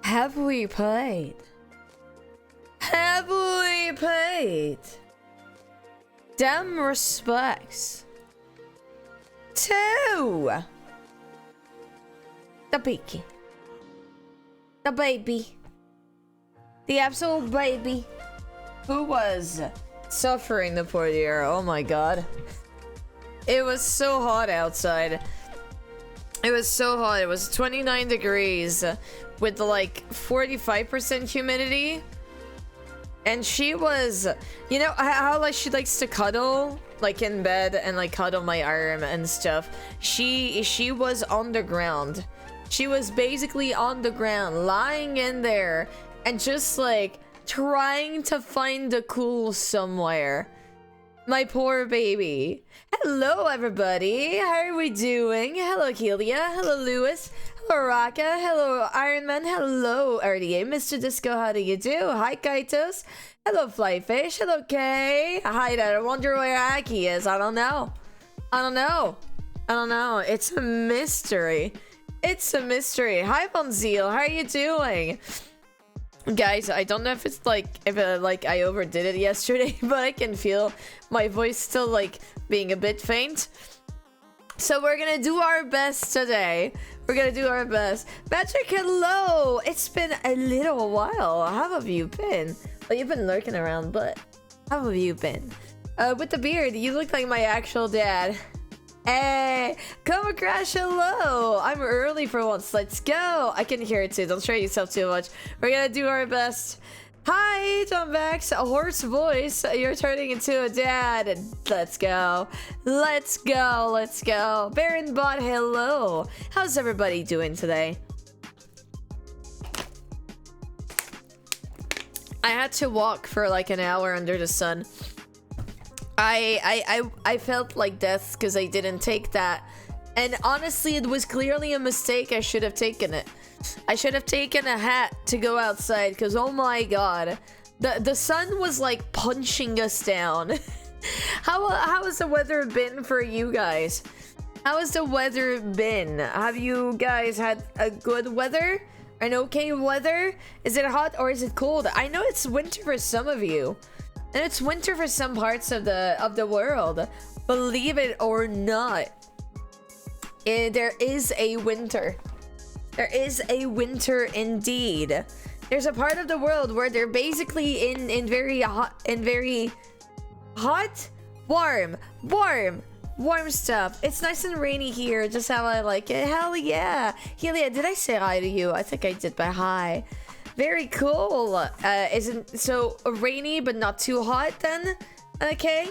Have we played? Have we played? Damn respects to the Beaky, the baby, the absolute baby who was suffering the poor dear. Oh my god. It was so hot outside. It was so hot. It was 29 degrees with like 45% humidity. And she was, you know how like she likes to cuddle like in bed and like cuddle my arm and stuff. She was on the ground. She was basically on the ground, lying in there and just like trying to find the cool somewhere. My poor baby. Hello everybody, how are we doing? Hello Helia, hello Lewis, hello Raka, hello Iron Man, hello RDA, Mr. Disco, how do you do? Hi Kaitos, hello Flyfish, hello Kay. Hi there, I wonder where Aki is. I don't know. It's a mystery. It's a mystery. Hi Bonzeal, how are you doing? Guys, I don't know if it's like like I overdid it yesterday, but I can feel my voice still like being a bit faint. So we're gonna do our best today. We're gonna do our best. Patrick, hello! It's been a little while. How have you been? Well, you've been lurking around, but how have you been? With the beard, you look like my actual dad. Hey, come crash, hello! I'm early for once, let's go! I can hear it too, don't strain yourself too much. We're gonna do our best. Hi, John Max, a hoarse voice, you're turning into a dad. Let's go. Let's go, let's go. Baron Bot, hello! How's everybody doing today? I had to walk for like an hour under the sun. I felt like death because I didn't take that, and honestly it was clearly a mistake. I should have taken it. I should have taken a hat to go outside because oh my god, the sun was like punching us down. How has the weather been for you guys? How has the weather been? Have you guys had a good weather? An okay weather? Is it hot or is it cold? I know it's winter for some of you. And it's winter for some parts of the world. Believe it or not. There is a winter. There is a winter indeed. There's a part of the world where they're basically in very hot, warm stuff. It's nice and rainy here, just how I like it. Hell yeah. Helia, did I say hi to you? I think I did by hi. Very cool. Isn't so rainy but not too hot then? Okay.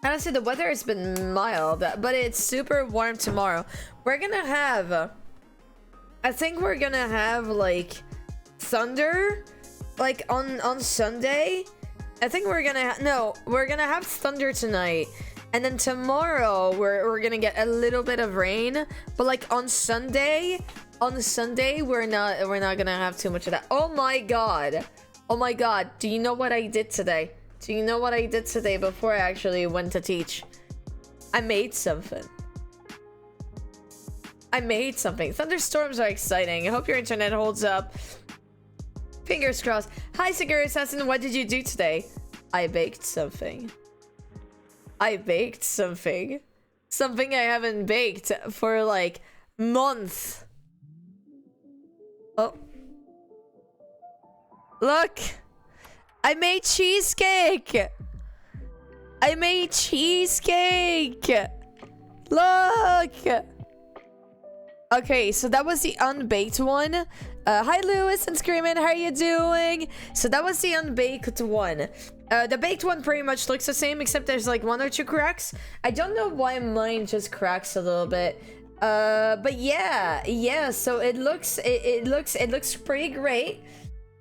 Honestly, the weather has been mild, but it's super warm tomorrow. We're gonna have, I think we're gonna have like thunder, like on Sunday. I think we're gonna have thunder tonight, and then tomorrow we're gonna get a little bit of rain. But like on Sunday we're not gonna have too much of that. Oh my god, do you know what I did today? Do you know what I did today before I actually went to teach? I made something. Thunderstorms are exciting. I hope your internet holds up. Fingers crossed. Hi Sigur Assassin, what did you do today? I baked something. Something I haven't baked for like months. Oh. Look! I made cheesecake! Look! Okay, so that was the unbaked one. Hi Lewis and Screamin', how are you doing? So that was the unbaked one. The baked one pretty much looks the same, except there's like one or two cracks. I don't know why mine just cracks a little bit. But yeah, so it looks pretty great.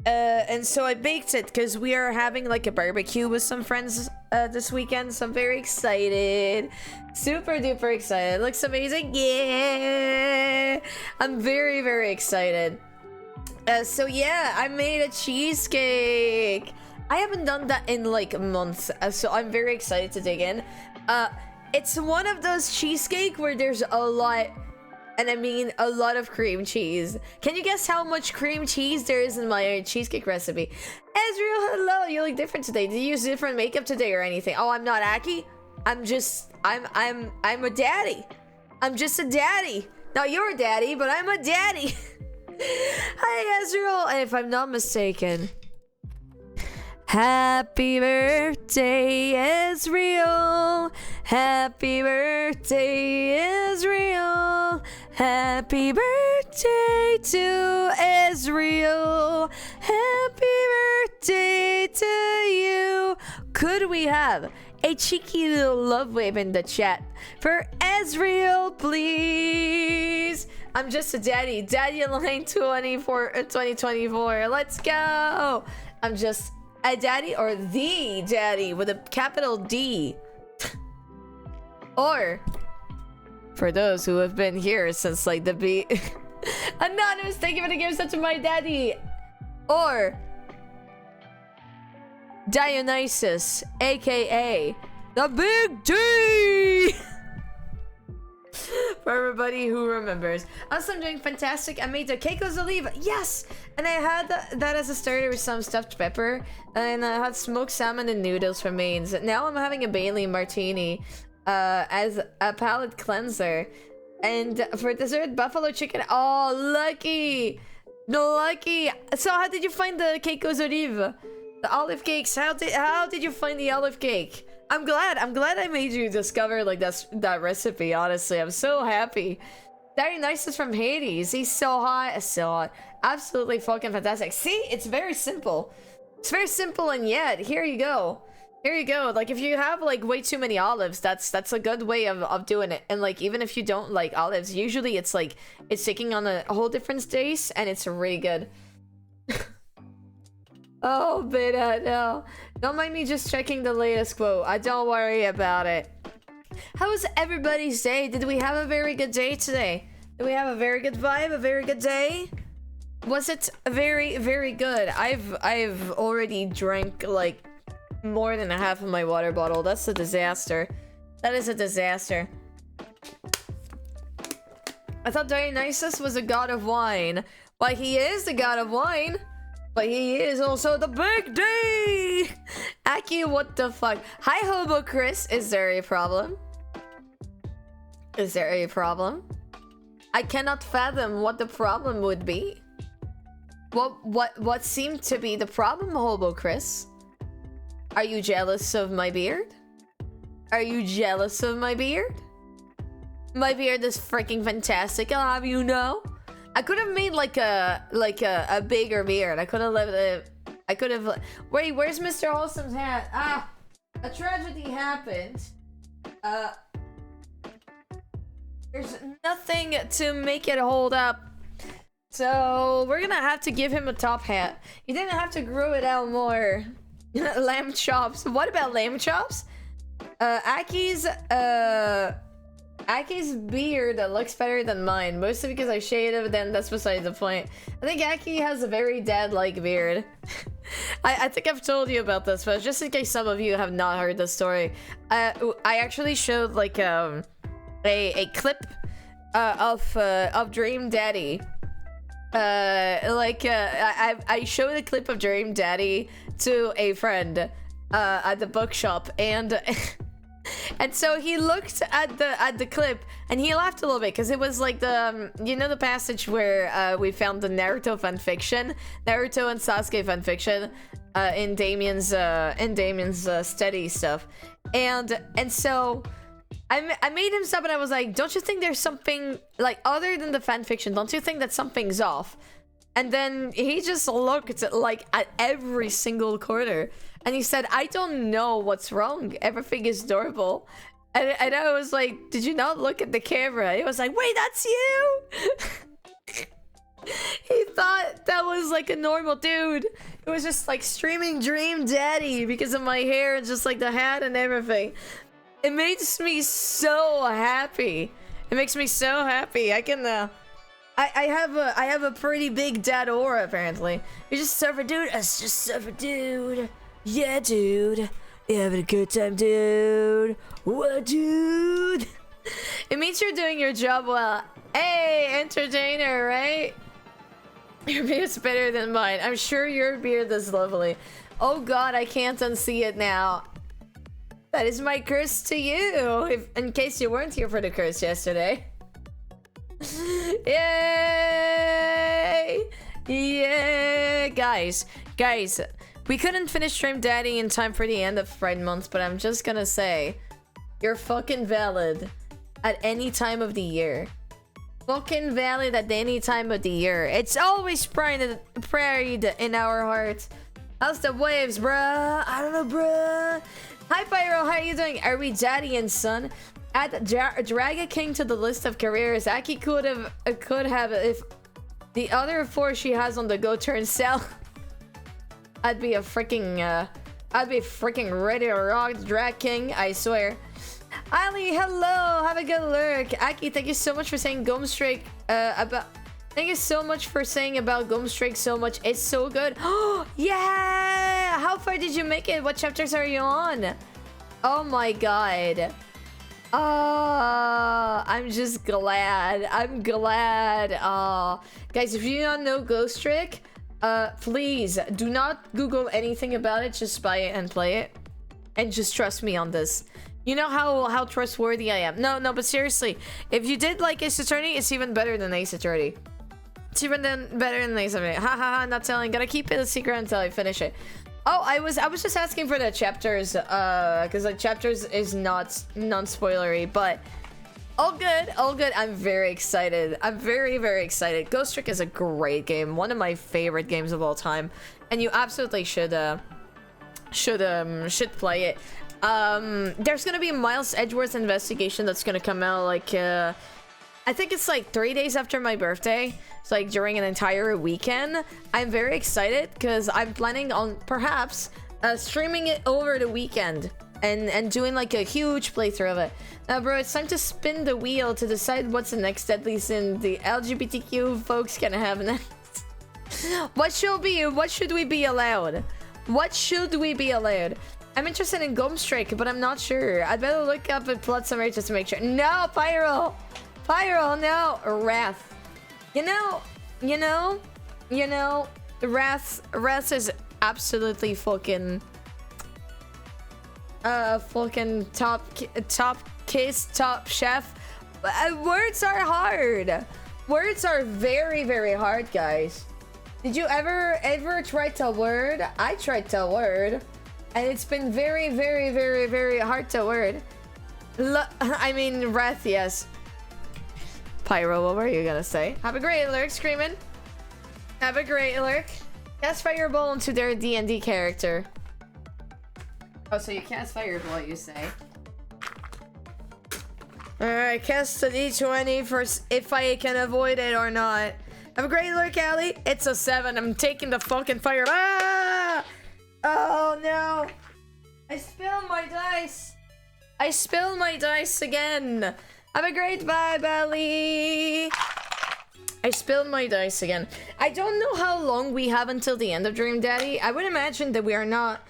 And so I baked it because we are having like a barbecue with some friends this weekend. So I'm very excited. Super duper excited. Looks amazing. Yeah. I'm very, very excited. So yeah, I made a cheesecake. I haven't done that in like months. So I'm very excited to dig in. It's one of those cheesecake where there's a lot, and I mean a lot of cream cheese. Can you guess how much cream cheese there is in my cheesecake recipe? Ezreal, hello. You look different today. Did you use different makeup today or anything? Oh, I'm not Aki. I'm a daddy. I'm just a daddy. Not your daddy, but I'm a daddy. Hi, Ezreal. And if I'm not mistaken, happy birthday, Ezreal. Happy birthday, Ezreal. Happy birthday to Ezreal. Happy birthday to you. Could we have a cheeky little love wave in the chat for Ezreal, please? I'm just a daddy. Daddy line 2024. Let's go. I'm just a daddy, or the daddy with a capital D. Or for those who have been here since like the Anonymous, thank you for the gift such to my daddy. Or Dionysus, aka the Big D. For everybody who remembers. Also, I'm doing fantastic. I made the Keiko's Oliva. Yes! And I had that as a starter with some stuffed pepper. And I had smoked salmon and noodles for mains. Now I'm having a Bailey martini as a palate cleanser. And for dessert, buffalo chicken. Oh, lucky! Lucky! So how did you find the Keiko's Oliva? The olive cakes. How did you find the olive cake? I'm glad I made you discover like that recipe. Honestly, I'm so happy. Dionysus from Hades. He's so hot, absolutely fucking fantastic. See, it's very simple. It's very simple, and yet here you go. Here you go. Like if you have like way too many olives, that's a good way of doing it. And like even if you don't like olives, usually it's like it's taking on a whole different taste, and it's really good. Oh, Beta, no. Don't mind me just checking the latest quote. Don't worry about it. How was everybody's day? Did we have a very good day today? Did we have a very good vibe? A very good day? Was it very, very good? I've already drank like more than half of my water bottle. That's a disaster. That is a disaster. I thought Dionysus was a god of wine. Why, he is the god of wine. But he is also the Big D! Aki, what the fuck? Hi, Hobo Chris. Is there a problem? Is there a problem? I cannot fathom what the problem would be. What seemed to be the problem, Hobo Chris? Are you jealous of my beard? Are you jealous of my beard? My beard is freaking fantastic, I'll have you know. I could have made like a bigger beard. I could have left it. I could have. Wait, where's Mr. Wholesome's hat? Ah, a tragedy happened. There's nothing to make it hold up. So we're gonna have to give him a top hat. You didn't have to grow it out more. Lamb chops. What about lamb chops? Aki's beard looks better than mine, mostly because I shaved it, but then that's beside the point. I think Aki has a very dad-like beard. I think I've told you about this, but just in case some of you have not heard the story, I actually showed like a clip of Dream Daddy. I showed a clip of Dream Daddy to a friend at the bookshop, and and so he looked at the clip and he laughed a little bit because it was like the you know the passage where we found the Naruto fanfiction, Naruto and Sasuke fanfiction in Damien's study stuff, and so I made him stop and I was like, don't you think there's something like other than the fanfiction? Don't you think that something's off? And then he just looked like at every single corner and he said, I don't know what's wrong. Everything is adorable. And I was like, did you not look at the camera? He was like, wait, that's you? He thought that was like a normal dude. It was just like streaming Dream Daddy because of my hair and just like the hat and everything. It makes me so happy. It makes me so happy. I can I have a pretty big dad aura apparently. You're just surfer dude. It's just surfer dude. Yeah, dude. You having a good time, dude? What, dude? It means you're doing your job well. Hey, entertainer, right? Your beard's better than mine. I'm sure your beard is lovely. Oh god, I can't unsee it now. That is my curse to you, in case you weren't here for the curse yesterday. Yay! Yeah, guys, we couldn't finish Stream Daddy in time for the end of Pride Month, but I'm just gonna say, you're fucking valid at any time of the year. Fucking valid at any time of the year. It's always pride in our hearts. How's the waves, bruh? I don't know, bruh. Hi, Pyro. How are you doing? Are we daddy and son? Add drag a king to the list of careers. Aki could have if the other 4 she has on the go turn south. I'd be freaking ready to rock drag king. I swear. Ali, hello. Have a good lurk. Aki, thank you so much for saying Gumstrake Thank you so much for saying about Gumstrake so much. It's so good. Oh, yeah! How far did you make it? What chapters are you on? Oh my god. I'm just glad. I'm glad. Guys, if you don't know Ghost Trick, please do not Google anything about it. Just buy it and play it. And just trust me on this. You know how trustworthy I am. No, but seriously, if you did like Ace Attorney, it's even better than Ace Attorney. It's even better than Ace Attorney. Ha ha ha, not telling. Gotta keep it a secret until I finish it. Oh, I was just asking for the chapters, because like chapters is not non-spoilery, but all good, all good. I'm very excited. I'm very, very excited. Ghost Trick is a great game, one of my favorite games of all time, and you absolutely should play it. There's gonna be a Miles Edgeworth investigation that's gonna come out like I think it's like 3 days after my birthday. It's like during an entire weekend. I'm very excited because I'm planning on perhaps streaming it over the weekend and doing like a huge playthrough of it. Now, bro, it's time to spin the wheel to decide what's the next deadly sin the LGBTQ folks can have next. What should we be allowed? What should we be allowed? I'm interested in Gumstrake, but I'm not sure. I'd better look up at plot summary just to make sure. No, Pyro! Pyro, no! Wrath. You know, Wrath is absolutely fucking top kiss, top chef. Words are hard. Words are very, very hard, guys. Did you ever try to word? I tried to word. And it's been very, very, very, very hard to word. I mean, Wrath, yes. Pyro, what were you gonna say? Have a great lurk, Screamin'. Have a great lurk. Cast Fireball into their D&D character. Oh, so you cast Fireball, you say? Alright, cast a D20 for if I can avoid it or not. Have a great lurk, Allie. It's a 7. I'm taking the fucking fire. Ah! Oh no! I spilled my dice! I spilled my dice again! Have a great vibe, Ellie! I spilled my dice again. I don't know how long we have until the end of Dream Daddy. I would imagine that we're not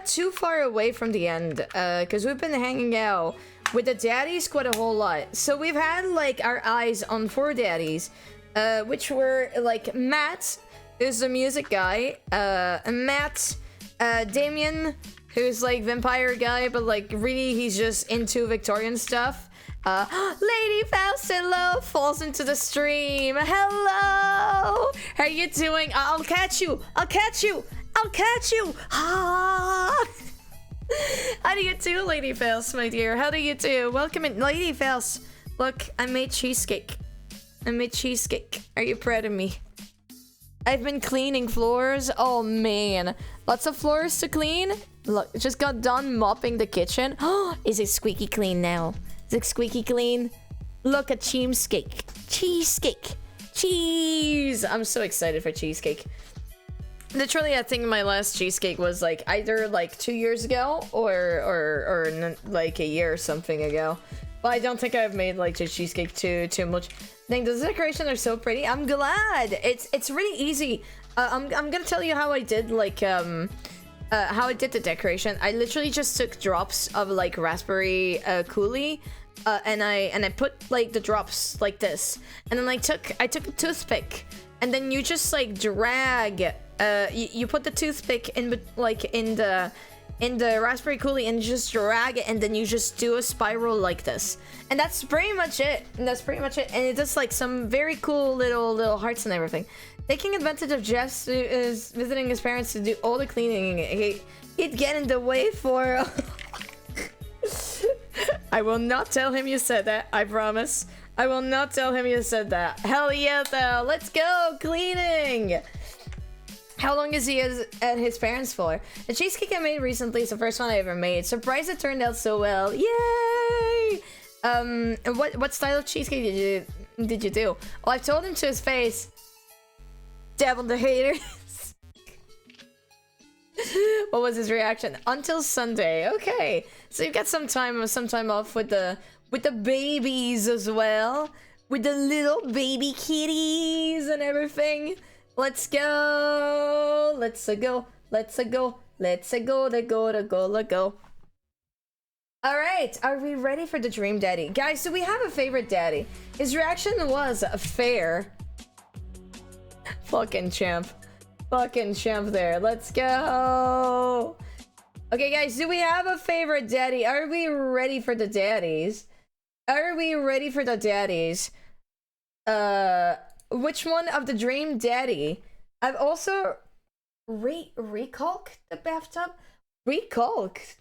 too far away from the end, because we've been hanging out with the daddies quite a whole lot. So we've had like our eyes on 4 daddies, which were like Matt, who's the music guy, Matt, Damien, who's like vampire guy, but like really he's just into Victorian stuff. Lady Faustino falls into the stream. Hello, how are you doing? I'll catch you. I'll catch you. I'll catch you. Ah. How do you do, Lady Faust, my dear? How do you do? Welcome in, Lady Faust. Look, I made cheesecake. I made cheesecake. Are you proud of me? I've been cleaning floors. Oh man, lots of floors to clean. Look, just got done mopping the kitchen. Oh, is it squeaky clean now? Is it squeaky clean? Look at cheesecake. Cheesecake. Cheese! I'm so excited for cheesecake. Literally, I think my last cheesecake was like either like 2 years ago or like a year or something ago. But I don't think I've made like the cheesecake too much. Dang, the decorations are so pretty. I'm glad. It's really easy. I'm gonna tell you how I did like how I did the decoration. I literally just took drops of like raspberry coulis. And I put like the drops like this, and then I took a toothpick, and then you just like drag. You put the toothpick in like in the raspberry coulis and just drag it, and then you just do a spiral like this, and that's pretty much it. And it does like some very cool little hearts and everything. Taking advantage of Jeff's is visiting his parents to do all the cleaning. He'd get in the way for. I will not tell him you said that. I promise. I will not tell him you said that. Hell yeah, though. Let's go cleaning. How long is he at his parents for? The cheesecake I made recently is the first one I ever made. Surprised it turned out so well. Yay! What style of cheesecake did you do? Well, I told him to his face. Dab on the haters. What was his reaction? Until Sunday. Okay, so you've got some time off with the babies as well, with the little baby kitties and everything. Let's go. Let's go. All right, are we ready for the dream daddy, guys? Do we have a favorite daddy? His reaction was fair. Fucking champ there. Let's go. Okay, guys, do we have a favorite daddy? Are we ready for the daddies? Which one of the dream daddy? I've also recalked the bathtub. Recalked.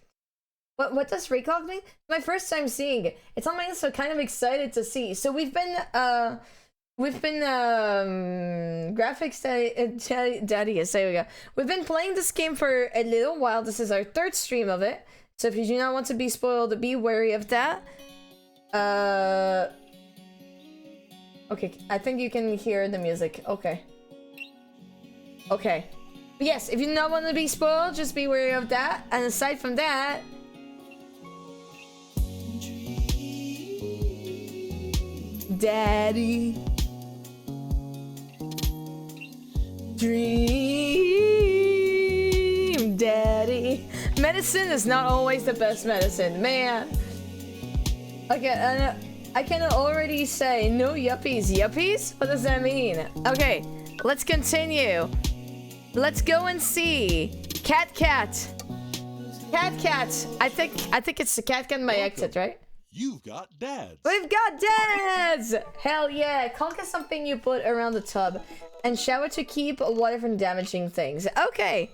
What does recalk mean? My first time seeing it. It's on my list, so kind of excited to see. So we've been graphics daddy, yes, there we go. We've been playing this game for a little while. This is our third stream of it, so if you do not want to be spoiled, be wary of that. Okay, I think you can hear the music. Okay, but yes, if you do not want to be spoiled, just be wary of that. And aside from that, daddy, dream daddy. Medicine is not always the best medicine, man. Okay, I can already say no yuppies. Yuppies? What does that mean? Okay, let's continue. Let's go and see. Cat. I think it's the cat my exit, right? You've got dads. We've got dads! Hell yeah. Conk is something you put around the tub and shower to keep water from damaging things. Okay.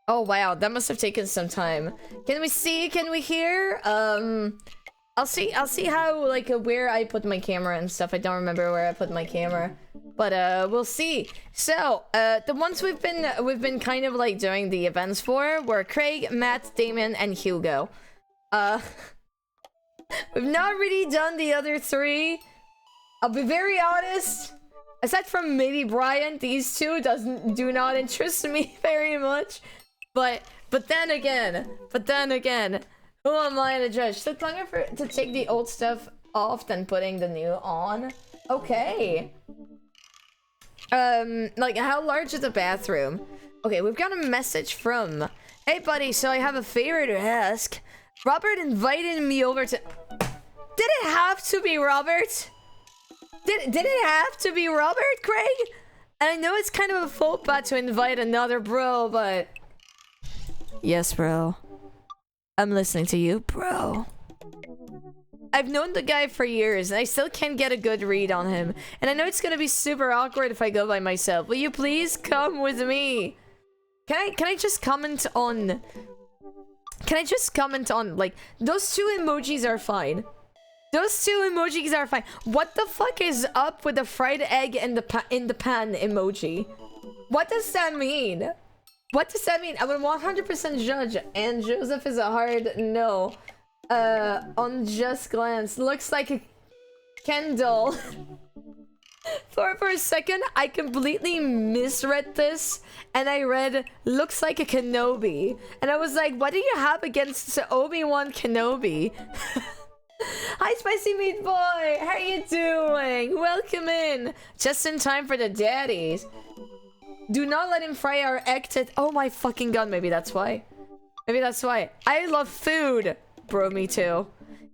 Oh wow, that must have taken some time. Can we see? Can we hear? I'll see how like where I put my camera and stuff. I don't remember where I put my camera, but we'll see. So the ones we've been kind of like doing the events for were Craig, Matt, Damon, and Hugo. We've not really done the other three. I'll be very honest. Aside from maybe Brian, these two do not interest me very much. But then again, who am I to judge? Took longer to take the old stuff off than putting the new on. Okay. Like how large is the bathroom? Okay, we've got a message from. Hey buddy, so I have a favor to ask. Robert invited me over to. Did it have to be Robert? Did it have to be Robert, Craig? And I know it's kind of a faux pas to invite another bro, but yes, bro. I'm listening to you, bro. I've known the guy for years, and I still can't get a good read on him. And I know it's gonna be super awkward if I go by myself. Will you please come with me? Can I just comment on? Can I just comment on, like, those two emojis are fine. Those two emojis are fine. What the fuck is up with the fried egg in the pan emoji? What does that mean? What does that mean? I would 100% judge, and Joseph is a hard no. On just glance. Looks like a Ken doll. For a second, I completely misread this, and I read, looks like a Kenobi. And I was like, what do you have against Obi-Wan Kenobi? Hi, Spicy Meat Boy! How are you doing? Welcome in! Just in time for the daddies. Do not let him fry our egg tit. Oh my fucking god, maybe that's why. Maybe that's why. I love food! Bro, me too.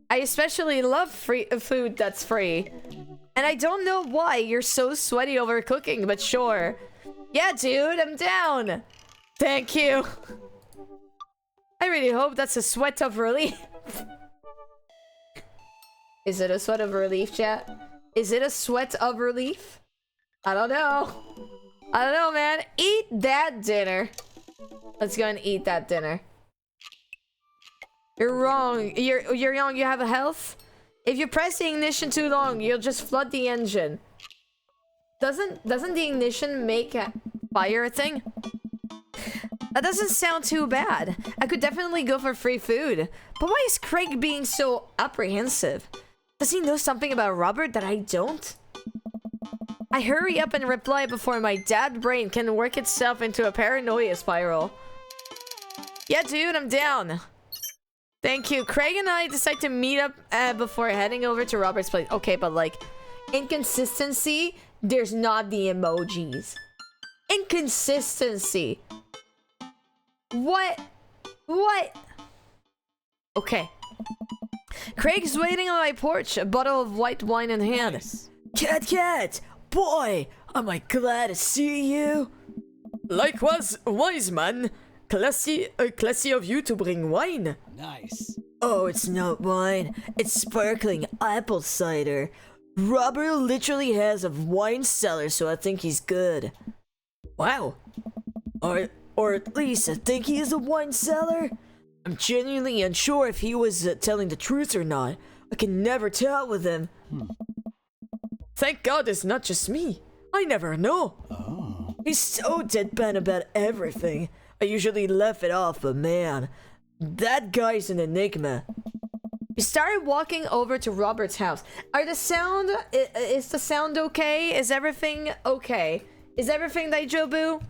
I especially love free food that's free. And I don't know why you're so sweaty over cooking, but sure. Yeah, dude, I'm down. Thank you. I really hope that's a sweat of relief. Is it a sweat of relief, chat? Is it a sweat of relief? I don't know. I don't know, man. Eat that dinner. Let's go and eat that dinner. You're wrong. You're young. You have a health. If you press the ignition too long, you'll just flood the engine. Doesn't the ignition make a fire thing? That doesn't sound too bad. I could definitely go for free food. But why is Craig being so apprehensive? Does he know something about Robert that I don't? I hurry up and reply before my dad brain can work itself into a paranoia spiral. Yeah, dude, I'm down. Thank you. Craig and I decide to meet up before heading over to Robert's place. Okay, but like, inconsistency, there's not the emojis. Inconsistency. What? What? Okay. Craig's waiting on my porch, a bottle of white wine in hand. Nice. Cat! Boy! Am I glad to see you? Likewise, wise man. Classy of you to bring wine. Nice. Oh, it's not wine. It's sparkling apple cider. Robert literally has a wine cellar, so I think he's good. Wow. Or at least I think he is a wine cellar. I'm genuinely unsure if he was telling the truth or not. I can never tell with him. Thank God it's not just me. I never know. Oh. He's so deadpan about everything. I usually laugh it off, but man, that guy's an enigma. We started walking over to Robert's house. Is the sound okay? Is everything okay? Is everything Daijobu?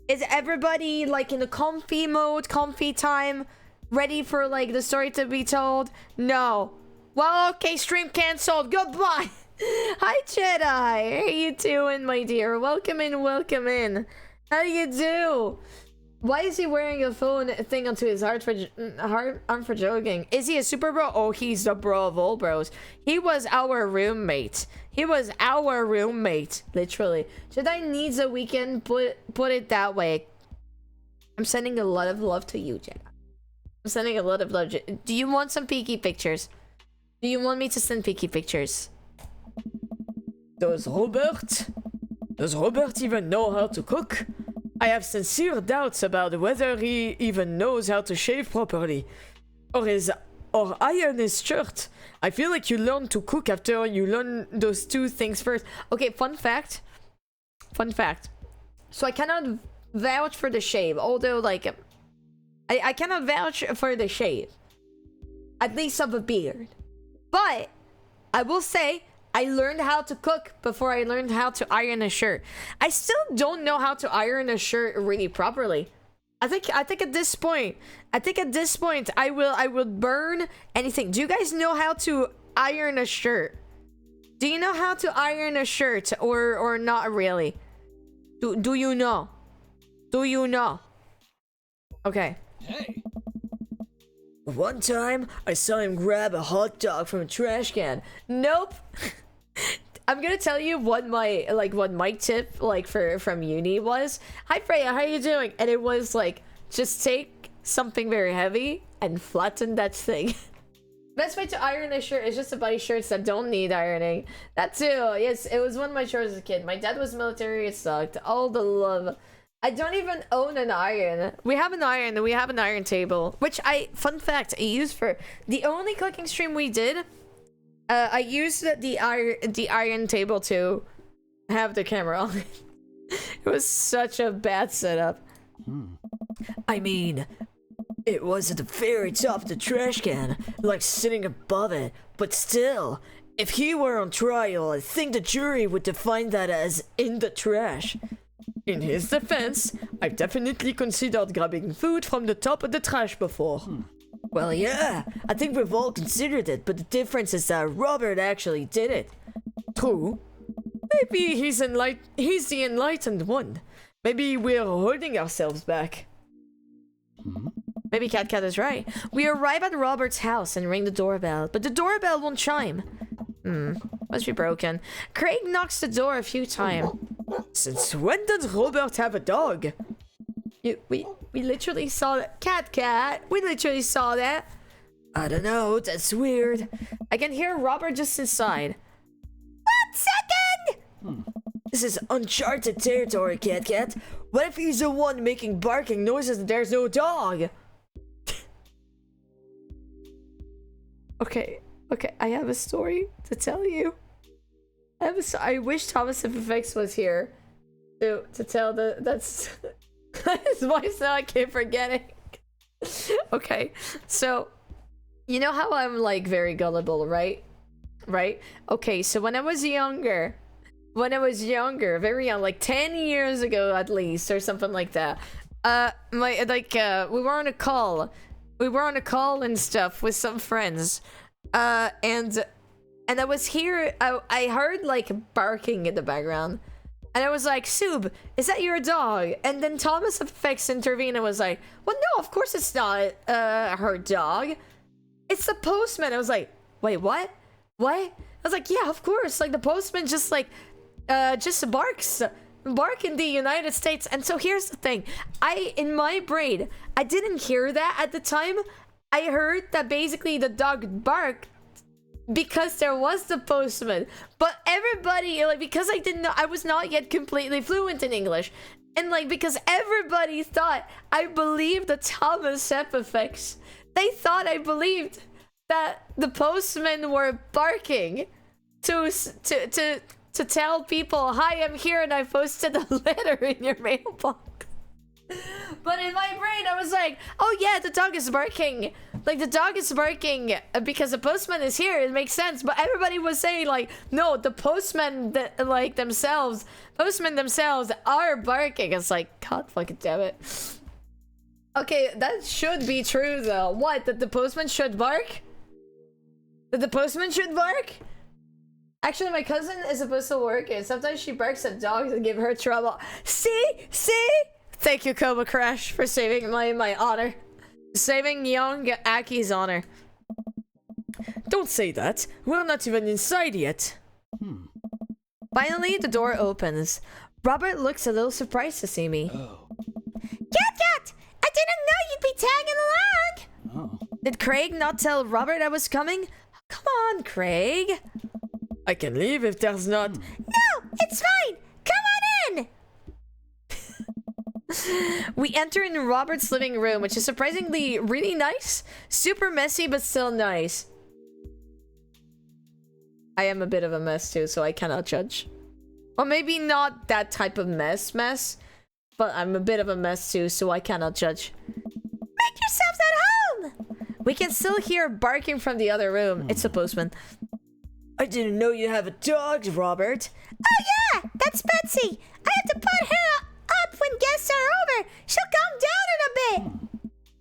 Is everybody like in a comfy mode, comfy time, ready for like the story to be told? No. Well, okay, stream cancelled. Goodbye. Hi, Jedi. How you doing, my dear? Welcome in, welcome in. How do you do? Why is he wearing a phone thing onto his arm for joking? Is he a super bro? Oh, he's the bro of all bros. He was our roommate. He was our roommate, literally. Jedi needs a weekend, put it that way. I'm sending a lot of love to you, Jedi. I'm sending a lot of love. Do you want some peeky pictures? Do you want me to send peeky pictures? Does Robert even know how to cook? I have sincere doubts about whether he even knows how to shave properly. Or iron his shirt. I feel like you learn to cook after you learn those two things first. Okay, fun fact. So I cannot vouch for the shave, although like I cannot vouch for the shave. At least of a beard. But I will say I learned how to cook before I learned how to iron a shirt. I still don't know how to iron a shirt really properly. I think at this point I will burn anything. Do you guys know how to iron a shirt? Do you know how to iron a shirt or not really? Do you know? Do you know? Okay. Hey. One time, I saw him grab a hot dog from a trash can. Nope. I'm gonna tell you what my tip from uni was. Hi Freya, how you doing? And it was like, just take something very heavy and flatten that thing. Best way to iron a shirt is just to buy shirts that don't need ironing. That too. Yes, it was one of my chores as a kid. My dad was military. It sucked. All the love. I don't even own an iron. We have an iron and we have an iron table, which fun fact, I used for the only cooking stream we did. I used the iron table to have the camera on. It was such a bad setup. I mean, it was at the very top of the trash can, like sitting above it, but still, If he were on trial, I think the jury would define that as in the trash. In his defense, I've definitely considered grabbing food from the top of the trash before. Well, yeah, I think we've all considered it, but the difference is that Robert actually did it. True. Maybe he's the enlightened one. Maybe we're holding ourselves back. Maybe Cat is right. We arrive at Robert's house and ring the doorbell, but the doorbell won't chime. Must be broken. Craig knocks the door a few times. Since when did Robert have a dog? We literally saw that. Cat. We literally saw that. I don't know, that's weird. I can hear Robert just inside. 1 second! This is uncharted territory, Cat. What if he's the one making barking noises and there's no dog? Okay, I have a story to tell you. I wish Thomas FX was here to tell that's his voice now I keep forgetting. Okay, so you know how I'm like very gullible, right? Okay, so when I was younger, very young, like 10 years ago at least, or something like that, we were on a call. And stuff with some friends. And I was here, I heard like barking in the background. And I was like, Sub, is that your dog? And then Thomas FX intervened and was like, well, no, of course it's not her dog. It's the postman. I was like, wait, what? I was like, yeah, of course. Like the postman just bark in the United States. And so here's the thing. In my brain, I didn't hear that at the time. I heard that basically the dog barked because there was the postman. But everybody, like, because I was not yet completely fluent in English. And like, because everybody thought I believed the Thomas effects. They thought I believed that the postmen were barking to tell people, hi, I'm here and I posted a letter in your mailbox. But in my brain, I was like, oh yeah, the dog is barking. Like, the dog is barking because the postman is here. It makes sense. But everybody was saying, like, no, the postmen themselves are barking. It's like, God fucking damn it. Okay, that should be true, though. What? That the postman should bark? That the postman should bark? Actually, my cousin is supposed to work, and sometimes she barks at dogs and give her trouble. See? Thank you, Cobra Crash, for saving my honor. Saving young Aki's honor. Don't say that. We're not even inside yet. Finally, the door opens. Robert looks a little surprised to see me. Oh. Cat! I didn't know you'd be tagging along! Oh. Did Craig not tell Robert I was coming? Come on, Craig. I can leave if there's not... No, it's fine. Come on in. We enter in Robert's living room, which is surprisingly really nice. Super messy, but still nice. I am a bit of a mess too, so I cannot judge. Or maybe not that type of mess, but I'm a bit of a mess too, so I cannot judge. Make yourselves at home! We can still hear barking from the other room. It's the postman. I didn't know you have a dog, Robert. Oh yeah, that's Betsy. I have to put her up when guests are over. She'll calm down in a bit.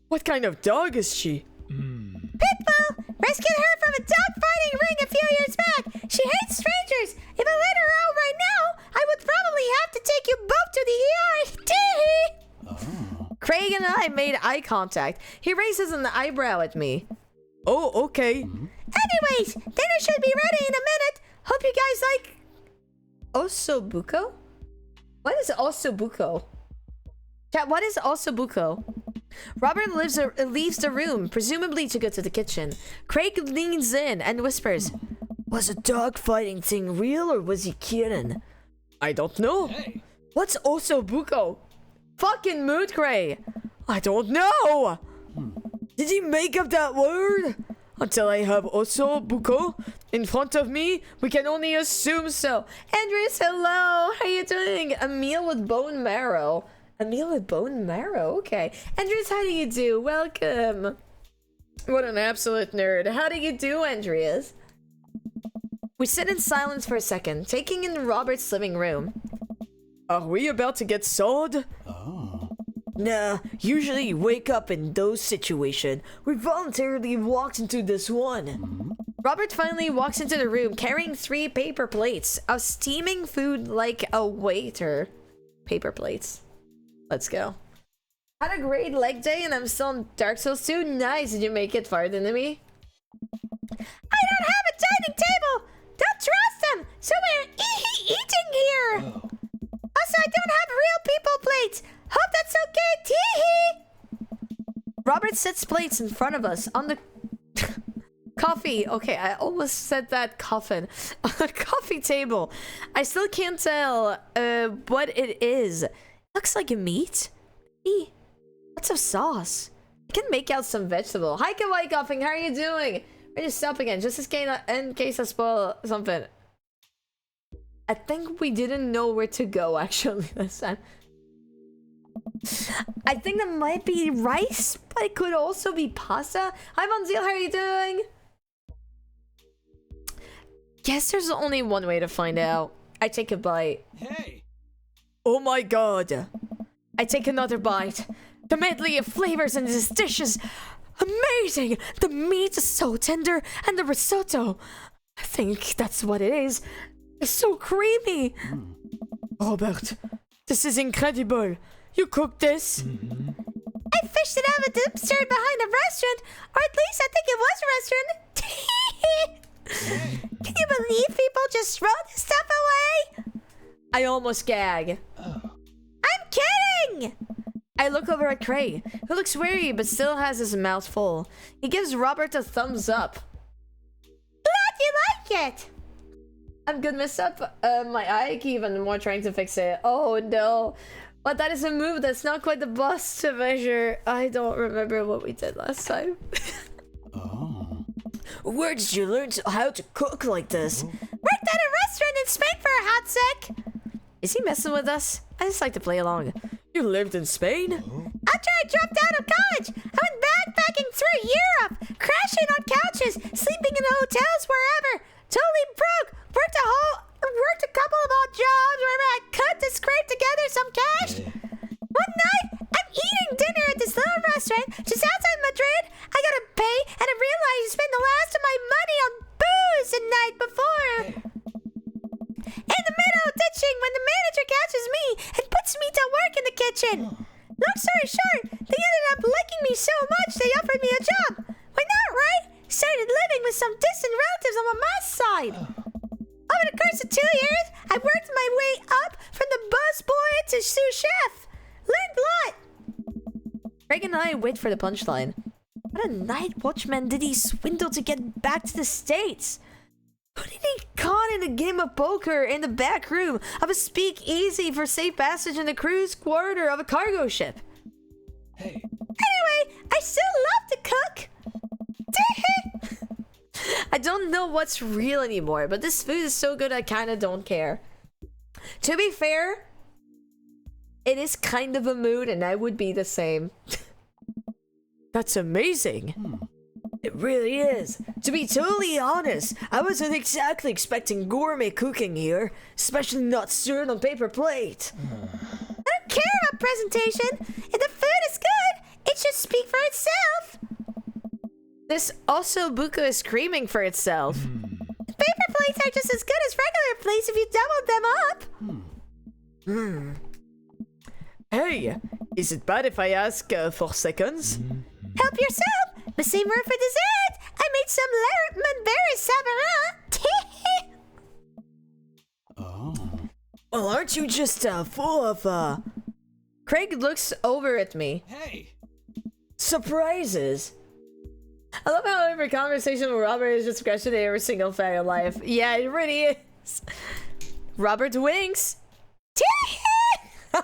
What kind of dog is she? Pitbull! Rescued her from a dog-fighting ring a few years back. She hates strangers. If I let her out right now, I would probably have to take you both to the ER. Oh. Craig and I made eye contact. He raises an eyebrow at me. Oh, okay. Anyways, dinner should be ready in a minute. Hope you guys like... Osobuco? What is osobuco? Chat, what is osobuco? Robert leaves the room, presumably to go to the kitchen. Craig leans in and whispers, Was a dog fighting thing real or was he kidding? I don't know. Hey. What's osobuco? fucking mood, Craig. I don't know. Did he make up that word? Until I have osobuco in front of me, we can only assume so. Andres, hello. How you doing? A meal with bone marrow. A meal with bone marrow. Okay. Andres, how do you do? Welcome. What an absolute nerd. How do you do, Andreas? We sit in silence for a second, taking in Robert's living room. Are we about to get sold? Oh. Nah, usually you wake up in those situations. We voluntarily walked into this one. Robert finally walks into the room carrying 3 paper plates of steaming food like a waiter. Paper plates. Let's go. Had a great leg day and I'm still on Dark Souls 2. Nice. Did you make it farther than me? I don't have a dining table. Don't trust them. So we're eating here. Oh. Also, I don't have real people plates. Hope that's okay. Tee-hee. Robert sets plates in front of us on the coffee. Okay, I almost said that coffin. On a coffee table. I still can't tell what it is. Looks like a meat. Lots of sauce. I can make out some vegetable. Hi, Kawaii Coughing. How are you doing? We're just stop again, just in case I spoil something. I think we didn't know where to go actually this time. I think that might be rice, but it could also be pasta. Hi, Monzil. How are you doing? Guess there's only one way to find out. I take a bite. Hey. Oh my god. I take another bite. The medley of flavors in this dish is amazing. The meat is so tender, and the risotto, I think that's what it is, so creamy. Robert, this is incredible. You cooked this? I fished it out of a dumpster behind a restaurant, or at least I think it was a restaurant. Can you believe people just throw this stuff away? I almost gag. I'm kidding! I look over at Craig, who looks weary but still has his mouth full. He gives Robert a thumbs up. Glad you like it! I'm good, messed up my eye even more trying to fix it. Oh no. But that is a move that's not quite the boss to measure. I don't remember what we did last time. Oh. Where did you learn how to cook like this? Worked at a restaurant in Spain for a hot sec. Is he messing with us? I just like to play along. You lived in Spain? After I dropped out of college, I went backpacking through Europe, crashing on couches, sleeping in hotels wherever. Totally broke. Worked a couple of odd jobs wherever I could to scrape together some cash. One night, I'm eating dinner at this little restaurant just outside Madrid. I gotta pay, and I realized I spent the last of my money on booze the night before. In the middle of ditching when the manager catches me and puts me to work in the kitchen. Long story short, they ended up liking me so much they offered me a job. Why not, right? Started living with some distant relatives on my mom's side. Over the course of 2 years, I worked my way up from the busboy to sous chef. Learned a lot. Craig and I wait for the punchline. What a night watchman did he swindle to get back to the States? Who did he con in a game of poker in the back room of a speakeasy for safe passage in the crew's quarter of a cargo ship? Hey. Anyway, I still love to cook. I don't know what's real anymore, but this food is so good I kinda don't care. To be fair, it is kind of a mood and I would be the same. That's amazing. It really is. To be totally honest, I wasn't exactly expecting gourmet cooking here, especially not served on paper plate. I don't care about presentation. If the food is good, it should speak for itself. This also buko is screaming for itself. Paper plates are just as good as regular plates if you doubled them up. Hey, is it bad if I ask for seconds? Help yourself. The same word for dessert. I made some lemon berry sabarin. Oh. Well, aren't you just full of Craig looks over at me. Hey. surprises? I love how every conversation with Robert is just questioning every single fact of life. Yeah, it really is. Robert winks. Tee-hee!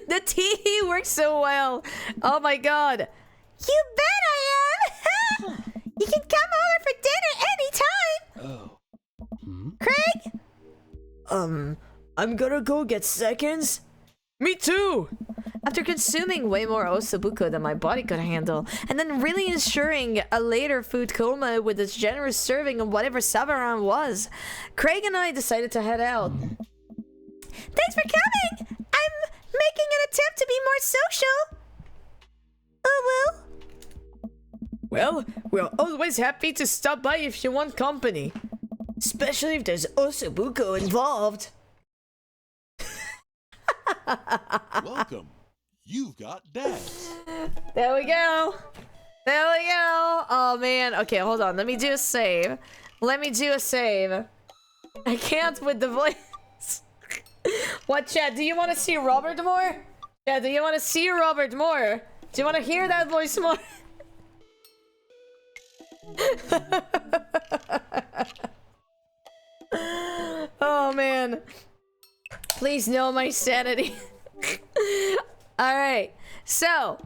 The tee works so well. Oh my god. You bet I am! You can come over for dinner anytime! Oh. Hmm? Craig? I'm gonna go get seconds. Me too! After consuming way more osobuco than my body could handle, and then really ensuring a later food coma with its generous serving of whatever Savaran was, Craig and I decided to head out. Thanks for coming! I'm making an attempt to be more social! Oh well? Well, we're always happy to stop by if you want company. Especially if there's osobuco involved. Welcome. You've got dads. There we go. There we go. Oh man. Okay, hold on. Let me do a save. I can't with the voice. What, Chad? Do you want to see Robert more? Yeah, do you want to see Robert more? Do you want to hear that voice more? Oh man. Please know my sanity. Alright. So,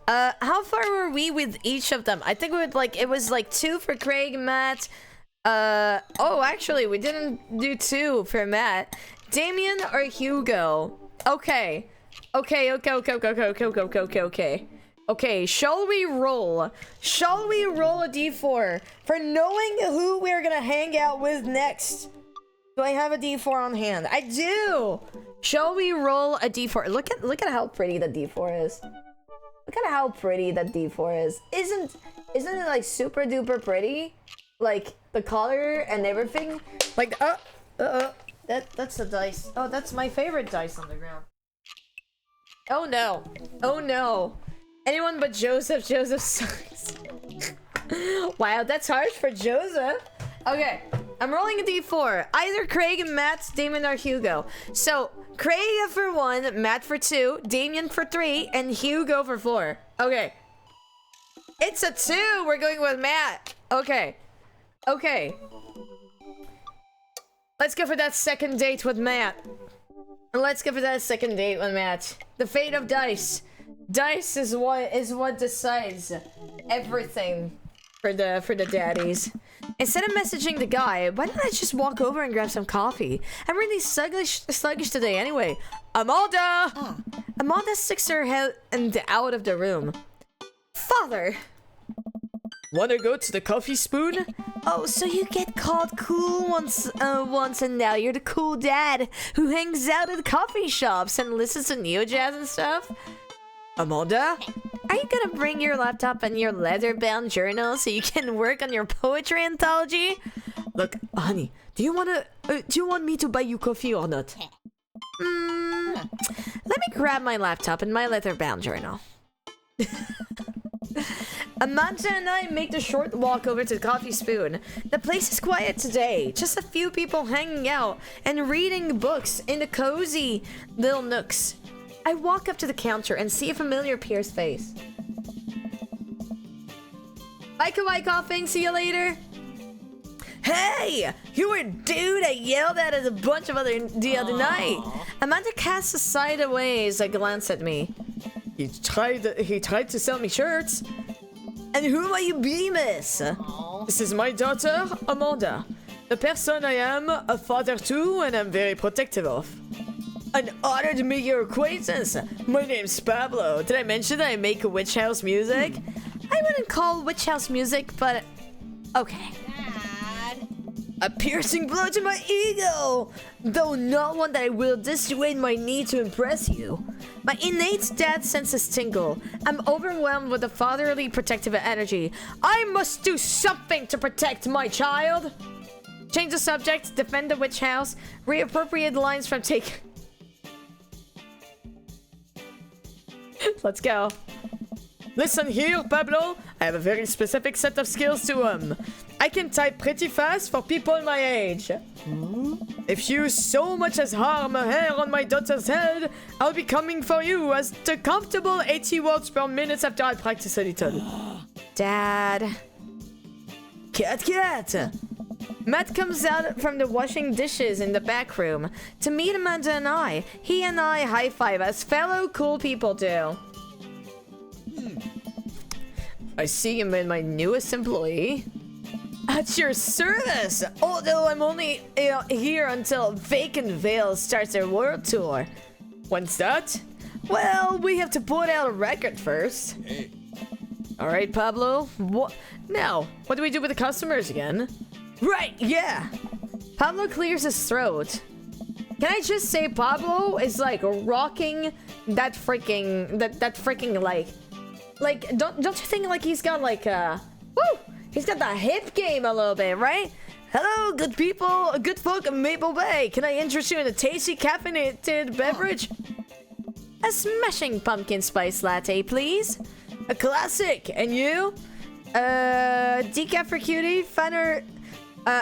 how far were we with each of them? I think it was like 2 for Craig, Matt. Oh, actually, we didn't do 2 for Matt. Damien or Hugo? Okay. Okay, shall we roll? Shall we roll a d4 for knowing who we're gonna hang out with next? Do I have a d4 on hand? I do! Shall we roll a d4? Look at how pretty the d4 is. Look at how pretty that d4 is. Isn't it like super duper pretty? Like the color and everything? Like that's the dice. Oh, that's my favorite dice on the ground. Oh no. Oh no. Anyone but Joseph. Joseph sucks. Wow, that's harsh for Joseph. Okay, I'm rolling a d4. Either Craig, Matt, Damien, or Hugo. So, Craig for 1, Matt for 2, Damien for 3, and Hugo for 4. Okay. It's a 2! We're going with Matt. Okay. Okay. Let's go for that second date with Matt. The fate of dice. Dice is what decides everything for the daddies. Instead of messaging the guy, why don't I just walk over and grab some coffee? I'm really sluggish today anyway. Amanda! Amanda sticks her head out of the room. Father! Wanna go to the coffee spoon? Oh, so you get called cool once and now you're the cool dad who hangs out at coffee shops and listens to neo jazz and stuff? Amanda? Are you gonna bring your laptop and your leather-bound journal so you can work on your poetry anthology? Look, honey, do you want me to buy you coffee or not? Let me grab my laptop and my leather-bound journal. Amanda and I make the short walk over to the coffee spoon. The place is quiet today. Just a few people hanging out and reading books in the cozy little nooks. I walk up to the counter and see a familiar peer's face. Bye, kawaii coughing. See you later. Hey! You were dude I yelled at a bunch of the other night. Amanda casts a sideways glance at me. He tried to sell me shirts. And who might you be, miss? This is my daughter, Amanda. The person I am, a father to, and I'm very protective of. An honor to meet your acquaintance. My name's Pablo. Did I mention that I make witch house music? I wouldn't call witch house music, but okay. Dad. A piercing blow to my ego, though not one that will dissuade my need to impress you. My innate dad senses tingle. I'm overwhelmed with the fatherly protective energy. I must do something to protect my child. Change the subject, defend the witch house, reappropriate lines from take. Let's go. Listen here, Pablo. I have a very specific set of skills to I can type pretty fast for people my age. If you so much as harm a hair on my daughter's head, I'll be coming for you as the comfortable 80 words per minute after I practice a little. Dad. Cat. Matt comes out from the washing dishes in the back room to meet Amanda and I. He and I high-five as fellow cool people do. I see you made my newest employee. At your service! Although I'm only here until Vacant Veil starts their world tour. When's that? Well, we have to put out a record first. Hey, All right, Pablo. What now? What do we do with the customers again? Right, yeah. Pablo clears his throat. Can I just say Pablo is like rocking that freaking like don't you think like he's got like woo, he's got the hip game a little bit, right? Hello, good people, good folk of Maple Bay. Can I interest you in a tasty caffeinated beverage? A smashing pumpkin spice latte, please. A classic. And you? Decaf for cutie, Fanner,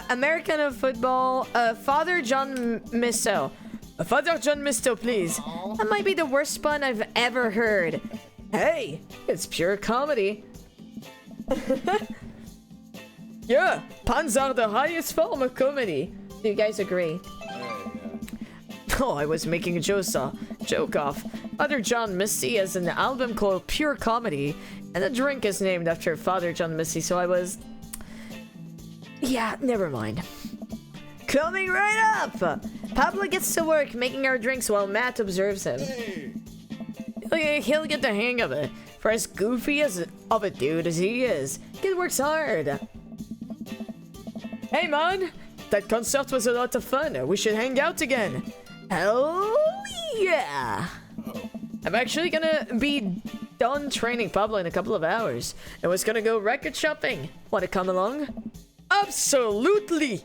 American football, Father John Misto. Father John Misto, please. That might be the worst pun I've ever heard. Hey, it's pure comedy. Yeah, puns are the highest form of comedy. Do you guys agree? Oh, I was making a joke off. Father John Misty has an album called Pure Comedy, and the drink is named after Father John Misty, so I was... Yeah, never mind. Coming right up! Pablo gets to work making our drinks while Matt observes him. He'll get the hang of it. For as goofy of a dude as he is, kid works hard. Hey man, that concert was a lot of fun. We should hang out again. Hell yeah! I'm actually gonna be done training Pablo in a couple of hours. I was gonna go record shopping. Wanna come along? Absolutely!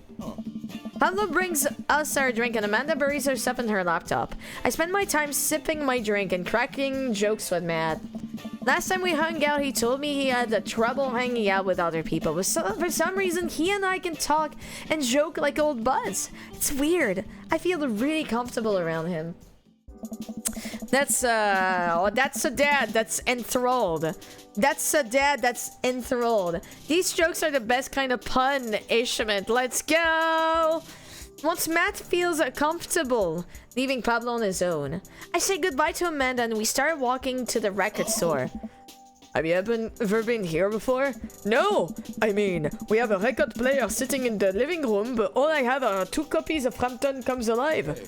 Pablo brings us our drink and Amanda buries her stuff in her laptop. I spend my time sipping my drink and cracking jokes with Matt. Last time we hung out, he told me he had trouble hanging out with other people. But for some reason, he and I can talk and joke like old buds. It's weird. I feel really comfortable around him. That's a dad that's enthralled. That's a dad that's enthralled. These jokes are the best kind of punishment. Let's go! Once Matt feels comfortable, leaving Pablo on his own, I say goodbye to Amanda and we start walking to the record store. Have you ever been here before? No! I mean, we have a record player sitting in the living room, but all I have are 2 copies of Frampton Comes Alive.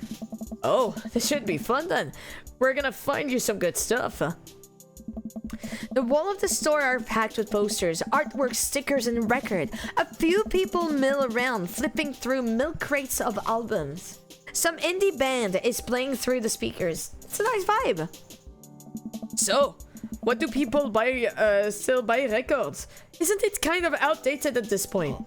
Oh, this should be fun then. We're gonna find you some good stuff. The wall of the store are packed with posters, artwork, stickers, and record. A few people mill around, flipping through milk crates of albums. Some indie band is playing through the speakers. It's a nice vibe. So, what do people buy? Still buy records? Isn't it kind of outdated at this point?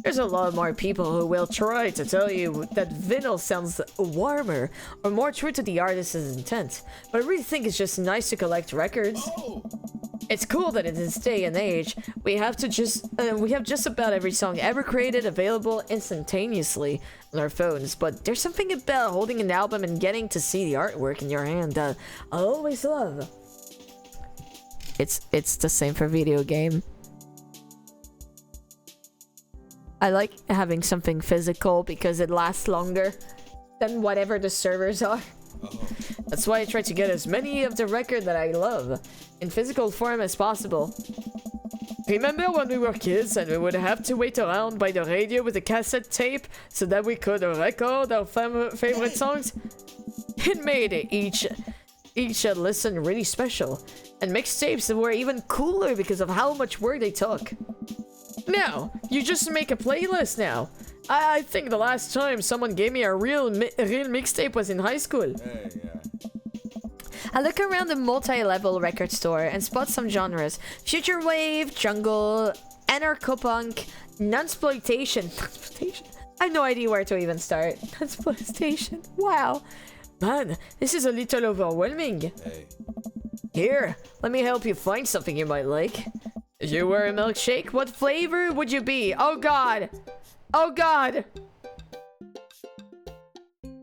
There's a lot more people who will try to tell you that vinyl sounds warmer or more true to the artist's intent, but I really think it's just nice to collect records. It's cool that in this day and age, we have just about every song ever created available instantaneously on our phones, but there's something about holding an album and getting to see the artwork in your hand that I always love. It's the same for video game. I like having something physical because it lasts longer than whatever the servers are. That's why I try to get as many of the record that I love in physical form as possible. Remember when we were kids and we would have to wait around by the radio with a cassette tape so that we could record our favorite songs? It made each listen really special, and mixtapes were even cooler because of how much work they took. Now, you just make a playlist now. I think the last time someone gave me a real mixtape was in high school. hey, yeah. I look around the multi-level record store and spot some genres. Future wave, jungle, anarcho-punk, nunsploitation. Nunsploitation? I have no idea where to even start. Nunsploitation. Wow. Man, this is a little overwhelming. Hey. Here, let me help you find something you might like. If you were a milkshake, what flavor would you be? Oh god! Oh god!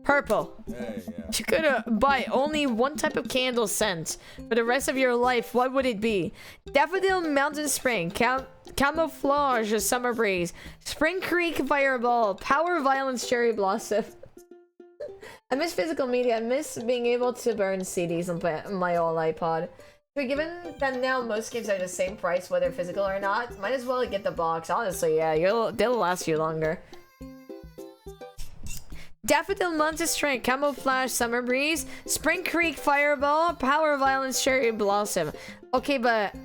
Purple. Hey, yeah. If you could buy only one type of candle scent for the rest of your life, what would it be? Daffodil Mountain Spring, Camouflage Summer Breeze, Spring Creek Fireball, Power Violence Cherry Blossom. I miss physical media. I miss being able to burn CDs on my old iPod. But given that now most games are the same price whether physical or not, might as well get the box. Honestly, yeah, they'll last you longer. Daffodil Mountain Strength, Camouflage Summer Breeze, Spring Creek Fireball, Power Violence Cherry Blossom. Okay, but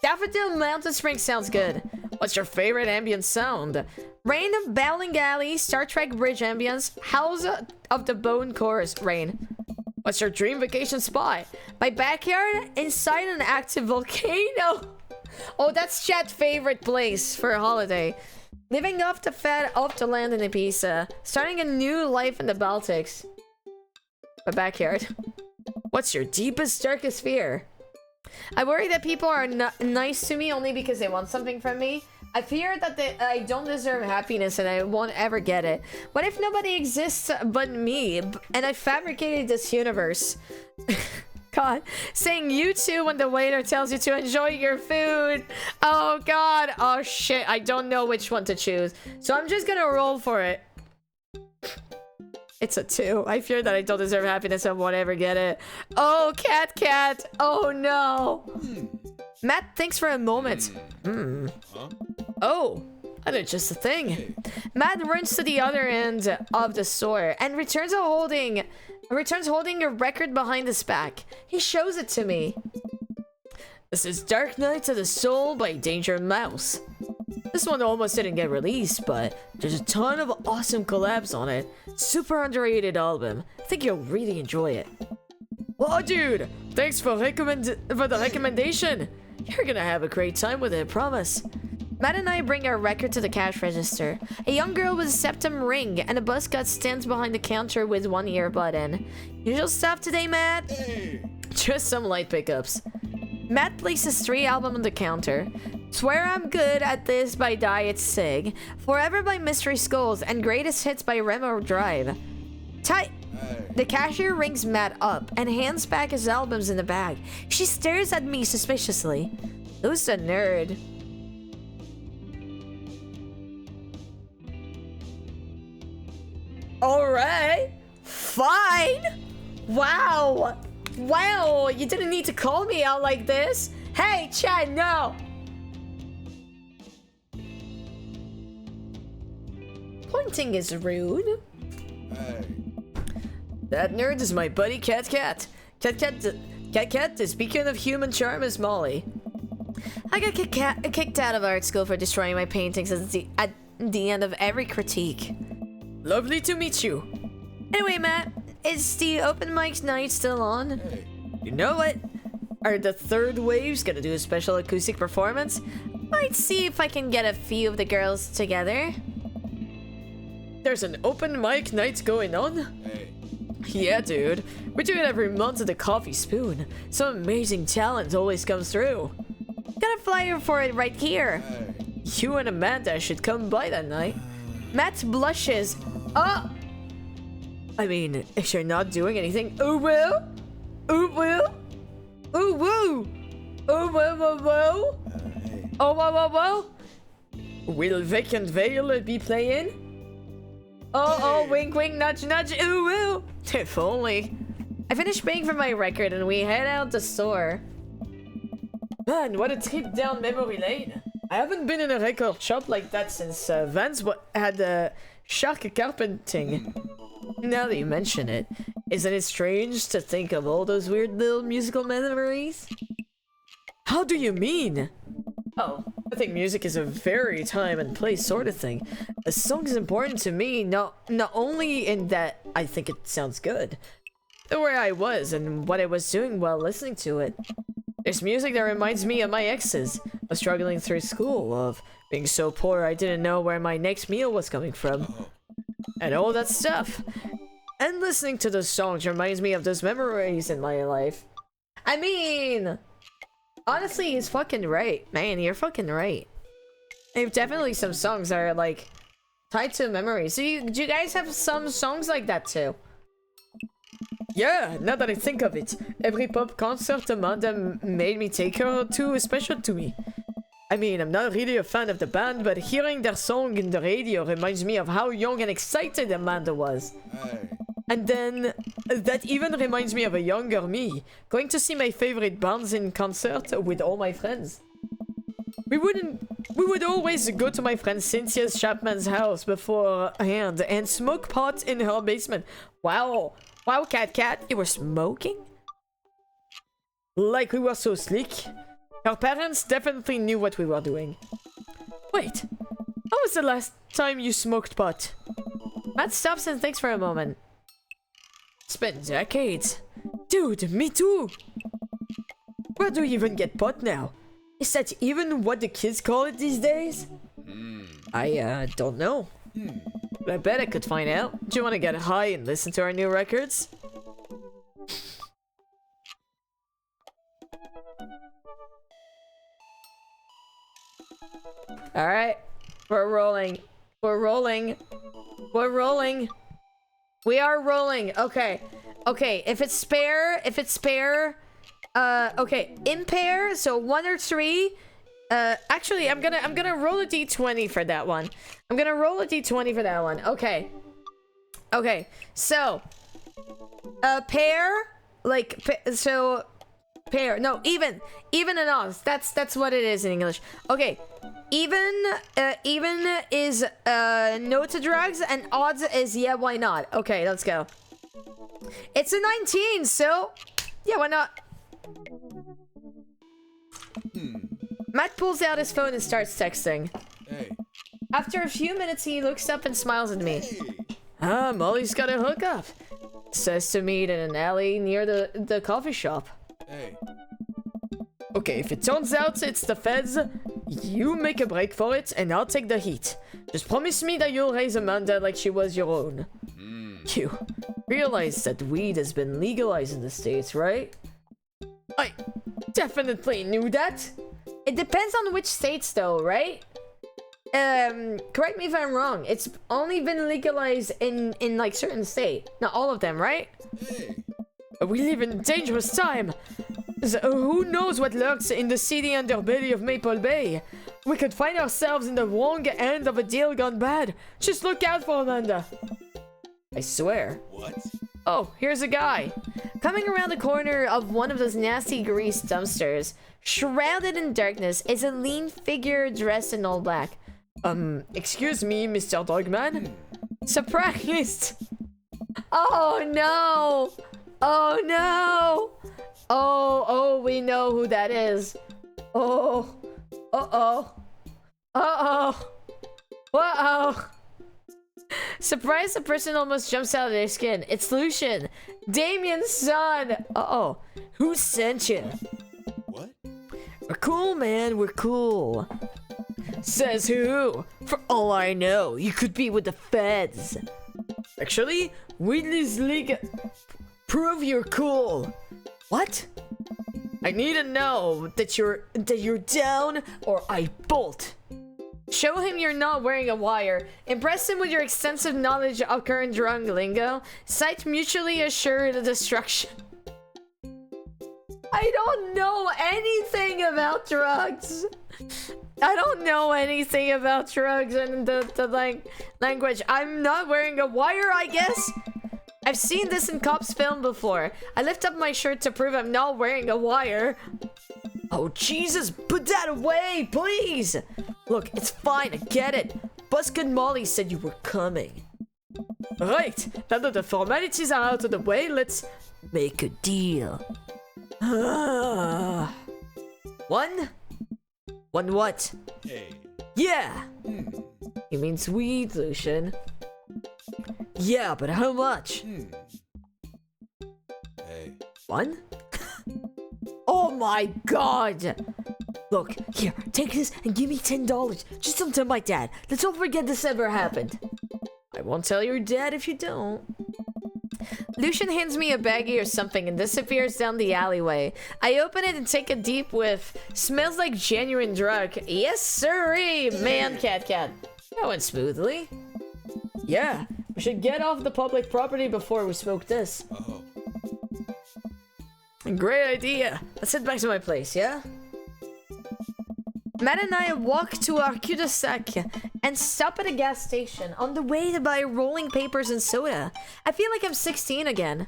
Daffodil Mountain Spring sounds good. What's your favorite ambient sound? Rain, Bowling Alley, Star Trek Bridge Ambience, House of the Bone Chorus, Rain. What's your dream vacation spot? My backyard, inside an active volcano. Oh, that's Chat's favorite place for a holiday. Living off the fat off the land in Ibiza. Starting a new life in the Baltics. My backyard. What's your deepest, darkest fear? I worry that people are nice to me only because they want something from me. I fear that I don't deserve happiness and I won't ever get it. What if nobody exists but me and I fabricated this universe? God, saying you too when the waiter tells you to enjoy your food. Oh God, oh shit, I don't know which one to choose. So I'm just gonna roll for it. It's a 2. I fear that I don't deserve happiness and won't ever get it. Oh, cat. Oh no. Matt thinks for a moment. Oh, that is just a thing. Matt runs to the other end of the store and returns holding a record behind his back. He shows it to me. This is Dark Nights of the Soul by Danger Mouse. This one almost didn't get released, but there's a ton of awesome collabs on it. Super underrated album. I think you'll really enjoy it. Whoa, dude! Thanks for the recommendation. You're gonna have a great time with it, promise. Matt and I bring our record to the cash register. A young girl with a septum ring and a buzz cut stands behind the counter with one earbud in. Usual stuff today, Matt? Just some light pickups. Matt places 3 albums on the counter. Swear I'm Good at This by Diet Sig, Forever by Mystery Skulls, and Greatest Hits by Remo Drive. Tight. The cashier rings Matt up and hands back his albums in the bag. She stares at me suspiciously. Who's the nerd? Alright. Fine. Wow. Wow, you didn't need to call me out like this. Hey, Chad, no. Pointing is rude. Hey. That nerd is my buddy Cat. Cat, the beacon of human charm is Molly. I got kicked out of art school for destroying my paintings at the end of every critique. Lovely to meet you. Anyway, Matt, is the open mic night still on? Hey. You know what? Are the Third Waves gonna do a special acoustic performance? Might see if I can get a few of the girls together. There's an open mic night going on? Hey. Yeah, dude. We do it every month at the Coffee Spoon. Some amazing talent always comes through. Got a flyer for it right here. Hey. You and Amanda should come by that night. Matt blushes. Oh! I mean, if you're not doing anything, oh well? Oh well? Oh whoa! Oh whoa whoa whoa! Hey. Oh whoa whoa whoa! Will Vacant Veil be playing? Oh, wink, wink, nudge, nudge, ooh, ooh. If only. I finished paying for my record and we head out the store. Man, what a trip down memory lane. I haven't been in a record shop like that since Vance had Shark Carpenting. Now that you mention it, isn't it strange to think of all those weird little musical memories? How do you mean? Oh, I think music is a very time and place sort of thing. A song is important to me, not only in that I think it sounds good, but where I was and what I was doing while listening to it. There's music that reminds me of my exes, of struggling through school, of being so poor I didn't know where my next meal was coming from, and all that stuff. And listening to those songs reminds me of those memories in my life. I mean, honestly, he's fucking right. Man, you're fucking right. There's definitely some songs that are, like, tied to memories. Do you guys have some songs like that, too? Yeah, now that I think of it, every pop concert Amanda made me take her to is special to me. I mean, I'm not really a fan of the band, but hearing their song in the radio reminds me of how young and excited Amanda was. Hey. And then, that even reminds me of a younger me, going to see my favorite bands in concert with all my friends. We would always go to my friend Cynthia Chapman's house beforehand and smoke pot in her basement. Wow. Wow, Cat, you were smoking? Like we were so slick. Our parents definitely knew what we were doing. Wait, when was the last time you smoked pot? Matt stops and thinks for a moment. It's been decades. Dude, me too. Where do you even get pot now? Is that even what the kids call it these days? I don't know. But I bet I could find out. Do you want to get high and listen to our new records? Alright. We're rolling. We're rolling. We're rolling. We are rolling. Okay. Okay, if it's spare, okay, impair, so 1 or 3. Actually, I'm gonna roll a d20 for that one. I'm gonna roll a d20 for that one. Okay. Okay, so pair, like, so pair. No, even and odds. That's what it is in English. Okay, even is no to drugs, and odds is yeah, why not? Okay, let's go. It's a 19, so yeah, why not? Matt pulls out his phone and starts texting. Hey. After a few minutes, he looks up and smiles at me. Hey. Ah, Molly's got a hookup. Says to meet in an alley near the coffee shop. Hey. Okay, if it turns out it's the feds, you make a break for it and I'll take the heat. Just promise me that you'll raise Amanda like she was your own. You realize that weed has been legalized in the States, right? I definitely knew that. It depends on which states though, right? Correct me if I'm wrong. It's only been legalized in like certain states. Not all of them, right? Hey. We live in a dangerous time. So who knows what lurks in the seedy underbelly of Maple Bay? We could find ourselves in the wrong end of a deal gone bad. Just look out for Amanda. I swear. What? Oh, here's a guy. Coming around the corner of one of those nasty grease dumpsters, shrouded in darkness, is a lean figure dressed in all black. Excuse me, Mr. Dogman? Surprised! Oh no! Oh no! Oh, we know who that is. Oh. Uh-oh. Uh-oh. Uh-oh. Surprise, the person almost jumps out of their skin. It's Lucian, Damien's son. Uh-oh. Who sent you? What? We're cool, man. We're cool. Says who? For all I know, you could be with the feds. Actually, Wheatley's League... Prove you're cool. What? I need to know that you're down or I bolt. Show him you're not wearing a wire. Impress him with your extensive knowledge of current drug lingo. Cite mutually assured destruction. I don't know anything about drugs. I don't know anything about drugs and the language. I'm not wearing a wire, I guess. I've seen this in cops film before. I lift up my shirt to prove I'm not wearing a wire. Oh, Jesus, put that away, please! Look, it's fine, I get it. Buskin Molly said you were coming. Right, now that the formalities are out of the way, let's make a deal. One? One what? Hey. Yeah! He means weed, Lucian. Yeah, but how much? Hey. One? Oh my god! Look, here, take this and give me $10. Just don't tell my dad. Let's don't forget this ever happened. I won't tell your dad if you don't. Lucian hands me a baggie or something and disappears down the alleyway. I open it and take a deep whiff. Smells like genuine drug. Yes, sirree, man, cat. That went smoothly. Yeah, we should get off the public property before we smoke this. Oh. Great idea. Let's head back to my place, yeah? Matt and I walk to our cul-de-sac and stop at a gas station on the way to buy rolling papers and soda. I feel like I'm 16 again.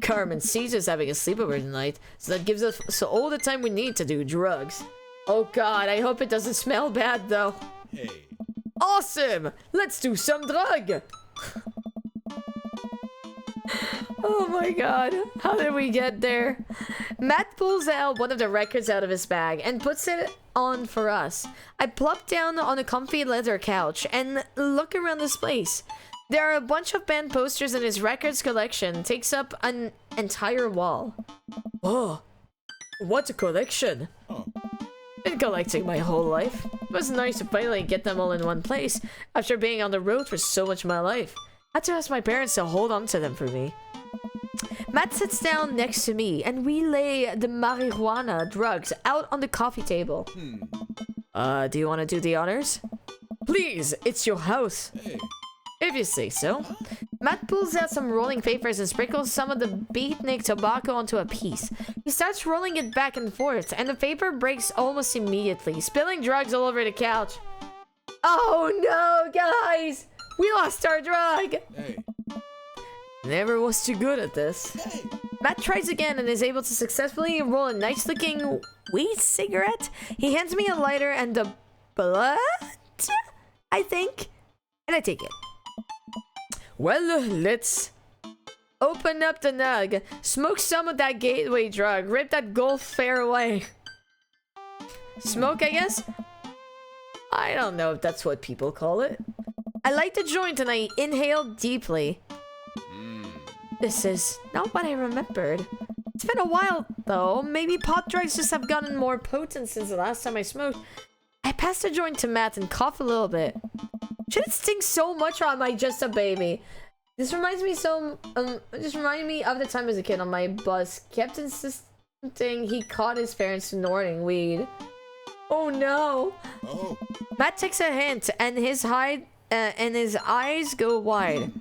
Carmen sees us having a sleepover tonight, so that gives us all the time we need to do drugs. Oh god, I hope it doesn't smell bad though. Hey. Awesome! Let's do some drug! Oh my god, how did we get there? Matt pulls out one of the records out of his bag and puts it on for us. I plop down on a comfy leather couch and look around this place. There are a bunch of band posters, and his records collection takes up an entire wall. Oh, what a collection! Oh. Been collecting my whole life. It was nice to finally get them all in one place after being on the road for so much of my life. I had to ask my parents to hold on to them for me. Matt sits down next to me and we lay the marijuana drugs out on the coffee table. Do you want to do the honors? Please, it's your house. Hey. If you say so. Matt pulls out some rolling papers and sprinkles some of the beatnik tobacco onto a piece. He starts rolling it back and forth, and the paper breaks almost immediately, spilling drugs all over the couch. Oh no, guys! We lost our drug! Hey. Never was too good at this. Hey. Matt tries again and is able to successfully roll a nice-looking weed cigarette. He hands me a lighter and a blunt, I think, and I take it. Well, let's Open up the nug, smoke some of that gateway drug, rip that gold fare away. Smoke, I guess? I don't know if that's what people call it. I light the joint and I inhale deeply. This is not what I remembered. It's been a while, though. Maybe pot drugs just have gotten more potent since the last time I smoked. I pass the joint to Matt and cough a little bit. Should it stink so much, or am I just a baby? This reminds me just reminded me of the time as a kid on my bus. Kept insisting he caught his parents snorting weed. Oh no! Oh. Matt takes a hint, and his eyes go wide.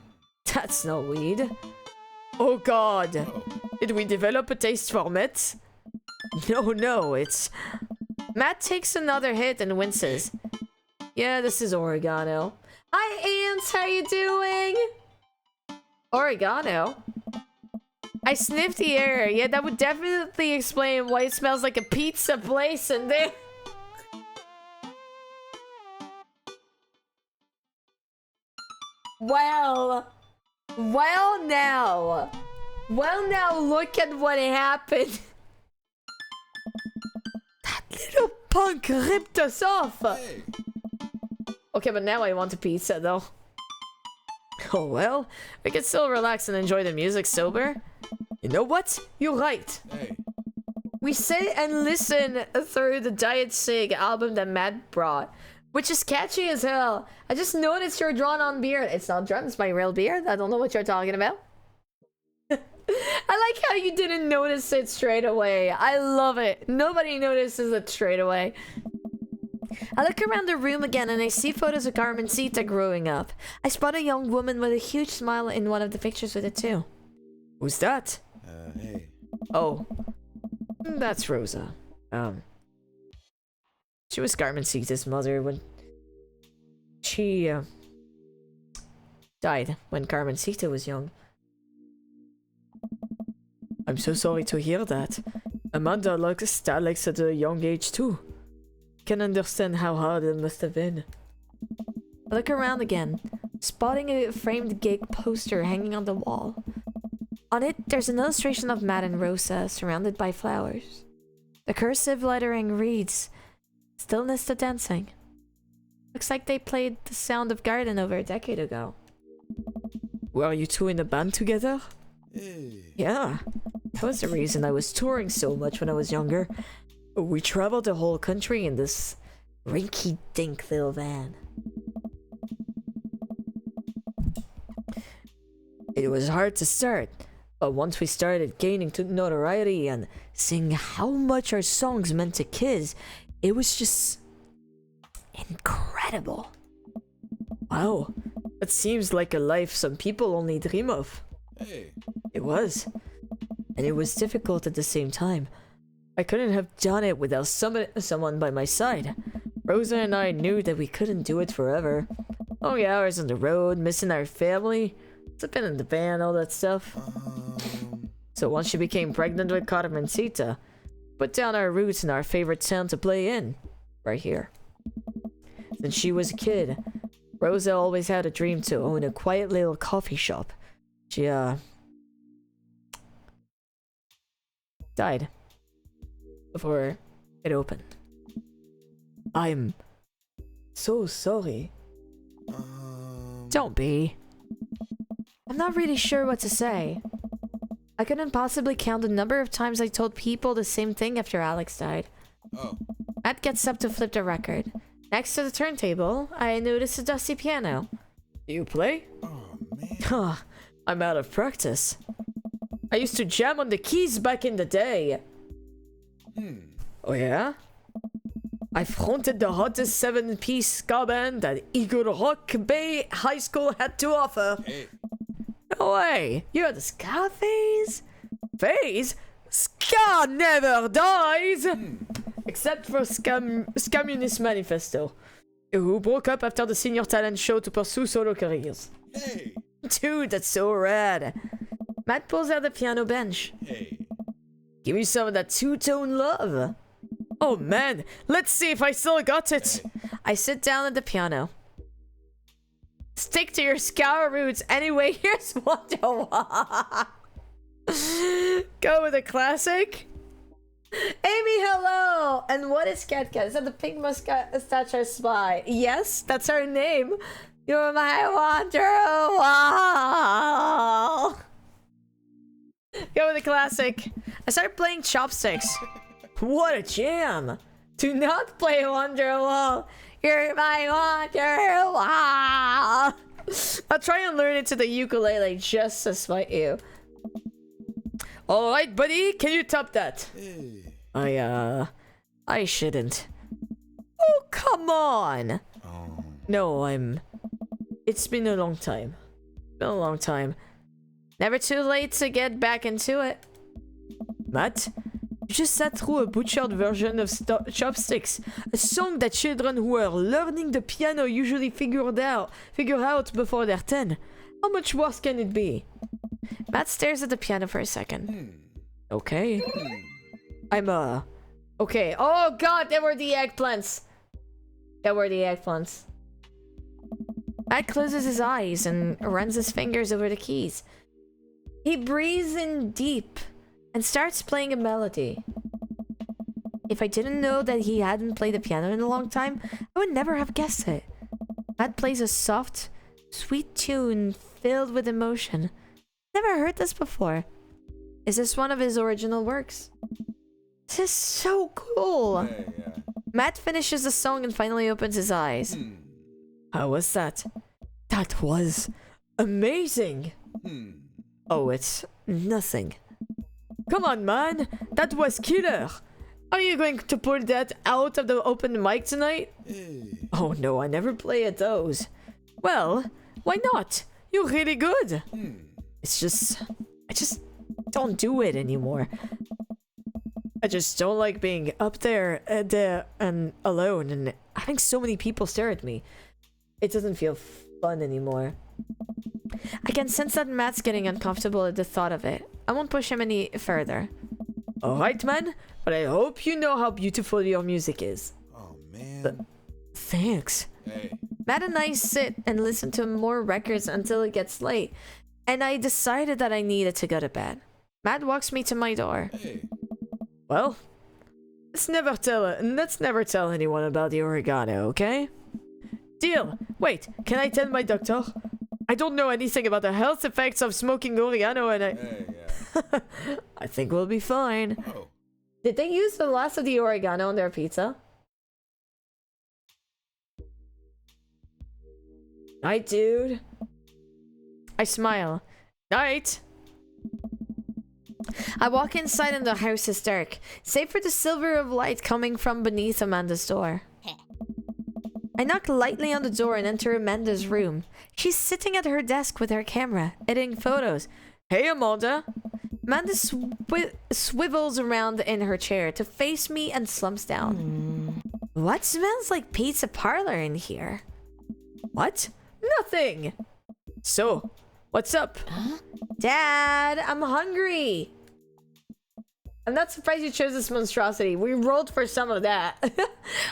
That's no weed. Oh god! Oh. Did we develop a taste for meth? No, it's... Matt takes another hit and winces. Yeah, this is oregano. Hi, Ants, how you doing? Oregano? I sniffed the air. Yeah, that would definitely explain why it smells like a pizza place in there. Well now, look at what happened. That little punk ripped us off. Hey. Okay, but now I want a pizza, though. Oh well, We can still relax and enjoy the music sober. you know what? You're right. Hey. We sit and listen through the Diet Sig album that Matt brought, which is catchy as hell. I just noticed you're drawn on beer. It's not drawn, it's my real beer. I don't know what you're talking about. I like how you didn't notice it straight away. I love it. Nobody notices it straight away. I look around the room again and I see photos of Carmencita growing up. I spot a young woman with a huge smile in one of the pictures with it too. Who's that? Hey. Oh, that's Rosa. She was Carmencita's mother when she died when Carmencita was young. I'm so sorry to hear that. Amanda lost Alex at a young age too. Can understand how hard it must have been. I look around again, spotting a framed gig poster hanging on the wall. On it, there's an illustration of Matt and Rosa surrounded by flowers. The cursive lettering reads, "Stillness to dancing." Looks like they played The Sound of Garden over a decade ago. Were you two in a band together? Hey. Yeah, that was the reason I was touring so much when I was younger. We traveled the whole country in this... Rinky-dink little van. It was hard to start, but once we started gaining notoriety and seeing how much our songs meant to kids, it was just... Incredible. wow. That seems like a life some people only dream of. Hey. It was. And it was difficult at the same time. I couldn't have done it without someone by my side. Rosa and I knew that we couldn't do it forever. Long hours on the road, missing our family, sleeping in the van, all that stuff. So once she became pregnant with Carmencita, put down our roots in our favorite town to play in. Right here. Since she was a kid, Rosa always had a dream to own a quiet little coffee shop. She, died before it opened. I'm so sorry. Don't be. I'm not really sure what to say. I couldn't possibly count the number of times I told people the same thing after Alex died. Oh. Matt gets up to flip the record. Next to the turntable, I notice a dusty piano. Do you play? Oh, man. Huh, I'm out of practice. I used to jam on the keys back in the day. Oh yeah? I fronted the hottest 7-piece ska band that Eagle Rock Bay High School had to offer. Hey. No way! You're the ska phase? Phase? Ska never dies! Except for Scammunist Manifesto, who broke up after the senior talent show to pursue solo careers. Hey. Dude, that's so rad. Matt pulls out the piano bench. Hey. Give me some of that two-tone love. Oh man, let's see if I still got it. I sit down at the piano. Stick to your ska roots. Anyway, here's Wonderwall. Go with a classic. Amy, hello! And what is Cat Cat? Is that the pink mustache spy? Yes, that's her name. You're my Wonderwall. Go with a classic. I started playing Chopsticks. What a jam! Do not play Wonderwall. You're my Wonderwall. I'll try and learn it to the ukulele just to spite you. Alright, buddy, can you top that? Hey. I shouldn't. Oh, come on! Oh. No, it's been a long time. Been a long time. Never too late to get back into it. Matt, you just sat through a butchered version of Chopsticks, a song that children who are learning the piano usually figure out before they're 10. How much worse can it be? Matt stares at the piano for a second. Okay. Okay. Oh god, there were the eggplants! Matt closes his eyes and runs his fingers over the keys. He breathes in deep and starts playing a melody. If I didn't know that he hadn't played the piano in a long time, I would never have guessed it. Matt plays a soft, sweet tune filled with emotion. Never heard this before. Is this one of his original works? This is so cool. Hey, yeah. Matt finishes the song and finally opens his eyes. How was that? That was amazing. Oh, it's nothing. Come on, man. That was killer. Are you going to pull that out of the open mic tonight? Hey. Oh no, I never play at those. Well, why not? You're really good. It's just... I just don't do it anymore. I just don't like being up there and alone and having so many people stare at me. It doesn't feel fun anymore. I can sense that Matt's getting uncomfortable at the thought of it. I won't push him any further. Alright, man, but I hope you know how beautiful your music is. Oh, man. Thanks. Hey. Matt and I sit and listen to more records until it gets late, and I decided that I needed to go to bed. Matt walks me to my door. Hey. Well, let's never tell anyone about the oregano, okay? Deal. Wait, can I tell my doctor? I don't know anything about the health effects of smoking oregano, and Hey, yeah. I think we'll be fine. Oh. Did they use the last of the oregano on their pizza? Night, dude. I smile. Night. I walk inside and the house is dark, save for the silver of light coming from beneath Amanda's door. I knock lightly on the door and enter Amanda's room. She's sitting at her desk with her camera, editing photos. Hey, Amanda. Amanda swivels around in her chair to face me and slumps down. What smells like pizza parlor in here? What? Nothing. So, what's up? Dad, I'm hungry. I'm not surprised you chose this monstrosity. We rolled for some of that.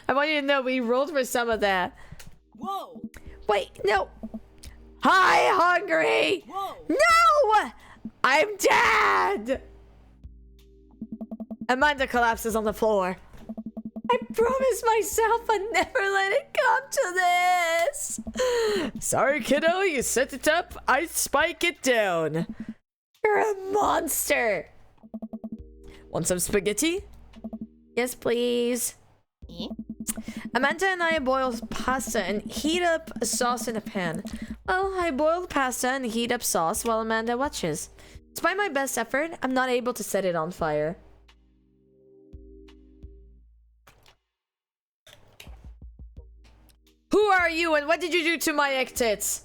I want you to know we rolled for some of that. Whoa! Wait, no. Hi, Hungry! Whoa! No! I'm dead! Amanda collapses on the floor. I promised myself I'd never let it come to this. Sorry, kiddo, you set it up, I spike it down. You're a monster. Want some spaghetti? Yes, please. Amanda and I boil pasta and heat up a sauce in a pan. Well, I boil pasta and heat up sauce while Amanda watches. Despite my best effort, I'm not able to set it on fire. Who are you and what did you do to my egg tits?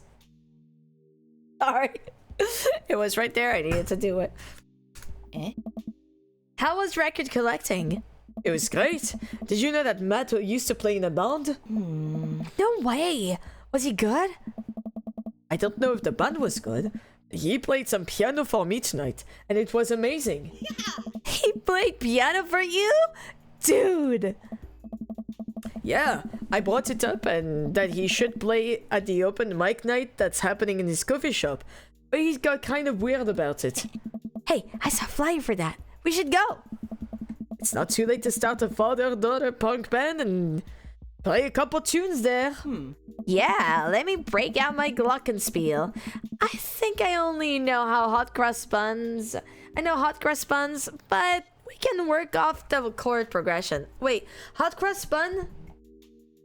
Sorry. It was right there. I needed to do it. How was record collecting? It was great. Did you know that Matt used to play in a band? No way. Was he good? I don't know if the band was good. He played some piano for me tonight, and it was amazing. He played piano for you? Dude. Yeah, I brought it up and that he should play at the open mic night that's happening in his coffee shop. But he got kind of weird about it. Hey, I saw a flyer for that. We should go. It's not too late to start a father-daughter punk band and play a couple tunes there. Yeah, let me break out my glockenspiel. I think I only know how hot cross buns. I know hot cross buns, but we can work off the chord progression. Wait, hot cross bun?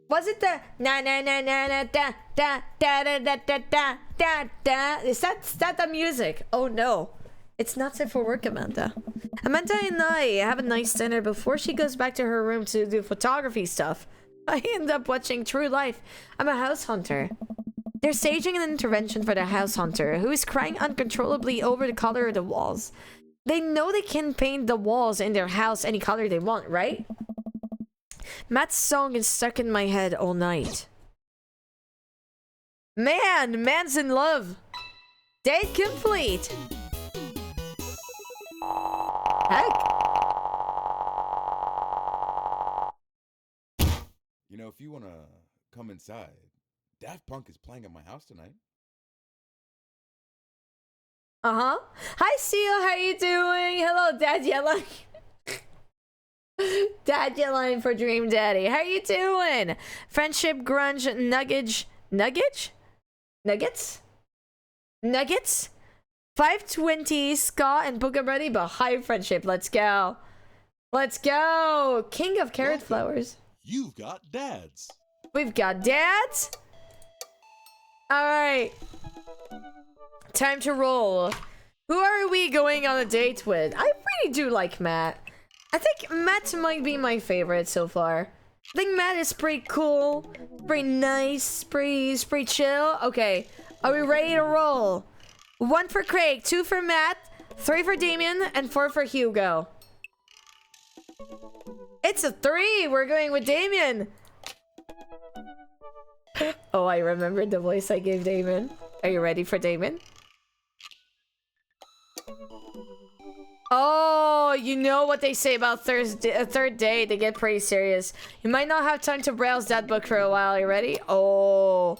Was it the na na na na na da da da da da da da da da? Is that the music? Oh no. It's not safe for work, Amanda. Amanda and I have a nice dinner before she goes back to her room to do photography stuff. I end up watching True Life. I'm a house hunter. They're staging an intervention for the house hunter, who is crying uncontrollably over the color of the walls. They know they can paint the walls in their house any color they want, right? Matt's song is stuck in my head all night. Man's in love. Date complete. Heck. You know, if you want to come inside, Daft Punk is playing at my house tonight. Uh-huh. Hi, Seal. How you doing? Hello, Dad Yellow. Dad Yellow for Dream Daddy. How you doing? Friendship, grunge, nuggets? 520, Scott, and Booga Buddy, but high friendship. Let's go. Let's go. King of carrot flowers. You've got dads. We've got dads. All right. Time to roll. Who are we going on a date with? I really do like Matt. I think Matt might be my favorite so far. I think Matt is pretty cool, pretty nice, pretty chill. Okay, are we ready to roll? 1 for Craig, 2 for Matt, 3 for Damien, and 4 for Hugo. It's a 3. We're going with Damien. Oh, I remembered the voice I gave Damien. Are you ready for Damien? Oh, you know what they say about third date. They get pretty serious. You might not have time to browse that book for a while. Are you ready? Oh,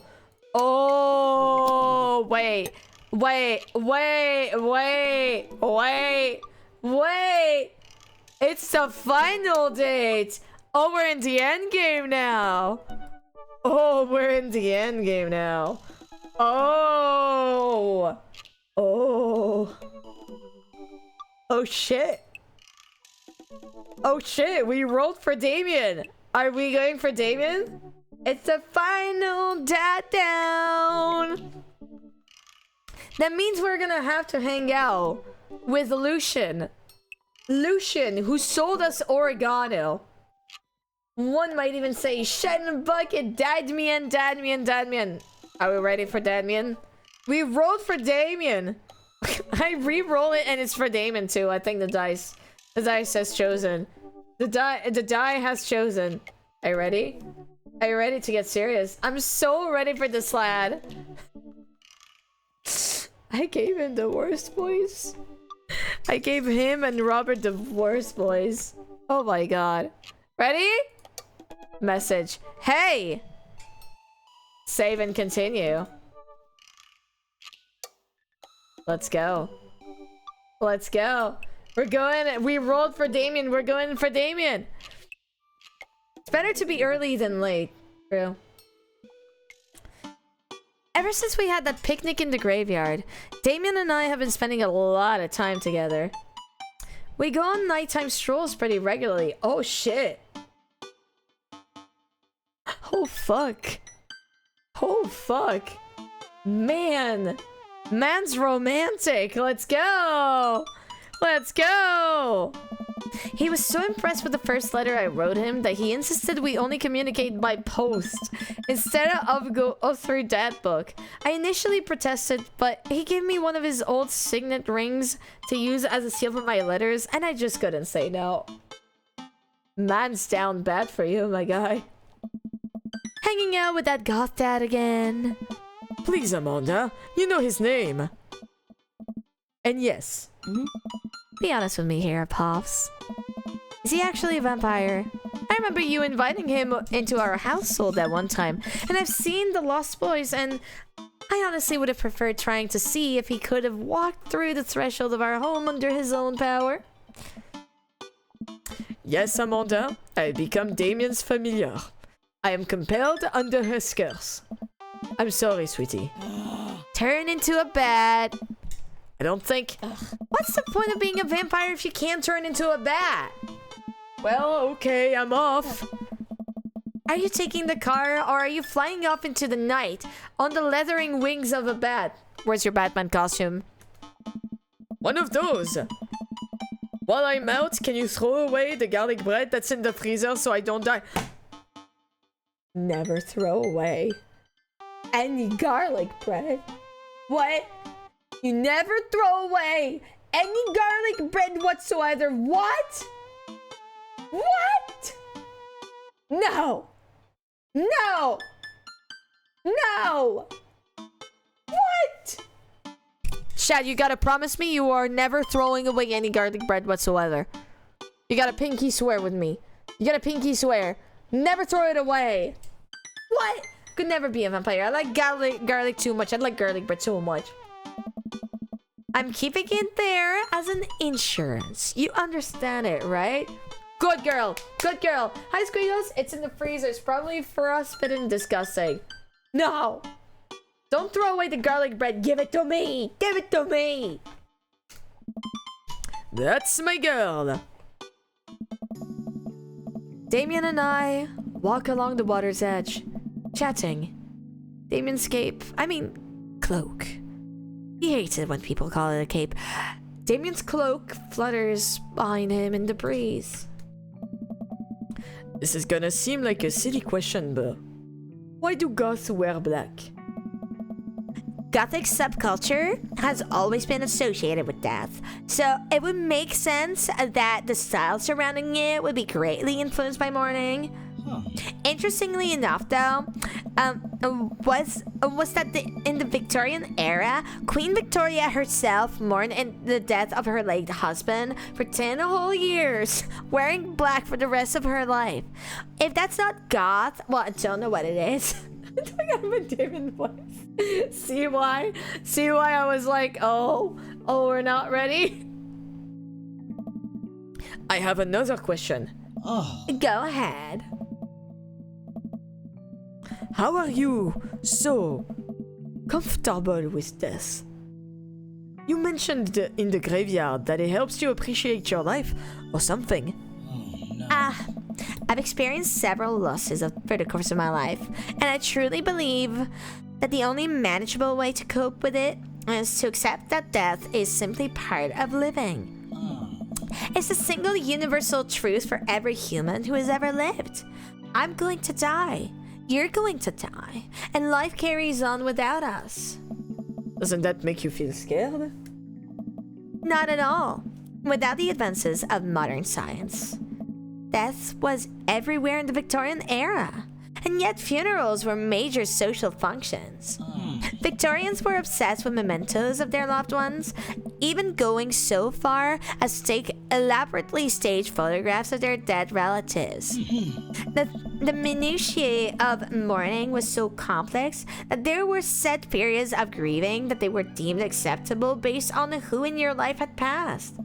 wait. It's the final date. Oh, we're in the end game now. Oh, shit. Oh shit, we rolled for Damien. Are we going for Damien? It's the final dad down. That means we're gonna have to hang out with Lucian. Lucian, who sold us oregano. One might even say, shed in a bucket, Dadmian. Are we ready for Dadmian? We rolled for Damien. I re-roll it and it's for Damien too. I think the dice has chosen. The die has chosen. Are you ready? Are you ready to get serious? I'm so ready for this lad. I gave him the worst voice. I gave him and Robert the worst boys. Oh my god. Ready? Message. Hey! Save and continue. Let's go. Let's go. We're going. We rolled for Damien. We're going for Damien. It's better to be early than late. True. Ever since we had that picnic in the graveyard, Damien and I have been spending a lot of time together. We go on nighttime strolls pretty regularly. Oh shit. Oh fuck. Oh fuck. Man. Man's romantic. Let's go. Let's go. He was so impressed with the first letter I wrote him that he insisted we only communicate by post instead of go through that book. I initially protested, but he gave me one of his old signet rings to use as a seal for my letters, and I just couldn't say no. Man's down bad for you, my guy. Hanging out with that goth dad again. Please, Amanda, you know his name. And yes. Be honest with me here, Pops. Is he actually a vampire? I remember you inviting him into our household at one time, and I've seen The Lost Boys, and I honestly would have preferred trying to see if he could have walked through the threshold of our home under his own power. Yes, Amanda, I become Damien's familiar. I am compelled under his curse. I'm sorry, sweetie. Turn into a bat. I don't think... What's the point of being a vampire if you can't turn into a bat? Well, okay, I'm off. Are you taking the car, or are you flying off into the night on the leathering wings of a bat? Where's your Batman costume? One of those. While I'm out, can you throw away the garlic bread that's in the freezer so I don't die? Never throw away any garlic bread. What? You never throw away any garlic bread whatsoever. What? What? No. No. No. What? Shad, you gotta promise me you are never throwing away any garlic bread whatsoever. You gotta pinky swear with me. You gotta pinky swear. Never throw it away. What? Could never be a vampire. I like garlic too much. I like garlic bread so much. I'm keeping it there as an insurance. You understand it, right? Good girl. Good girl. Hi, Squeagles. It's in the freezer. It's probably frostbitten and disgusting. No. Don't throw away the garlic bread. Give it to me. Give it to me. That's my girl. Damien and I walk along the water's edge, chatting. Damien's cloak. He hates it when people call it a cape. Damien's cloak flutters behind him in the breeze. This is gonna seem like a silly question, but why do goths wear black? Gothic subculture has always been associated with death, so it would make sense that the style surrounding it would be greatly influenced by mourning. Interestingly enough, though, was that in the Victorian era, Queen Victoria herself mourned the death of her late husband for 10 whole years, wearing black for the rest of her life. If that's not goth, well, I don't know what it is. I have a Damien voice. See why I was like, oh, we're not ready? I have another question. Go ahead. How are you so comfortable with death? You mentioned in the graveyard that it helps you appreciate your life or something. I've experienced several losses over the course of my life, and I truly believe that the only manageable way to cope with it is to accept that death is simply part of living. It's the single universal truth for every human who has ever lived. I'm going to die. You're going to die. And life carries on without us. Doesn't that make you feel scared? Not at all. Without the advances of modern science, death was everywhere in the Victorian era. And yet funerals were major social functions. Victorians were obsessed with mementos of their loved ones, even going so far as to take elaborately staged photographs of their dead relatives. The minutiae of mourning was so complex that there were set periods of grieving that they were deemed acceptable based on who in your life had passed.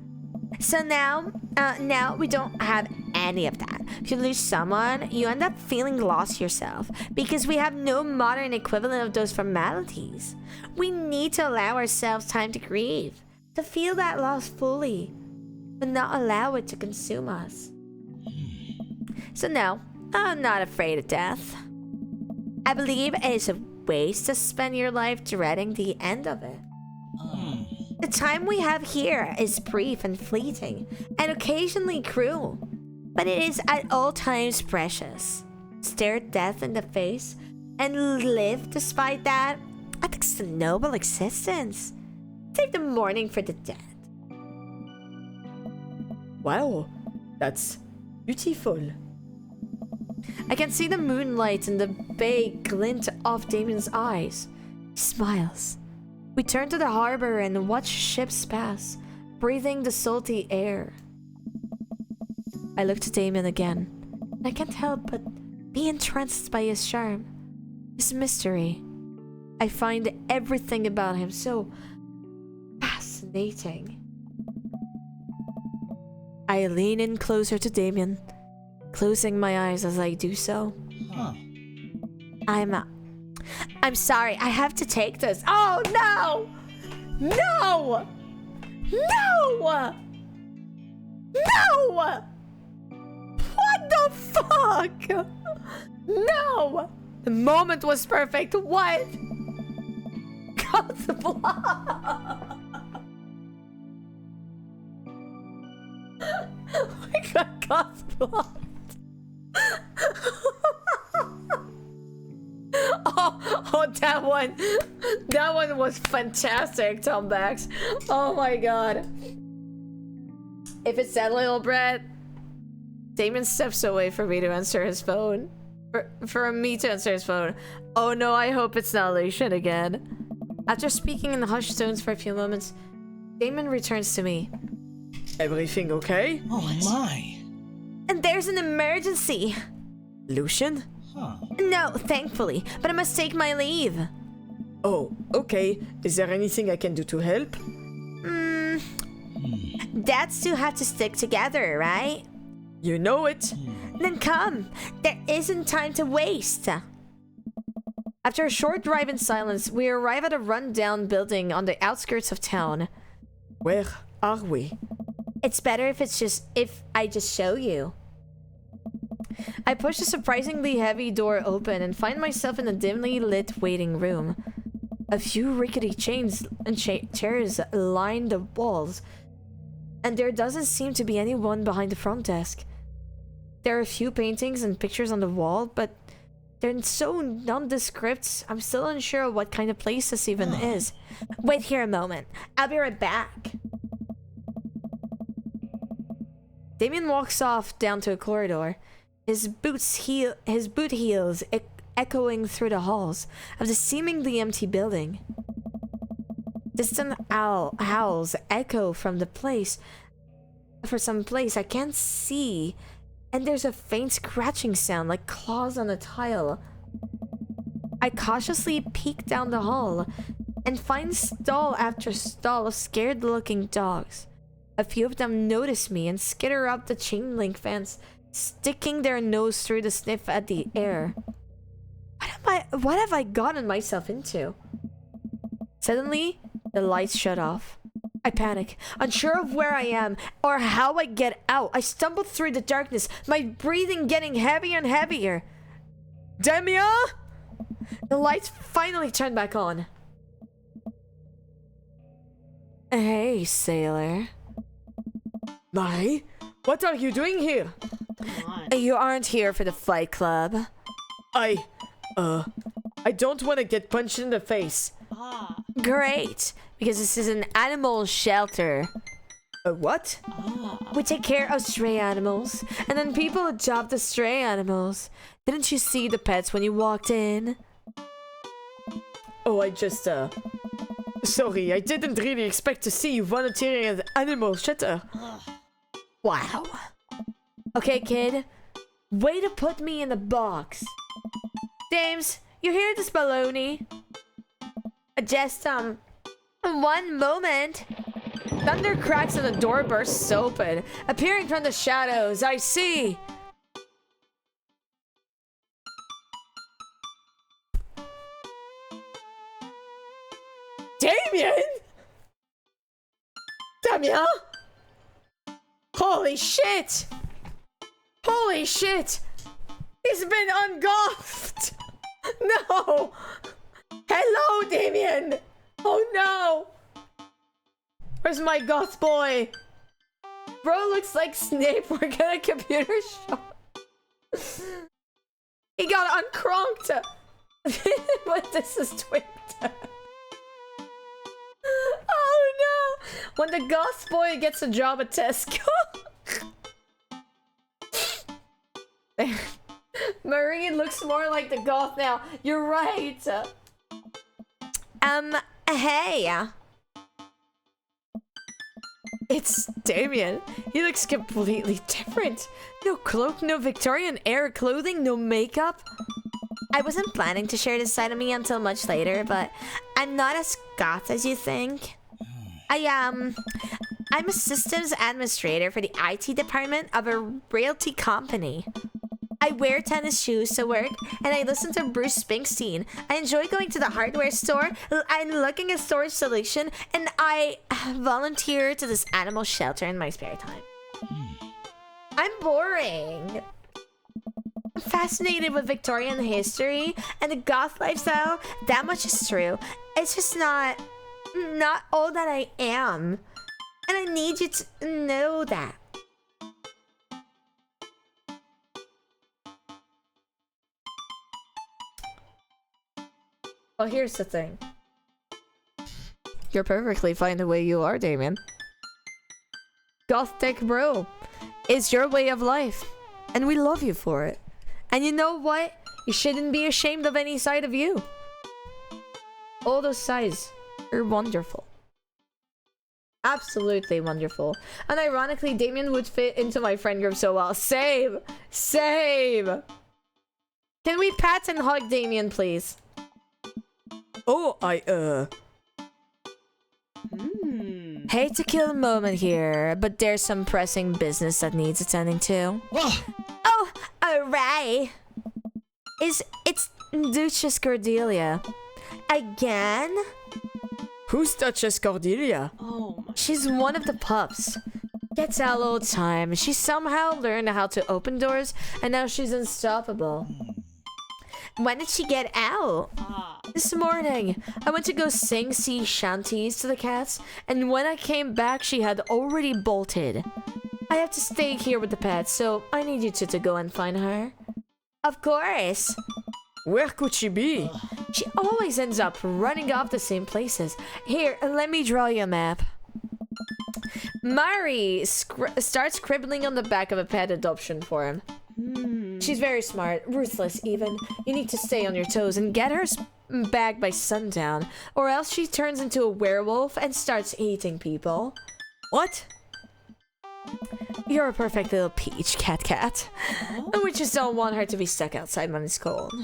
So now we don't have any of that. If you lose someone, you end up feeling lost yourself because we have no modern equivalent of those formalities. We need to allow ourselves time to grieve, to feel that loss fully, but not allow it to consume us. So no, I'm not afraid of death. I believe it is a waste to spend your life dreading the end of it. The time we have here is brief and fleeting, and occasionally cruel, but it is at all times precious. Stare death in the face and live despite that. I think it's a noble existence. Save the mourning for the dead. Wow, that's beautiful. I can see the moonlight and the bay glint off Damien's eyes. He smiles. We turn to the harbor and watch ships pass, breathing the salty air. I look to Damien again, and I can't help but be entranced by his charm, his mystery. I find everything about him so fascinating. I lean in closer to Damien, closing my eyes as I do so. I'm sorry, I have to take this. Oh no! No! No! No! What the fuck? No! The moment was perfect. What? God's blood. I got God's blood. Oh, that one was fantastic, Tom Bax. Oh my god. If it's that little brat, Damien steps away for me to answer his phone. For me to answer his phone. Oh no, I hope it's not Lucian again. After speaking in hushed tones for a few moments, Damien returns to me. Everything okay? Oh my. And there's an emergency. Lucian? No, thankfully, but I must take my leave. Oh, okay. Is there anything I can do to help? Dads two have to stick together, right? You know it. Then come. There isn't time to waste. After a short drive in silence, we arrive at a run-down building on the outskirts of town. Where are we? It's better if I just show you. I push the surprisingly heavy door open and find myself in a dimly lit waiting room. A few rickety chains and chairs line the walls, and there doesn't seem to be anyone behind the front desk. There are a few paintings and pictures on the wall, but they're so nondescript, I'm still unsure what kind of place this even is. Wait here a moment. I'll be right back. Damien walks off down to a corridor, his boot heels echoing through the halls of the seemingly empty building. Distant howls echo from some place I can't see, and there's a faint scratching sound like claws on a tile. I cautiously peek down the hall and find stall after stall of scared-looking dogs. A few of them notice me and skitter up the chain link fence, sticking their nose through to sniff at the air. What have I gotten myself into? Suddenly, the lights shut off. I panic, unsure of where I am or how I get out. I stumble through the darkness, my breathing getting heavier and heavier. Damien! The lights finally turn back on. Hey, sailor. Mai? What are you doing here? You aren't here for the fight club. I don't want to get punched in the face. Great, because this is an animal shelter. What? We take care of stray animals, and then people adopt the stray animals. Didn't you see the pets when you walked in? Oh, I just, Sorry, I didn't really expect to see you volunteering as animal shelter. Wow. Okay, kid. Way to put me in the box. James, you hear this baloney? Just, one moment. Thunder cracks and the door bursts open. Appearing from the shadows, I see. Damien? Damien? Holy shit! Holy shit! He's been ungolfed! No! Hello, Damien! Oh no! Where's my goth boy? Bro looks like Snape working at a computer shop. He got uncronked! But this is Twitter. Oh no! When the goth boy gets a job at Tesco. Marie looks more like the goth now. You're right. Hey. It's Damien. He looks completely different. No cloak, no Victorian era clothing, no makeup. I wasn't planning to share this side of me until much later, but I'm not as goth as you think. I'm a systems administrator for the IT department of a realty company. I wear tennis shoes to work, and I listen to Bruce Springsteen. I enjoy going to the hardware store and looking at storage solution, and I volunteer to this animal shelter in my spare time. I'm boring. I'm fascinated with Victorian history and the goth lifestyle. That much is true. It's just not all that I am. And I need you to know that. Well, here's the thing. You're perfectly fine the way you are, Damien. Gothic bro is your way of life, and we love you for it. And you know what? You shouldn't be ashamed of any side of you. All those sides are wonderful. Absolutely wonderful. And ironically, Damien would fit into my friend group so well. Save! Save! Can we pat and hug Damien, please? Oh, Hate to kill a moment here, but there's some pressing business that needs attending to. Oh, alright. It's Duchess Cordelia. Again? Who's Duchess Cordelia? Oh my. She's one of the pups. Gets out all the time. She somehow learned how to open doors, and now she's unstoppable. When did she get out? This morning. I went to go sing sea shanties to the cats, and when I came back, she had already bolted. I have to stay here with the pets, so I need you two to go and find her. Of course. Where could she be? She always ends up running off the same places. Here, let me draw you a map. Mari starts scribbling on the back of a pet adoption form. She's very smart, ruthless even. You need to stay on your toes and get her back by sundown, or else she turns into a werewolf and starts eating people. What? You're a perfect little peach, cat. And we just don't want her to be stuck outside when it's cold.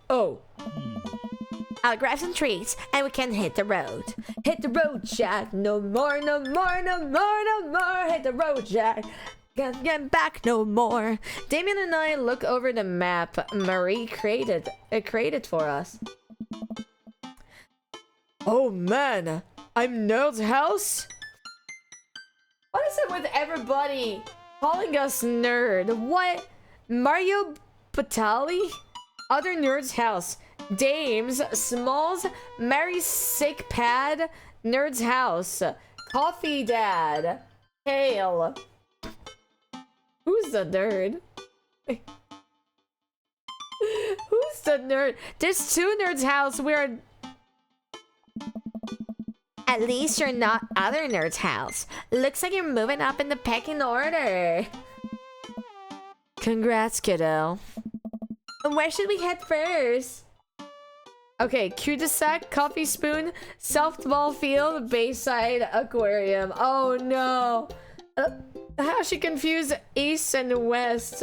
Oh. I'll grab some treats and we can hit the road. Hit the road, Jack. No more, no more, no more, no more. Hit the road, Jack. Can't get back no more. Damien and I look over the map Marie created for us. Oh man, I'm Nerd's house? What is it with everybody calling us nerd? What? Mario Batali? Other Nerd's house. Dames, Smalls, Mary's sick pad, Nerd's house. Coffee dad. Kale. Who's the nerd? Who's the nerd? There's two Nerds' house. We're... At least you're not other Nerds' house. Looks like you're moving up in the pecking order. Congrats, kiddo. Where should we head first? Okay, cul-de-sac, coffee spoon, softball field, bayside aquarium. Oh no. How she confused east and west.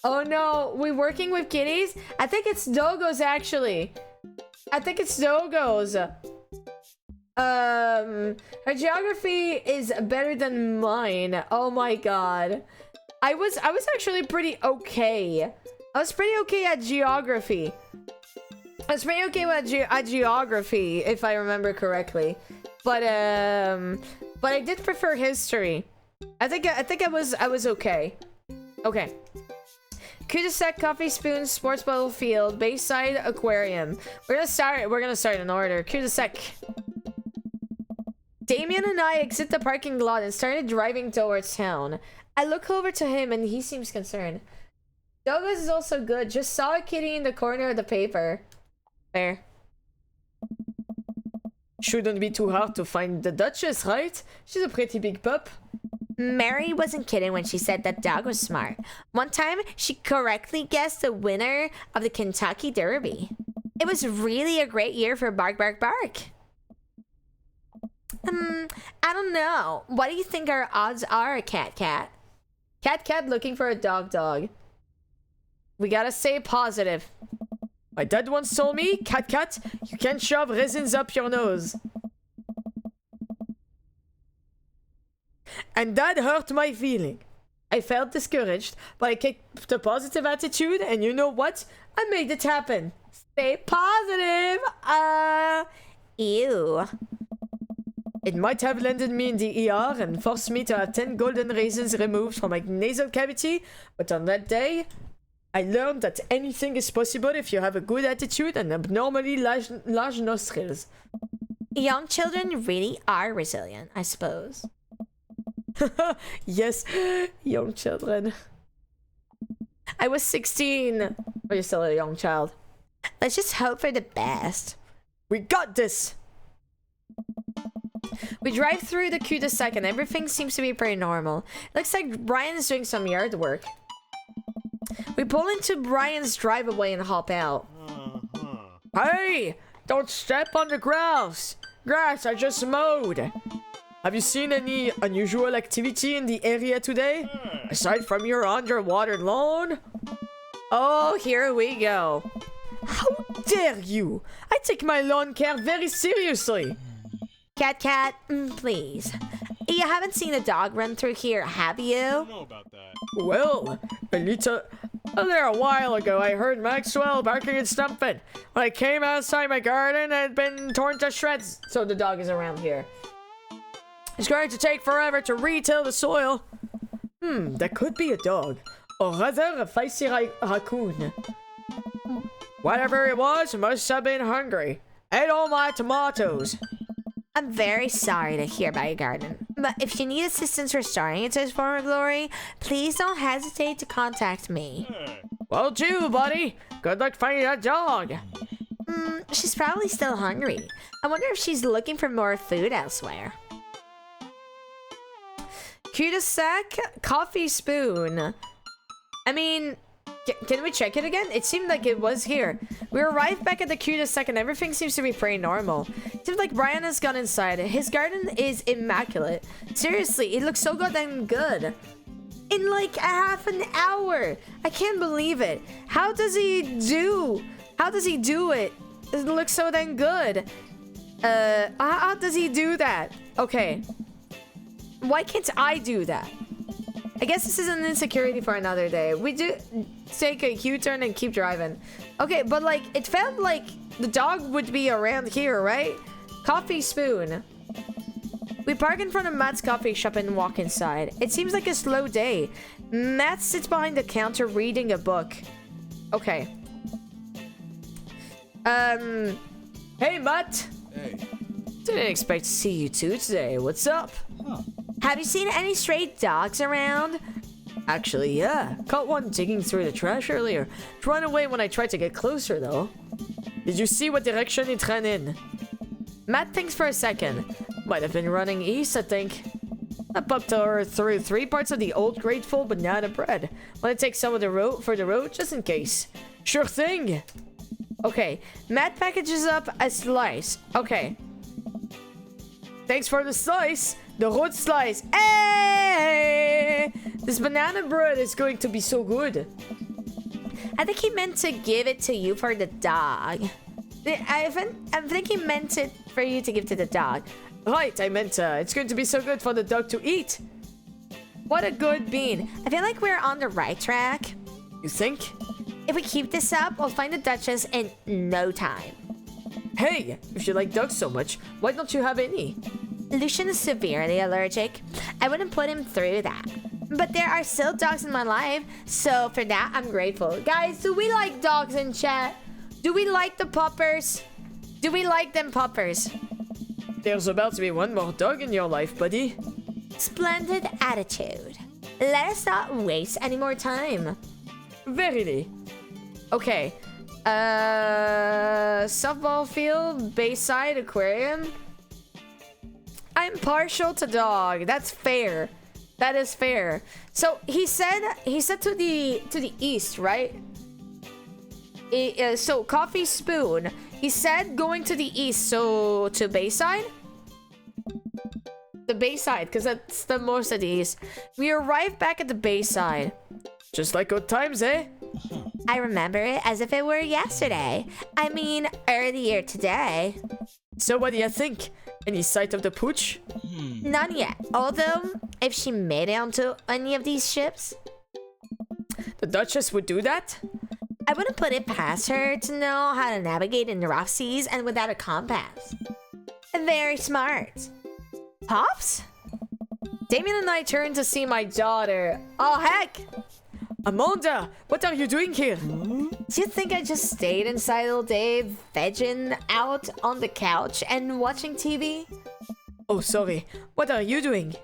Oh no, we working with kitties? I think it's dogos actually. I think it's dogos. Her geography is better than mine. Oh my god. I was actually pretty okay. I was pretty okay at geography. I was pretty okay with geography, if I remember correctly. But I did prefer history. I think I was okay. Okay. Cul-de-sac, coffee spoon, sports bottle field, bayside aquarium. We're gonna start in order. Cul-de-sac. Damien and I exit the parking lot and started driving towards town. I look over to him and he seems concerned. Douglas is also good. Just saw a kitty in the corner of the paper. Fair. Shouldn't be too hard to find the Duchess, right? She's a pretty big pup. Mary wasn't kidding when she said that dog was smart. One time, she correctly guessed the winner of the Kentucky Derby. It was really a great year for Bark Bark Bark. I don't know. What do you think our odds are, Cat Cat? Cat looking for a dog. We gotta stay positive. My dad once told me, Cat, you can't shove resins up your nose. And that hurt my feeling. I felt discouraged, but I kept a positive attitude, and you know what? I made it happen. Stay positive. Ew. It might have landed me in the ER and forced me to have 10 golden raisins removed from my nasal cavity, but on that day, I learned that anything is possible if you have a good attitude and abnormally large nostrils. Young children really are resilient, I suppose. Yes, young children. I was 16. But you're still a young child. Let's just hope for the best. We got this! We drive through the cul-de-sac and everything seems to be pretty normal. Looks like Brian is doing some yard work. We pull into Brian's driveway and hop out. Hey! Don't step on the grass! Grass I just mowed! Have you seen any unusual activity in the area today? Aside from your underwater lawn? Oh, here we go. How dare you! I take my lawn care very seriously! Cat, please. You haven't seen a dog run through here, have you? I don't know about that. Well, a while ago I heard Maxwell barking and stumping. When I came outside my garden, it had been torn to shreds. So the dog is around here. It's going to take forever to retill the soil. That could be a dog. Or rather, a feisty raccoon. Whatever it was, it must have been hungry. Ate all my tomatoes. I'm very sorry to hear about your garden, but if you need assistance restoring it to its former glory, please don't hesitate to contact me. Well, do, buddy. Good luck finding that dog. She's probably still hungry. I wonder if she's looking for more food elsewhere. Cul-de-sac, coffee spoon. I mean, can we check it again? It seemed like it was here. We arrived back at the cul-de-sac and everything seems to be pretty normal. Seems like Brian has gone inside. His garden is immaculate. Seriously, it looks so goddamn good. In like a half an hour. I can't believe it. How does he do it? It looks so damn good. How does he do that? Okay. Why can't I do that? I guess this is an insecurity for another day. We do take a U-turn and keep driving. Okay, but like, it felt like the dog would be around here, right? Coffee spoon. We park in front of Matt's coffee shop and walk inside. It seems like a slow day. Matt sits behind the counter reading a book. Okay. Hey, Matt. Hey. Didn't expect to see you two today. What's up? Have you seen any stray dogs around? Actually, yeah. Caught one digging through the trash earlier. It ran away when I tried to get closer, though. Did you see what direction it ran in? Matt thinks for a second. Might have been running east, I think. I popped her through 3 parts of the old grateful banana bread. Want to take some of the road for the road, just in case. Sure thing. Okay, Matt packages up a slice. Okay. Thanks for the slice. The road slice. Hey! This banana bread is going to be so good. I think he meant to give it to you for the dog. I think he meant it for you to give to the dog. Right, I meant it's going to be so good for the dog to eat. What a good bean. I feel like we're on the right track. You think? If we keep this up, we'll find the Duchess in no time. Hey, if you like dogs so much, why don't you have any? Lucian is severely allergic. I wouldn't put him through that. But there are still dogs in my life, so for that, I'm grateful. Guys, do we like dogs in chat? Do we like the puppers? Do we like them puppers? There's about to be one more dog in your life, buddy. Splendid attitude. Let us not waste any more time. Verily. Okay. Softball field, Bayside Aquarium. I'm partial to dog. That's fair. That is fair. So he said to the east, right? So Coffee Spoon. He said going to the east. So to Bayside. The Bayside, because that's the most at the east. We arrived back at the Bayside. Just like good times, eh? I remember it as if it were yesterday. I mean, earlier today. So what do you think? Any sight of the pooch? None yet. Although, if she made it onto any of these ships, The Duchess would do that? I wouldn't put it past her to know how to navigate in the rough seas and without a compass. Very smart. Pops? Damien and I turned to see my daughter. Oh, heck! Amanda, what are you doing here? Do you think I just stayed inside all day, vegging out on the couch and watching TV? Oh, sorry. What are you doing?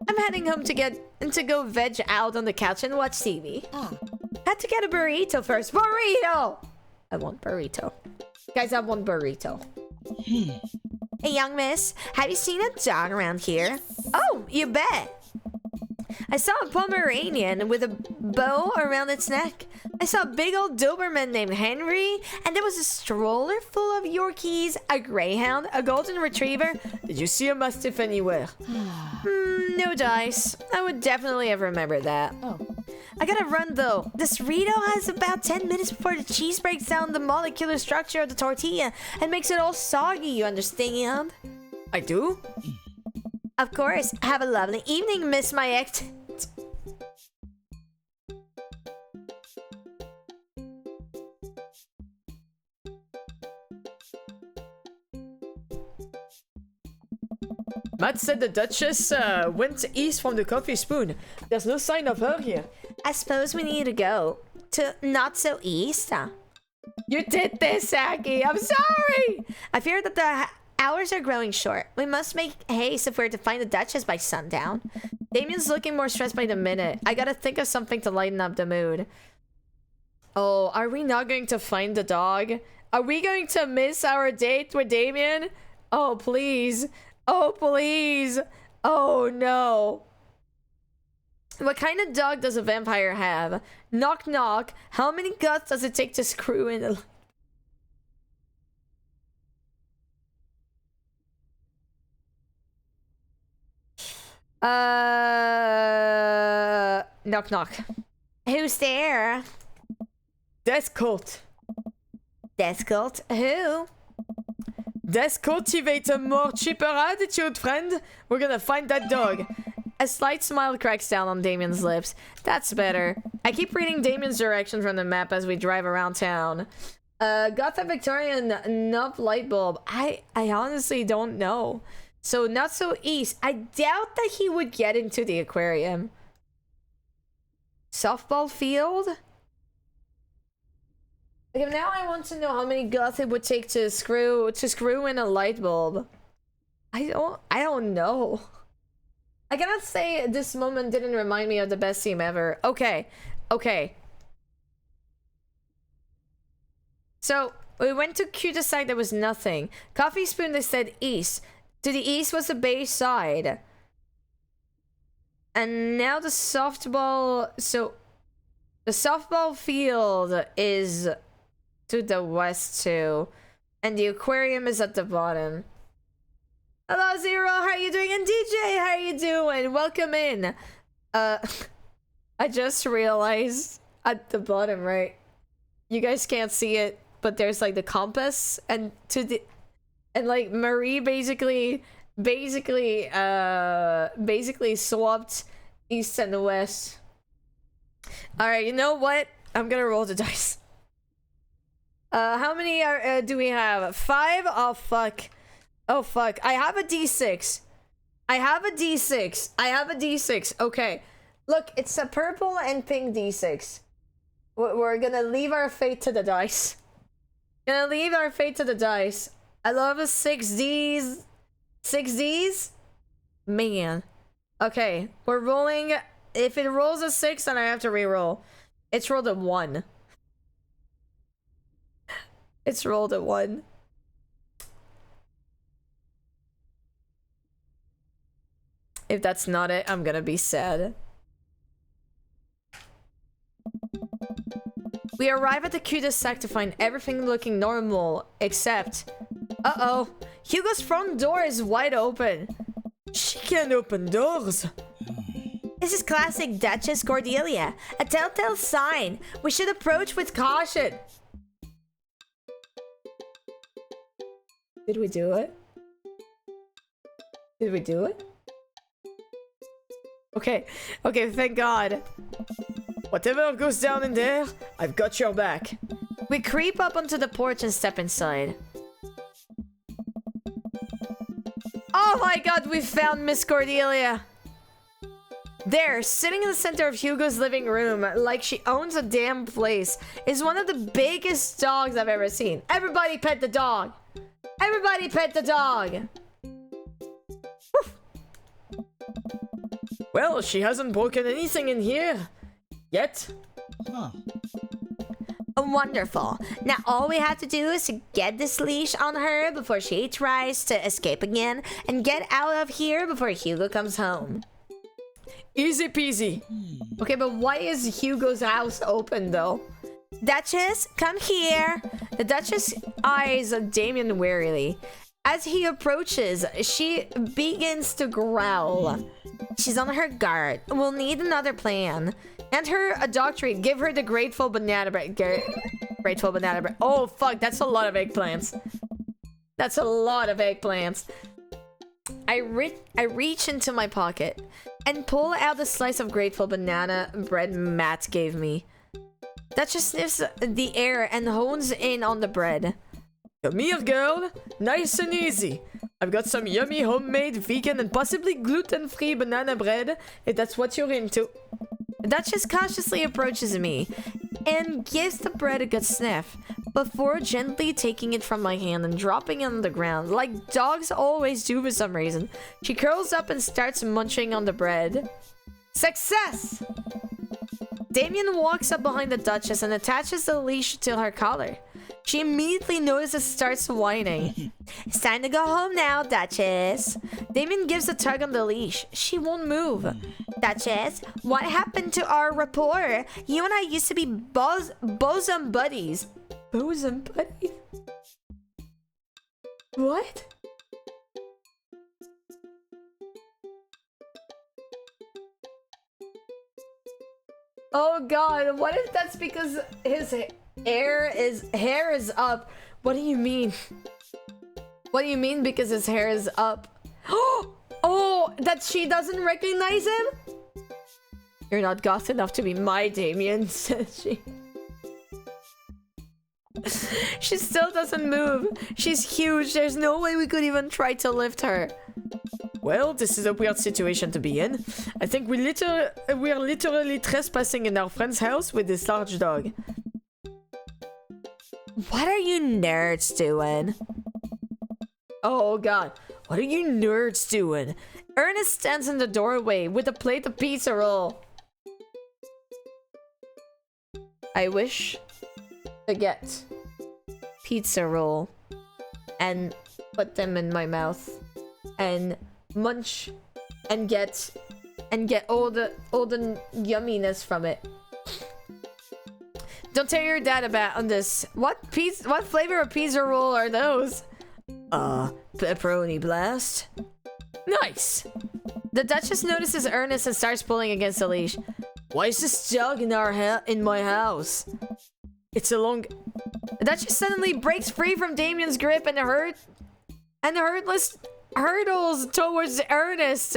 I'm heading home to go veg out on the couch and watch TV. Had to get a burrito first. Burrito! I want burrito. Guys, I want burrito. Hey, young miss, have you seen a dog around here? Oh, you bet. I saw a Pomeranian with a bow around its neck. I saw a big old Doberman named Henry, and there was a stroller full of Yorkies, a Greyhound, a Golden Retriever. Did you see a Mastiff anywhere? No dice. I would definitely have remembered that. I gotta run though. This Rito has about 10 minutes before the cheese breaks down the molecular structure of the tortilla and makes it all soggy, you understand? I do? Of course. Have a lovely evening, Miss My Ex. Matt said the Duchess went east from the Coffee Spoon. There's no sign of her here. I suppose we need to go to not so east. You did this, Aki. I'm sorry. I fear that the hours are growing short. We must make haste if we're to find the Duchess by sundown. Damien's looking more stressed by the minute. I gotta think of something to lighten up the mood. Oh, are we not going to find the dog? Are we going to miss our date with Damien? Oh, please. Oh, please. Oh, no. What kind of dog does a vampire have? Knock, knock. How many guts does it take to screw in a... Knock, knock. Who's there? Death cult. Death cult? Who? Death cultivate a more cheaper attitude, friend. We're gonna find that dog. A slight smile cracks down on Damien's lips. That's better. I keep reading Damien's directions from the map as we drive around town. Gotham Victorian Nup light bulb. I honestly don't know. So not so east. I doubt that he would get into the aquarium. Softball field? Okay, now I want to know how many guts it would take to screw in a light bulb. I don't know. I cannot say this moment didn't remind me of the best team ever. Okay. So we went to cul-de-sac, there was nothing. Coffee Spoon, they said east. To the east was the Bayside. And now the softball, so the softball field is to the west too. And the aquarium is at the bottom. Hello, Zero. How are you doing? And DJ, how are you doing? Welcome in. I just realized at the bottom, right? You guys can't see it, but there's like the compass and like Marie basically swapped east and west. All right, you know what? I'm gonna roll the dice. How many do we have? 5? Oh fuck. Oh fuck. I have a d6. I have a d6. Okay. Look, it's a purple and pink d6. We're gonna leave our fate to the dice. I love a 6Ds. 6Ds? Man. Okay, we're rolling. If it rolls a 6, then I have to re-roll. It's rolled a 1. It's rolled a 1. If that's not it, I'm gonna be sad. We arrive at the cul-de-sac to find everything looking normal, except... Uh-oh. Hugo's front door is wide open. She can't open doors. This is classic Duchess Cordelia. A telltale sign. We should approach with caution. Did we do it? Okay, thank God. Whatever goes down in there, I've got your back. We creep up onto the porch and step inside. Oh my God, we found Miss Cordelia. There, sitting in the center of Hugo's living room, like she owns a damn place, is one of the biggest dogs I've ever seen. Everybody pet the dog. Everybody pet the dog. Woof. Well, she hasn't broken anything in here. Yet. Huh. Wonderful. Now all we have to do is to get this leash on her before she tries to escape again and get out of here before Hugo comes home. Easy peasy. Okay, but why is Hugo's house open though? Duchess, come here. The Duchess eyes Damien warily. As he approaches, she begins to growl. She's on her guard. We'll need another plan. And her a doctorate. Give her the grateful banana bread. Grateful banana bread. Oh fuck, that's a lot of eggplants. I reach into my pocket and pull out the slice of grateful banana bread Matt gave me. That just sniffs the air and hones in on the bread. Come here, girl. Nice and easy. I've got some yummy homemade vegan and possibly gluten-free banana bread, if that's what you're into. Duchess cautiously approaches me and gives the bread a good sniff before gently taking it from my hand and dropping it on the ground, like dogs always do for some reason. She curls up and starts munching on the bread. Success! Damien walks up behind the Duchess and attaches the leash to her collar. She immediately notices and starts whining. It's time to go home now, Duchess. Damien gives a tug on the leash. She won't move. Duchess, what happened to our rapport? You and I used to be bosom buddies. Bosom buddies? What? Oh God, what if that's because his hair is up? What do you mean? What do you mean because his hair is up? Oh, that she doesn't recognize him? You're not goth enough to be my Damien, says she. She still doesn't move. She's huge. There's no way we could even try to lift her. Well, this is a weird situation to be in. I think we are literally trespassing in our friend's house with this large dog. What are you nerds doing? Oh God, what are you nerds doing? Ernest stands in the doorway with a plate of pizza roll. I wish to get pizza roll and put them in my mouth and munch and get all the yumminess from it. Don't tell your dad about on this. What flavor of pizza roll are those? Pepperoni blast. Nice. The Duchess notices Ernest and starts pulling against the leash. Why is this dog in my house? It's a long... The Duchess suddenly breaks free from Damien's grip and hurtless hurdles towards Ernest.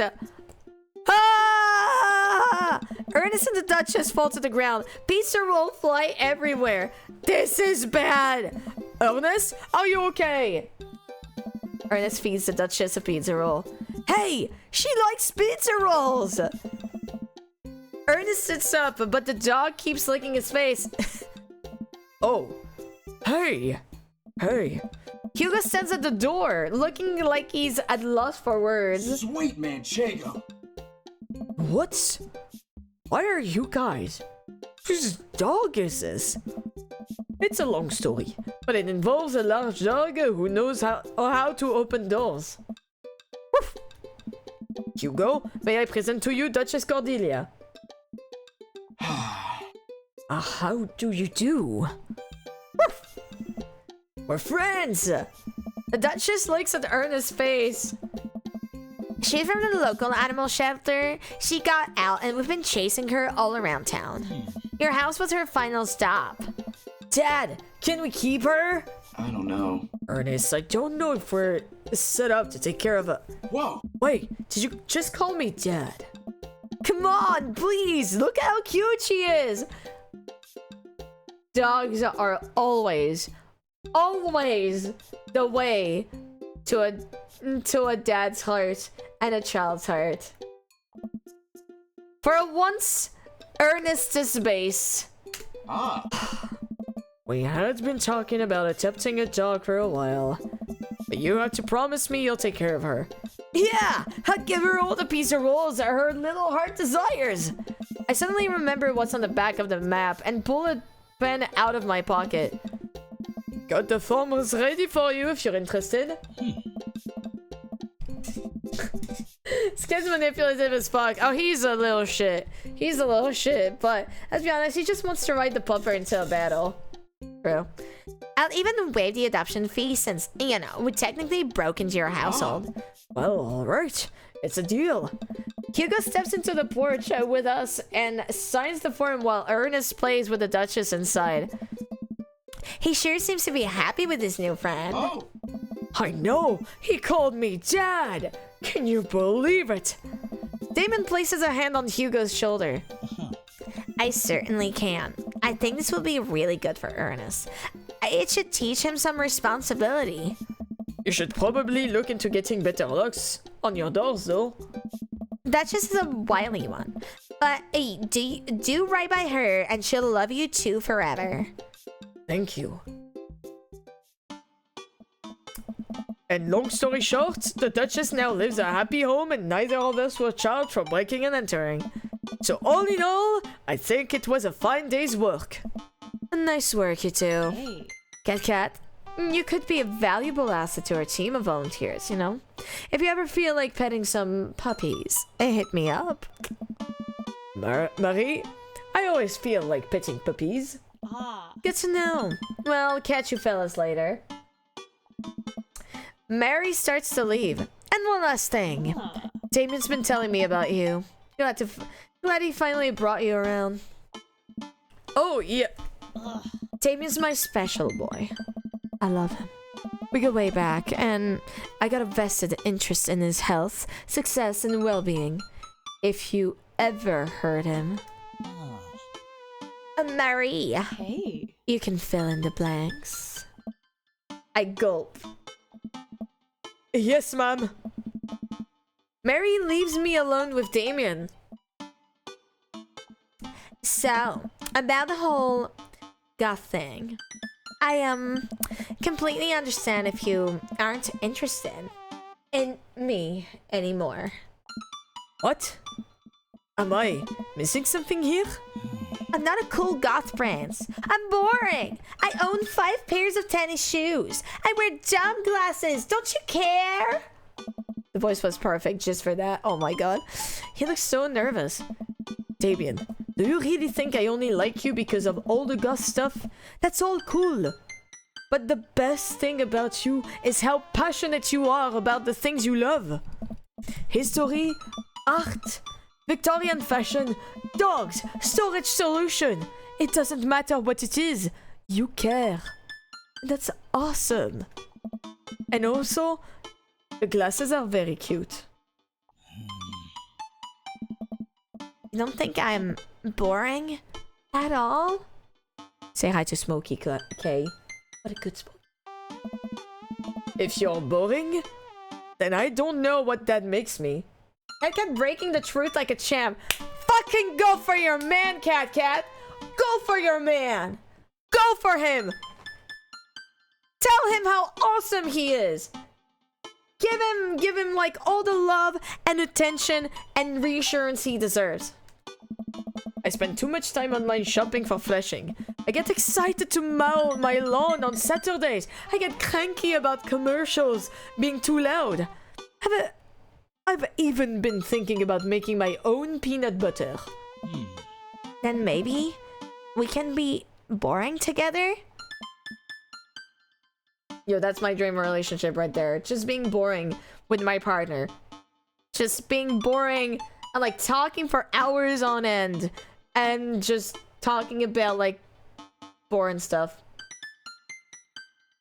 Ah! Ernest and the Duchess fall to the ground. Pizza roll fly everywhere. This is bad. Ernest, are you okay? Ernest feeds the Duchess a pizza roll. Hey, she likes pizza rolls. Ernest sits up, but the dog keeps licking his face. Oh, hey. Hugo stands at the door, looking like he's at loss for words. Sweet manchego. Why are you guys? Whose dog is this? It's a long story, but it involves a large dog who knows how to open doors. Woof. Hugo, may I present to you Duchess Cordelia? How do you do? Woof. We're friends. The Duchess looks at Ernest's face. She's from the local animal shelter. She got out and we've been chasing her all around town. Your house was her final stop. Dad, can we keep her? I don't know. Ernest, I don't know if we're set up to take care of a... Whoa. Wait, did you just call me Dad? Come on, please, look how cute she is. Dogs are always the way to a dad's heart and a child's heart. For once, Ernest is base. We had been talking about adopting a dog for a while. But you have to promise me you'll take care of her. Yeah, I'll give her all the pizza rolls that her little heart desires. I suddenly remember what's on the back of the map and pull a pen out of my pocket. Got the forms ready for you if you're interested. This kid's manipulative as fuck. Oh, he's a little shit. But let's be honest, he just wants to ride the pupper into a battle. True. I'll even waive the adoption fee since, we technically broke into your household. Well, alright. It's a deal. Hugo steps into the porch with us and signs the form while Ernest plays with the Duchess inside. He sure seems to be happy with his new friend. Oh. I know! He called me Dad! Can you believe it? Damon places a hand on Hugo's shoulder. I certainly can. I think this will be really good for Ernest. It should teach him some responsibility. You should probably look into getting better locks on your doors, though. Duchess is a wily one. But hey, do right by her and she'll love you too forever. Thank you. And long story short, the Duchess now lives a happy home and neither of us were charged for breaking and entering. So all in all, I think it was a fine day's work. Nice work, you two. Hey. Cat, you could be a valuable asset to our team of volunteers, If you ever feel like petting some puppies, hit me up. Marie, I always feel like petting puppies. Good to know. Well, catch you fellas later. Mary starts to leave. And one last thing. Damien's been telling me about you. Glad he finally brought you around. Oh, yeah. Damien's my special boy. I love him. We go way back, and I got a vested interest in his health, success, and well-being. If you ever hurt him... Marie. Hey. You can fill in the blanks. I gulp. Yes, ma'am. Mary leaves me alone with Damien. So, about the whole goth thing. I completely understand if you aren't interested in me anymore. What? Am I missing something here? I'm not a cool goth prince. I'm boring. I own 5 pairs of tennis shoes. I wear dumb glasses. Don't you care? The voice was perfect just for that. Oh my god. He looks so nervous. Damien, Do you really think I only like you because of all the goth stuff? That's all cool. But the best thing about you is how passionate you are about the things you love. History, art, Victorian fashion, dogs, storage solution. It doesn't matter what it is. You care. That's awesome. And also, the glasses are very cute. You don't think I'm boring at all? Say hi to Smokey K. What a good spot. If you're boring, then I don't know what that makes me. I kept breaking the truth like a champ. Fucking go for your man, Cat. Go for your man. Go for him. Tell him how awesome he is. Give him like all the love and attention and reassurance he deserves. I spend too much time online shopping for fleshing. I get excited to mow my lawn on Saturdays. I get cranky about commercials being too loud. I've even been thinking about making my own peanut butter. Then maybe we can be boring together? Yo, that's my dream relationship right there. Just being boring with my partner. Just being boring and like talking for hours on end. And just talking about like boring stuff.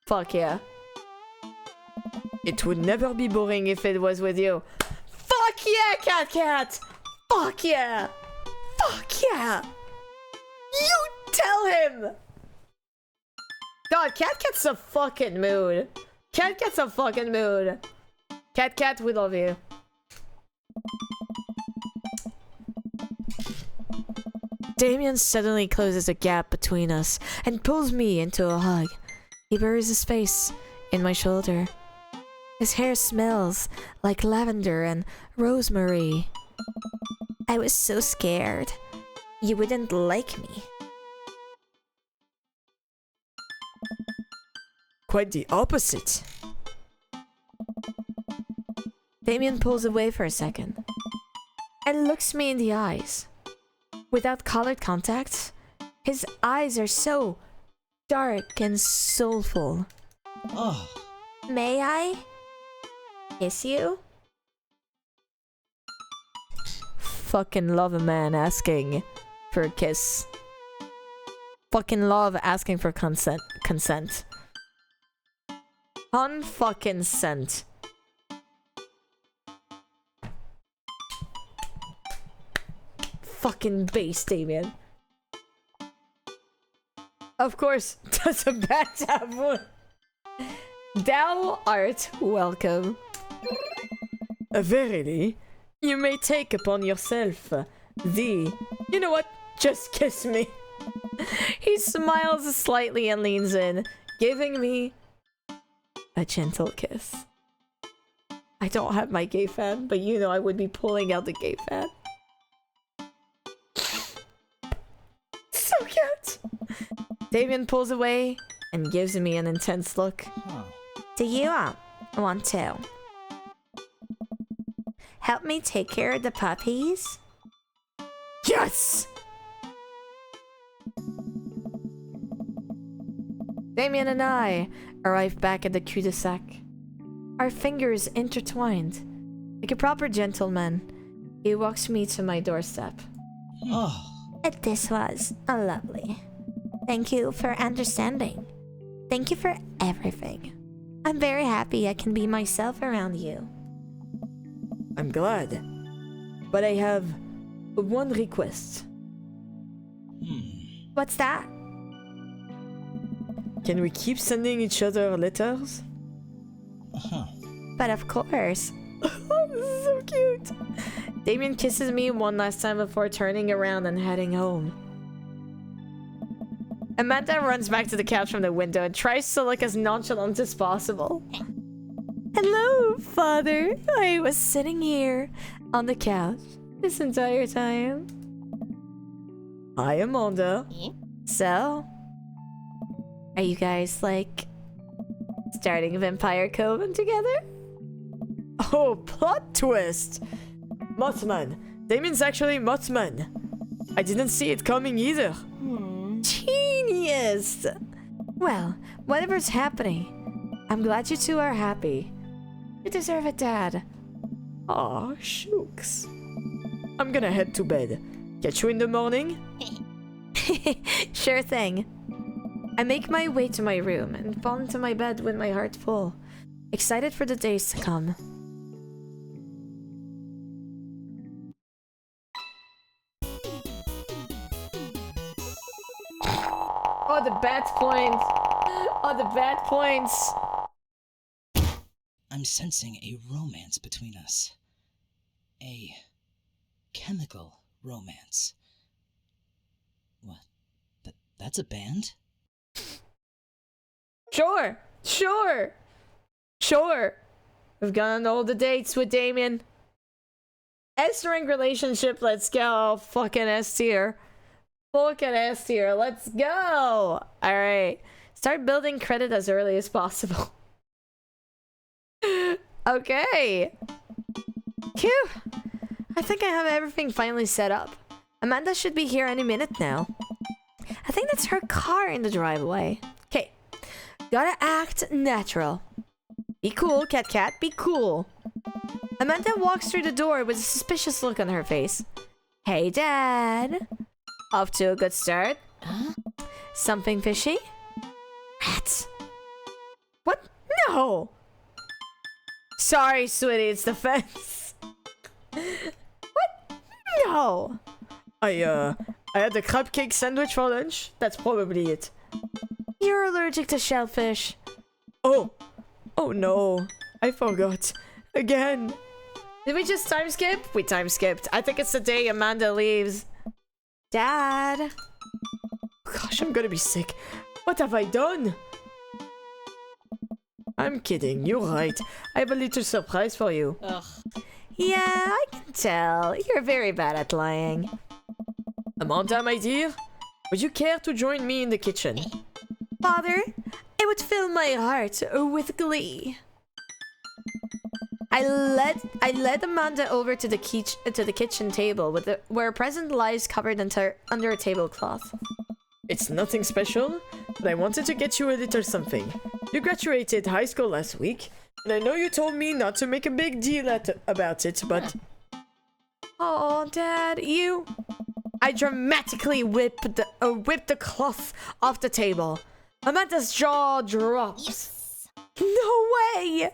Fuck yeah. It would never be boring if it was with you. Fuck yeah, Cat! Fuck yeah! Fuck yeah! You tell him! God, Cat's a fucking mood. Cat's a fucking mood. Cat, we love you. Damien suddenly closes a gap between us and pulls me into a hug. He buries his face in my shoulder. His hair smells like lavender and rosemary. I was so scared. You wouldn't like me. Quite the opposite. Damien pulls away for a second and looks me in the eyes. Without colored contacts, his eyes are so dark and soulful. Oh. May I kiss you? Fucking love a man asking for a kiss. Fucking love asking for consent. Unfucking sent. Fucking base, Damien. Of course, does a bat have one? Thou art welcome. Verily, you may take upon yourself the... You know what? Just kiss me. He smiles slightly and leans in, giving me a gentle kiss. I don't have my gay fan, but you know I would be pulling out the gay fan. So cute! Damien pulls away and gives me an intense look. Do you want to help me take care of the puppies? Yes! Damien and I arrive back at the cul-de-sac. Our fingers intertwined. Like a proper gentleman, he walks me to my doorstep. This was lovely. Thank you for understanding. Thank you for everything. I'm very happy I can be myself around you. I'm glad. But I have one request. What's that? Can we keep sending each other letters? But of course. This is so cute. Damien kisses me one last time before turning around and heading home. Amanda runs back to the couch from the window and tries to look as nonchalant as possible. Hello, Father. I was sitting here on the couch this entire time. Hi, Amanda. So, are you guys like starting Vampire Coven together? Oh, plot twist! Mothman. Damien's actually Mothman. I didn't see it coming either. Genius! Well, whatever's happening, I'm glad you two are happy. You deserve it, Dad. Aw, shucks. I'm gonna head to bed. Catch you in the morning? Sure thing. I make my way to my room and fall into my bed with my heart full, excited for the days to come. Oh, the bad points! Oh, the bad points! I'm sensing a romance between us. A chemical romance. What? That's a band? Sure! Sure! Sure! We've gone on all the dates with Damien. S-rank relationship, let's go. Fucking S tier. Fucking S tier, let's go! Alright. Start building credit as early as possible. Okay. Phew. I think I have everything finally set up. Amanda should be here any minute now. I think that's her car in the driveway. Okay. Gotta act natural. Be cool, Cat, be cool. Amanda walks through the door with a suspicious look on her face. Hey, Dad. Off to a good start. Huh? Something fishy? Rats. What? No! Sorry, sweetie, it's the fence. What? No! I had a crab cake sandwich for lunch. That's probably it. You're allergic to shellfish. Oh! Oh no. I forgot. Again. Did we just time skip? We time skipped. I think it's the day Amanda leaves. Dad. Gosh, I'm gonna be sick. What have I done? I'm kidding. You're right. I have a little surprise for you. Ugh. Yeah, I can tell. You're very bad at lying. Amanda, my dear, would you care to join me in the kitchen? Father, it would fill my heart with glee. I led Amanda over to the kitchen table where a present lies covered under a tablecloth. It's nothing special, but I wanted to get you a little something. You graduated high school last week, and I know you told me not to make a big deal about it, but... Oh, Dad, you... I dramatically whipped the cloth off the table. Amanda's jaw drops. Yes. No way!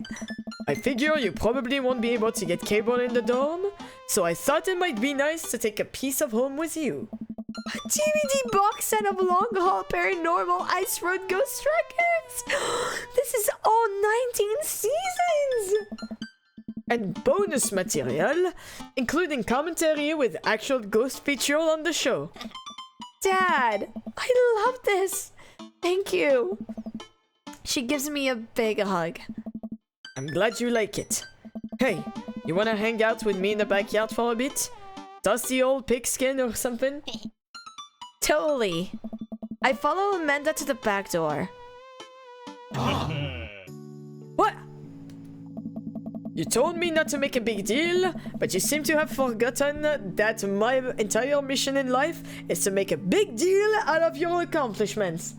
I figure you probably won't be able to get cable in the dorm, so I thought it might be nice to take a piece of home with you. A DVD box set of Long Haul Paranormal Ice Road Ghost Records! This is all 19 seasons! And bonus material, including commentary with actual ghost feature on the show. Dad, I love this! Thank you! She gives me a big hug. I'm glad you like it. Hey, you wanna hang out with me in the backyard for a bit? Toss the old pigskin or something? Totally. I follow Amanda to the back door. What? You told me not to make a big deal, but you seem to have forgotten that my entire mission in life is to make a big deal out of your accomplishments.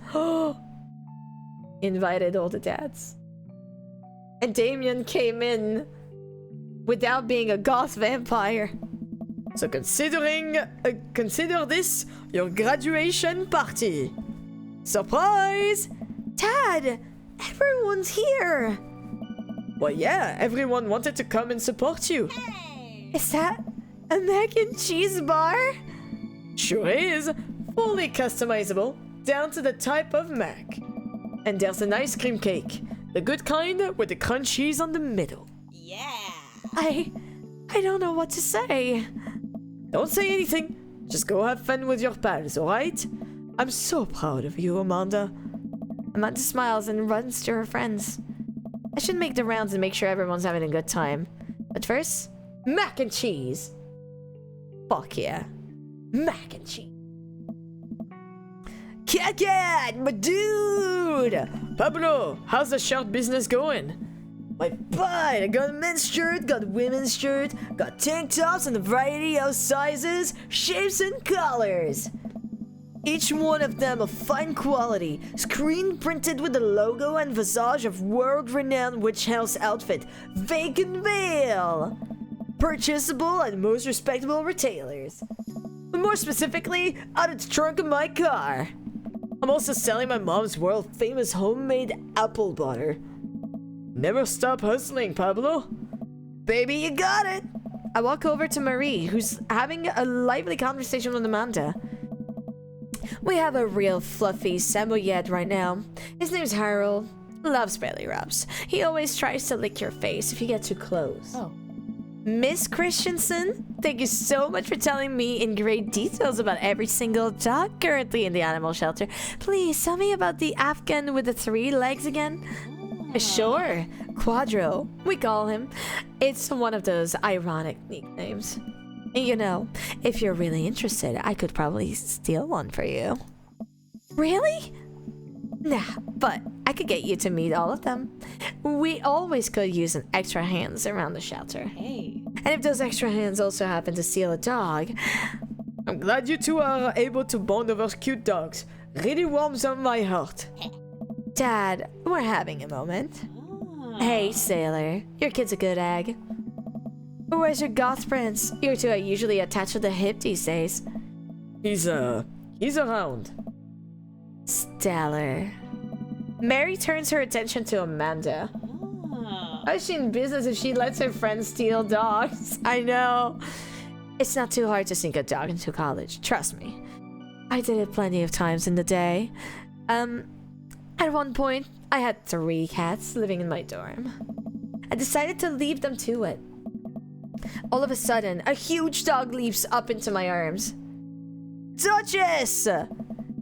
Invited all the dads. And Damien came in without being a goth vampire. So consider this your graduation party. Surprise! Dad, everyone's here. Well, yeah, everyone wanted to come and support you. Is that a mac and cheese bar? Sure is. Fully customizable, down to the type of mac. And there's an ice cream cake. The good kind with the crunch cheese on the middle. Yeah. I don't know what to say. Don't say anything. Just go have fun with your pals, alright? I'm so proud of you, Amanda. Amanda smiles and runs to her friends. I should make the rounds and make sure everyone's having a good time. But first, mac and cheese. Fuck yeah. Mac and cheese. Cat, my dude! Pablo, how's the shirt business going? My butt! I got a men's shirt, got a women's shirt, got tank tops in a variety of sizes, shapes, and colors. Each one of them of fine quality, screen printed with the logo and visage of world-renowned witch house outfit, Vacant Veil. Purchasable at most respectable retailers. More specifically, out of the trunk of my car. I'm also selling my mom's world-famous homemade apple butter. Never stop hustling, Pablo. Baby, you got it. I walk over to Marie, who's having a lively conversation with Amanda. We have a real fluffy samoyed right now. His name's Harold. Loves belly rubs. He always tries to lick your face if you get too close. Oh. Miss Christensen, thank you so much for telling me in great details about every single dog currently in the animal shelter. Please tell me about the Afghan with the 3 legs again. Sure, Quadro, we call him. It's one of those ironic nicknames. You know, if you're really interested, I could probably steal one for you. Really? Nah, but I could get you to meet all of them. We always could use an extra hands around the shelter. Hey. And if those extra hands also happen to steal a dog, I'm glad you two are able to bond over cute dogs. Really warms up my heart. Dad, we're having a moment. Hey, Sailor, your kid's a good egg. Where's your goth prince? You two are usually attached to the hip these days. He's around. Stellar. Mary turns her attention to Amanda. How's she in business if she lets her friends steal dogs? I know. It's not too hard to sneak a dog into college, trust me. I did it plenty of times in the day. At one point, I had 3 cats living in my dorm. I decided to leave them to it. All of a sudden, a huge dog leaps up into my arms. Duchess!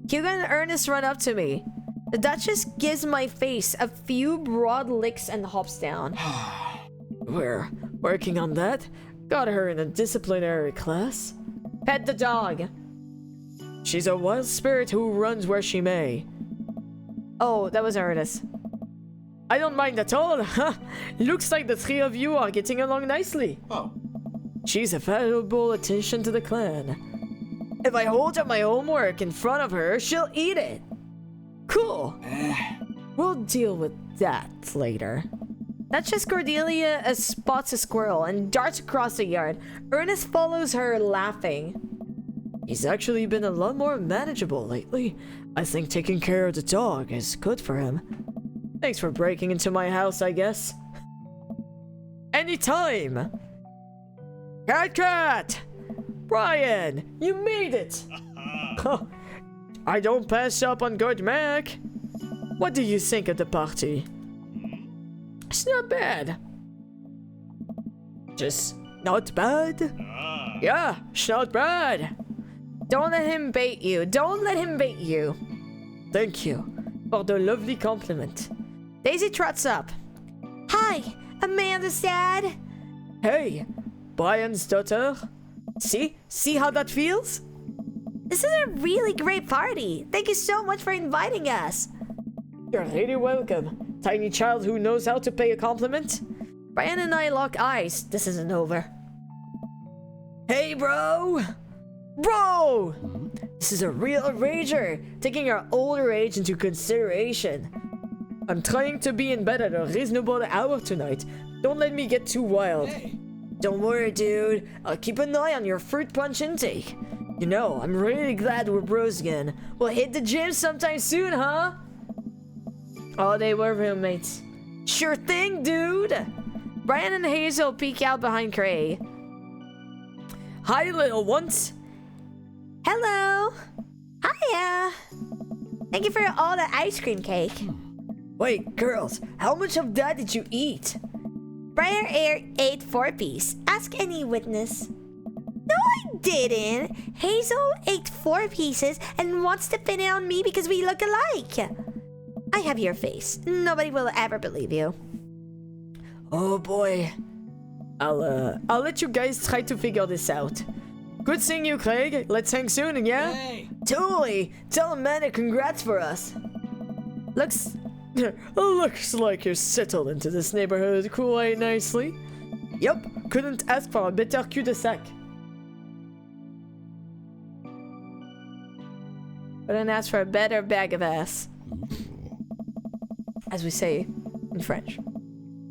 Hugo and Ernest run up to me. The Duchess gives my face a few broad licks and hops down. We're working on that. Got her in a disciplinary class. Pet the dog. She's a wild spirit who runs where she may. Oh, that was Ernest. I don't mind at all. Looks like the 3 of you are getting along nicely. Oh. She's a valuable addition to the clan. If I hold up my homework in front of her, she'll eat it. Cool. We'll deal with that later. Duchess Cordelia spots a squirrel and darts across the yard. Ernest follows her, laughing. He's actually been a lot more manageable lately. I think taking care of the dog is good for him. Thanks for breaking into my house, I guess. Anytime! Cat! Brian, you made it! I don't pass up on good Mac. What do you think of the party? It's not bad. Just not bad? Yeah, it's not bad. Don't let him bait you. Don't let him bait you. Thank you for the lovely compliment. Daisy trots up. Hi, Amanda's dad. Hey, Brian's daughter. See how that feels? This is a really great party. Thank you so much for inviting us. You're really welcome. Tiny child who knows how to pay a compliment. Brian and I lock eyes. This isn't over. Hey, bro! Bro! This is a real rager, taking our older age into consideration. I'm trying to be in bed at a reasonable hour tonight. Don't let me get too wild. Hey. Don't worry, dude. I'll keep an eye on your fruit punch intake. You know, I'm really glad we're bros again. We'll hit the gym sometime soon, huh? Oh, they were roommates. Sure thing, dude! Brian and Hazel peek out behind Cray. Hi, little ones! Hello! Hiya! Thank you for all the ice cream cake. Wait, girls, how much of that did you eat? Brian ate 4-piece. Ask any witness. No, I didn't. Hazel ate 4 pieces and wants to pin it on me because we look alike. I have your face. Nobody will ever believe you. Oh boy. I'll let you guys try to figure this out. Good seeing you, Craig. Let's hang soon, yeah? Hey. Totally. Tell Amanda congrats for us. Looks like you're settled into this neighborhood quite nicely. Yup, couldn't ask for a better cul-de-sac. Couldn't ask for a better bag of ass. As we say in French.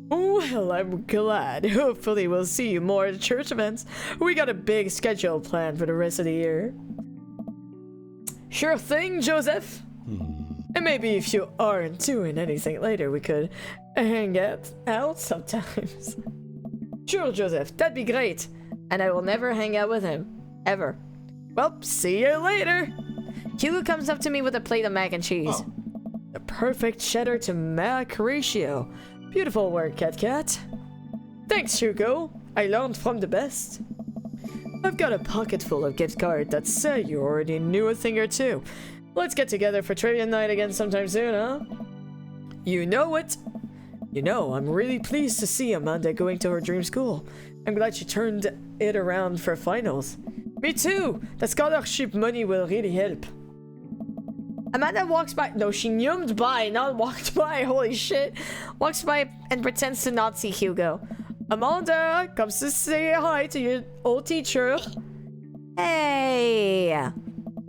Well, I'm glad. Hopefully we'll see you more at church events. We got a big schedule planned for the rest of the year. Sure thing, Joseph. And maybe if you aren't doing anything later, we could hang out sometimes. Sure, Joseph, that'd be great. And I will never hang out with him. Ever. Well, see you later. Hugo comes up to me with a plate of mac and cheese. Oh. The perfect cheddar to mac ratio. Beautiful work, Cat. Thanks, Hugo. I learned from the best. I've got a pocket full of gift cards that say you already knew a thing or two. Let's get together for trivia night again sometime soon, huh? You know it. You know, I'm really pleased to see Amanda going to her dream school. I'm glad she turned it around for finals. Me too! The scholarship money will really help. Amanda walks by. No, she nyummed by, not walked by. Holy shit. Walks by and pretends to not see Hugo. Amanda comes to say hi to your old teacher. Hey.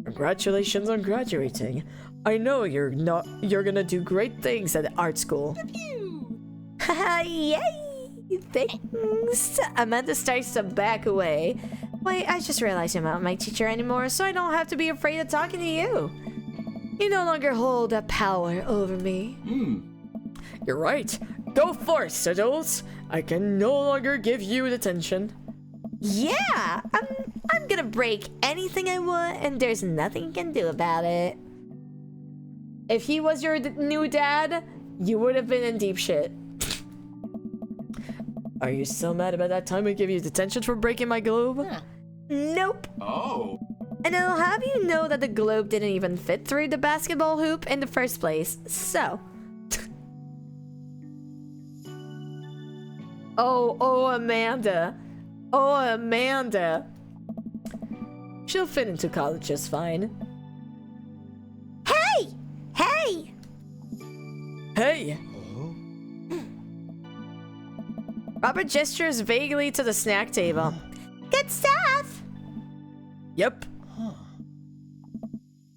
Congratulations on graduating. I know you're gonna do great things at art school. Yay! Thanks. Amanda starts to back away. Wait, I just realized you're not my teacher anymore, so I don't have to be afraid of talking to you. You no longer hold that power over me. You're right. Go forth, adults. I can no longer give you detention. Yeah, I'm gonna break anything I want, and there's nothing you can do about it. If he was your new dad, you would have been in deep shit. Are you still mad about that time I gave you detention for breaking my globe? Nope. Oh. And I'll have you know that the globe didn't even fit through the basketball hoop in the first place, so... Oh, Amanda. Oh, Amanda. She'll fit into college just fine. Hey! Hey! Hey! Robert gestures vaguely to the snack table. Good stuff! Yep.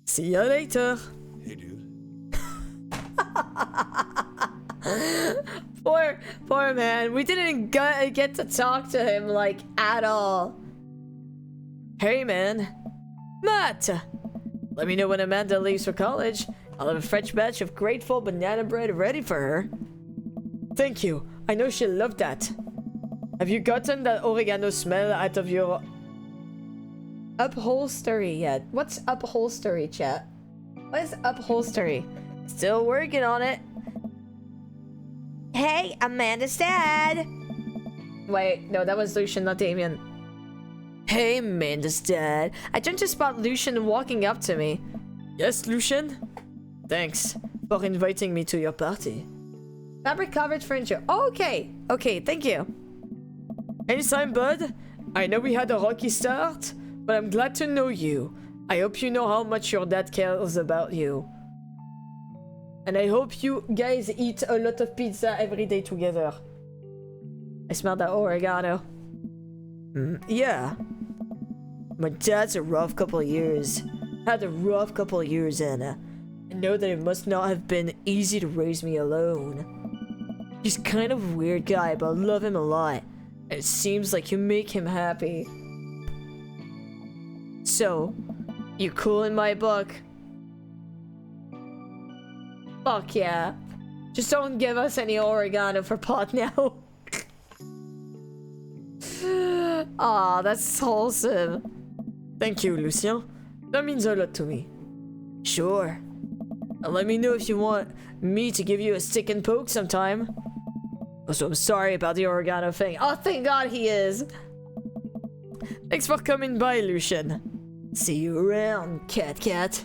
See you later. Hey, dude. Poor man. We didn't get to talk to him, like, at all. Hey, man. Matt! Let me know when Amanda leaves for college. I'll have a fresh batch of grateful banana bread ready for her. Thank you. I know she'll love that. Have you gotten that oregano smell out of your... Upholstery yet? What's upholstery, chat? What is upholstery? Still working on it. Hey, Amanda's dad! Wait, no, that was Lucian, not Damien. Hey, Amanda's dad. I turned to spot Lucian walking up to me. Yes, Lucian? Thanks for inviting me to your party. Fabric covered furniture. Oh, okay, thank you. Anytime, bud. I know we had a rocky start, but I'm glad to know you. I hope you know how much your dad cares about you. And I hope you guys eat a lot of pizza every day together. I smell that oregano. Yeah. My dad's a rough couple of years. Had a rough couple of years, Anna. I know that it must not have been easy to raise me alone. He's kind of a weird guy, but I love him a lot. And it seems like you make him happy. So, you cool in my book? Fuck yeah. Just don't give us any oregano for pot now. Aw, that's wholesome. Thank you, Lucien. That means a lot to me. Sure. Let me know if you want me to give you a stick and poke sometime. Also, I'm sorry about the oregano thing. Oh, thank God he is. Thanks for coming by, Lucian. See you around, Cat.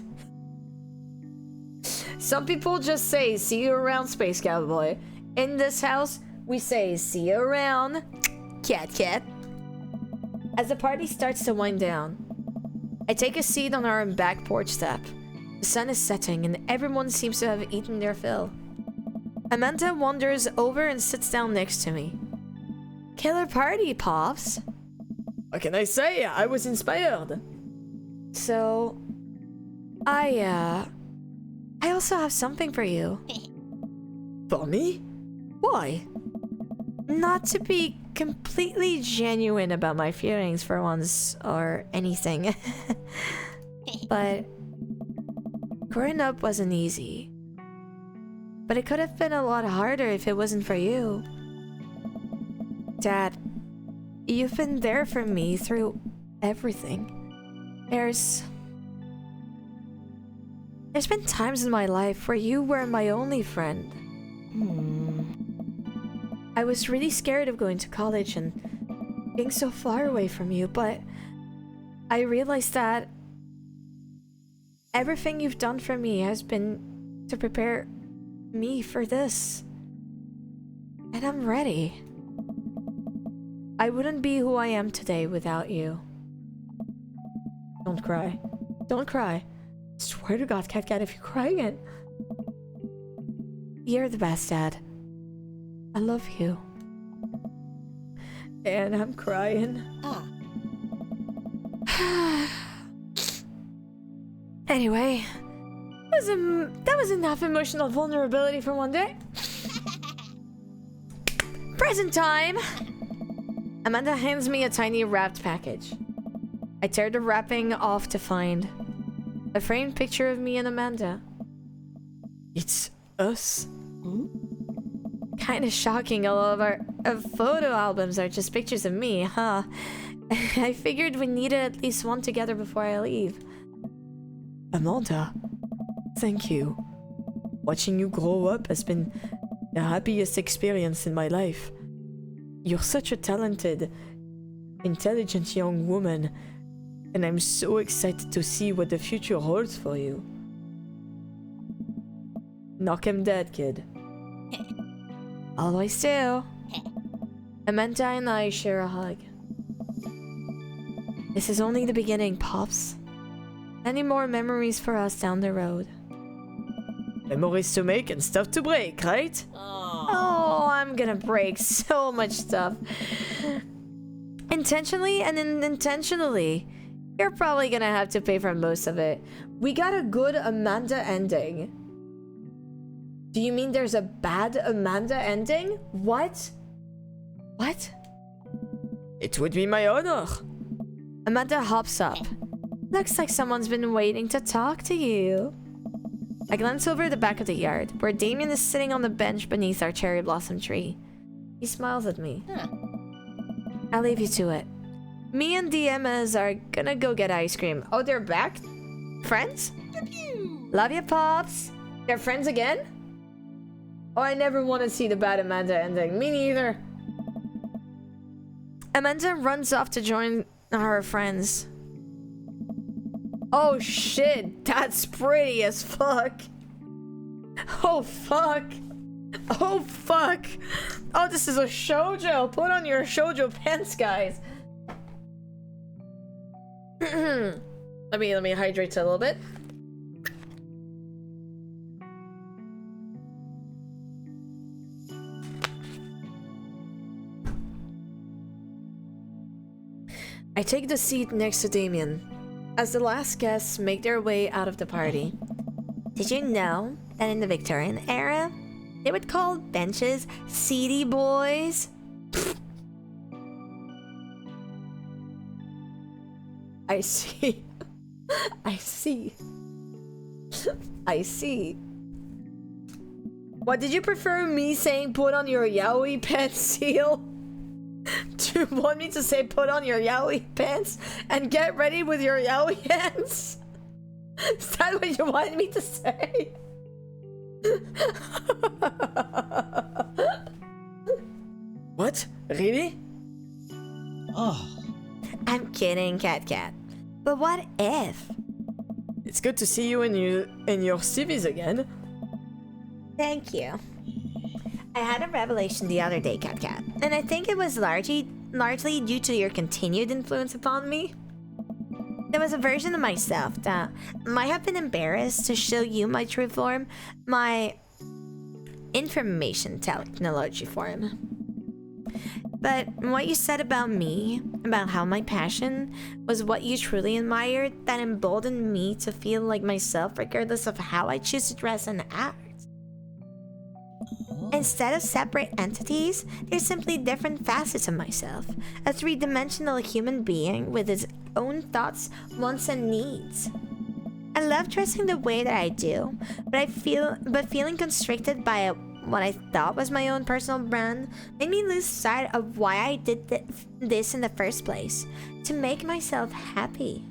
Some people just say, see you around, Space Cowboy. In this house, we say, see you around, Cat. As the party starts to wind down, I take a seat on our back porch step. The sun is setting and everyone seems to have eaten their fill. Amanda wanders over and sits down next to me. Killer party, Pops. What can I say? I was inspired. So, I also have something for you. For me? Why? Not to be completely genuine about my feelings for once or anything. But growing up wasn't easy. But it could have been a lot harder if it wasn't for you. Dad, you've been there for me through everything. There's been times in my life where you were my only friend. I was really scared of going to college and being so far away from you, but I realized that everything you've done for me has been to prepare me for this. And I'm ready. I wouldn't be who I am today without you. Don't cry. Don't cry. Swear to God, Cat, if you cry again. You're the best, Dad. I love you. And I'm crying. Anyway, that was enough emotional vulnerability for one day. Present time! Amanda hands me a tiny wrapped package. I tear the wrapping off to find a framed picture of me and Amanda. It's us. Kinda shocking, all of our photo albums are just pictures of me, huh? I figured we needed at least one together before I leave. Amanda, thank you. Watching you grow up has been the happiest experience in my life. You're such a talented, intelligent young woman, and I'm so excited to see what the future holds for you. Knock him dead, kid. Always do. Amanda and I share a hug. This is only the beginning, Pops. Many more memories for us down the road. Memories to make and stuff to break, right? Oh, I'm gonna break so much stuff. Intentionally and unintentionally. You're probably gonna have to pay for most of it. We got a good Amanda ending. Do you mean there's a bad Amanda ending? What? What? It would be my honor. Amanda hops up. Looks like someone's been waiting to talk to you. I glance over the back of the yard, where Damien is sitting on the bench beneath our cherry blossom tree. He smiles at me. I'll leave you to it. Me and the Emmas are gonna go get ice cream. Oh, they're back? Friends? Love you, Pops. They're friends again? Oh, I never want to see the bad Amanda ending. Me neither. Amanda runs off to join her friends. Oh shit, that's pretty as fuck. Oh fuck. Oh fuck. Oh, this is a shoujo. Put on your shoujo pants, guys. let me hydrate a little bit. I take the seat next to Damien as the last guests make their way out of the party. Did you know that in the Victorian era, they would call benches seedy boys? I see. I see. I see. What, did you prefer me saying put on your yaoi pants, Seal? Do you want me to say put on your yaoi pants and get ready with your yaoi hands? Is that what you wanted me to say? What? Really? Oh, I'm kidding, Cat. But what if? It's good to see you in your civvies again. Thank you. I had a revelation the other day, Cat, and I think it was largely due to your continued influence upon me. There was a version of myself that might have been embarrassed to show you my true form, my information technology form. But what you said about me, about how my passion was what you truly admired, that emboldened me to feel like myself regardless of how I choose to dress and act. Instead of separate entities, they're simply different facets of myself, a three-dimensional human being with its own thoughts, wants, and needs. I love dressing the way that I do, but feeling constricted by what I thought was my own personal brand made me lose sight of why I did this in the first place, to make myself happy.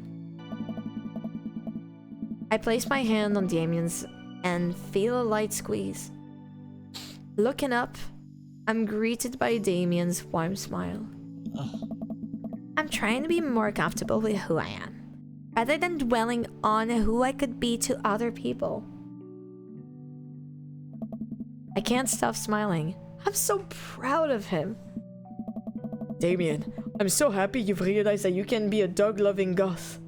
I place my hand on Damien's and feel a light squeeze. Looking up, I'm greeted by Damien's warm smile. I'm trying to be more comfortable with who I am, rather than dwelling on who I could be to other people. I can't stop smiling. I'm so proud of him. Damien, I'm so happy you've realized that you can be a dog-loving goth.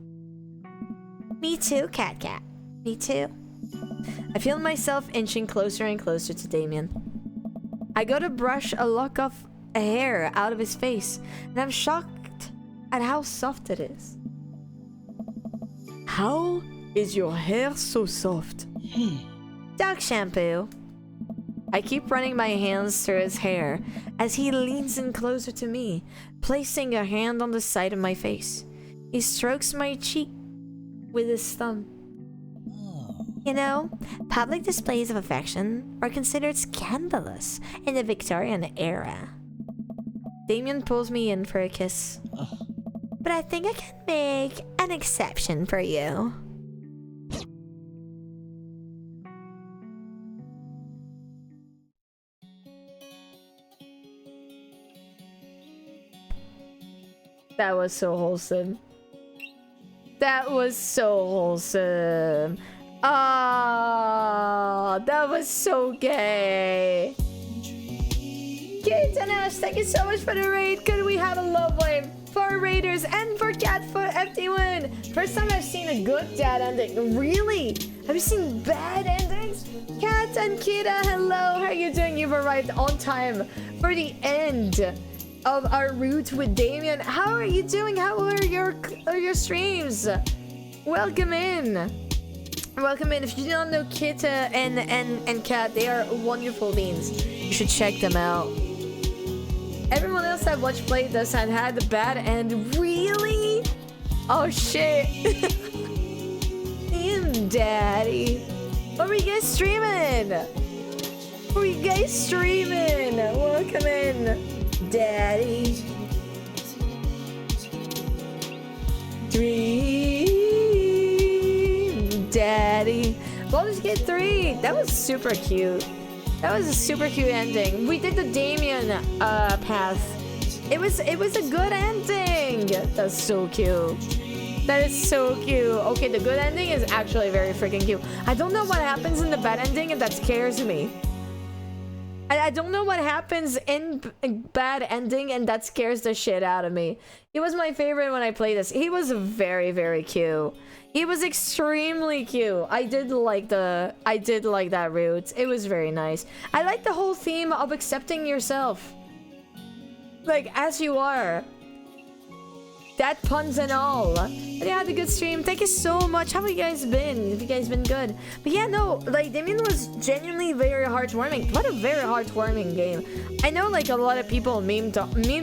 Me too, Cat. Me too. I feel myself inching closer and closer to Damien. I go to brush a lock of hair out of his face, and I'm shocked at how soft it is. How is your hair so soft? Dog shampoo. I keep running my hands through his hair as he leans in closer to me, placing a hand on the side of my face. He strokes my cheek with his thumb. You know, public displays of affection were considered scandalous in the Victorian era. Damien pulls me in for a kiss. But I think I can make an exception for you. That was so wholesome. That was so wholesome. Ah, that was so gay. Kate and Ash, thank you so much for the raid. Could we have a love wave for Raiders and for Cat for FD1? First time I've seen a good dad ending. Really? Have you seen bad endings? Cat and Kita, hello. How are you doing? You've arrived on time for the end of our route with Damien. How are you doing? How are your streams? Welcome in. Welcome in. If you don't know Kita and Kat, they are wonderful beings. You should check them out. Everyone else I've watched play this and had the bad end. Really? Oh shit. Damn, daddy. What were you guys streaming? What were you guys streaming? Welcome in, daddy. Dream, daddy. Baldur's Gate 3. That was super cute. That was a super cute ending. We did the Damien path. It was a good ending. That's so cute. That is so cute. Okay, the good ending is actually very freaking cute. I don't know what happens in the bad ending, and that scares me. I don't know what happens in bad ending, and that scares the shit out of me. He was my favorite when I played this. He was very, very cute. He was extremely cute. I did like that route. It was very nice. I like the whole theme of accepting yourself. Like, as you are. That puns and all. But yeah, had a good stream. Thank you so much. How have you guys been? Have you guys been good? But yeah, no, like, Damien was genuinely very heartwarming. What a very heartwarming game. I know, like, a lot of people memed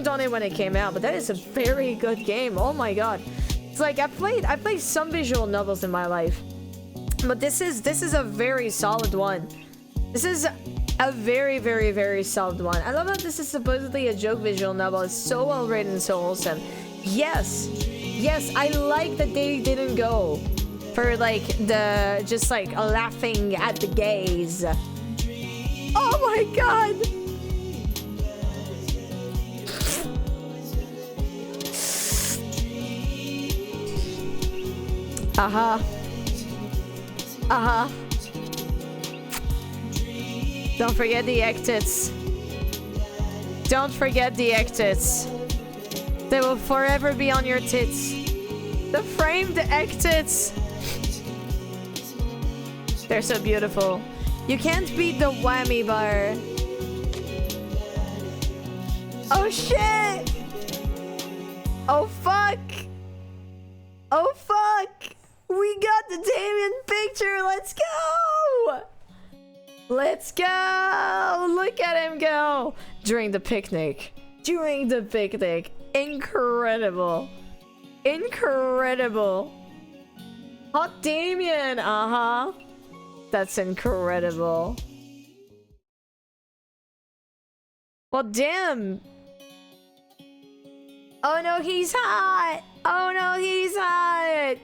on it when it came out, but that is a very good game. Oh my god. It's like, I played some visual novels in my life, but this is a very solid one. This is a very, very, very solid one. I love how this is supposedly a joke visual novel. It's so well written, so wholesome. Yes, I like that they didn't go for like the just like laughing at the gays. Oh my god. Don't forget the ectits. Don't forget the ectits. They will forever be on your tits. The framed ectits. They're so beautiful. You can't beat the whammy bar. Oh shit! Oh fuck! Oh fuck! We got the Damien picture! Let's go! Let's go! Look at him go! During the picnic. During the picnic. Incredible. Incredible. Hot Damien! Uh-huh. That's incredible. Well, damn. Oh no, he's hot! Oh no, he's hot!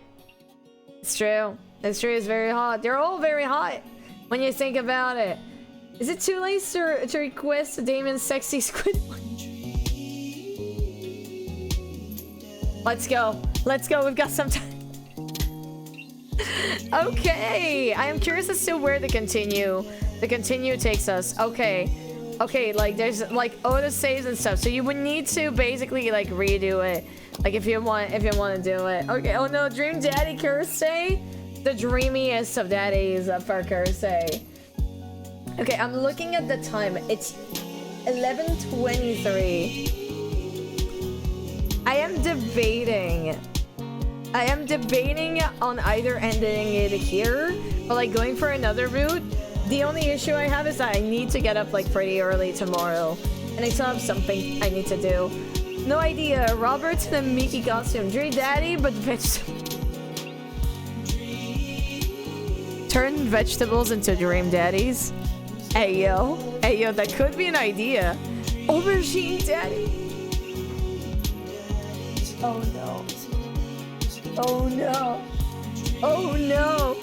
It's true. It's true, it's very hot. They're all very hot when you think about it. Is it too late to request Damien's sexy squid? Let's go. Let's go, we've got some time. Okay, I am curious as to where the continue takes us. Okay. Okay, like there's like auto saves and stuff, so you would need to basically like redo it, like if you want to do it. Okay. Oh no, Dream Daddy Kursei, the dreamiest of daddies for Kursei. Okay, I'm looking at the time. It's 11:23. I am debating on either ending it here or like going for another route. The only issue I have is that I need to get up like pretty early tomorrow, and I still have something I need to do. No idea. Robert's in a Mickey costume. Dream Daddy, but turn vegetables into Dream Daddies. Hey yo, that could be an idea. Aubergine Daddy. Oh no. Oh no. Oh no.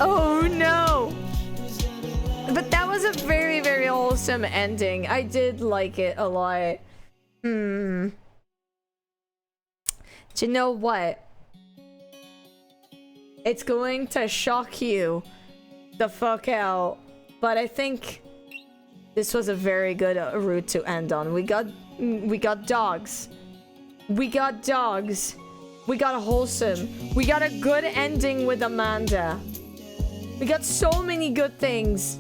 Oh no! But that was a very, very wholesome ending. I did like it a lot. Do you know what? It's going to shock you the fuck out. But I think this was a very good route to end on. We got dogs. We got dogs. We got wholesome. We got a good ending with Amanda. We got so many good things.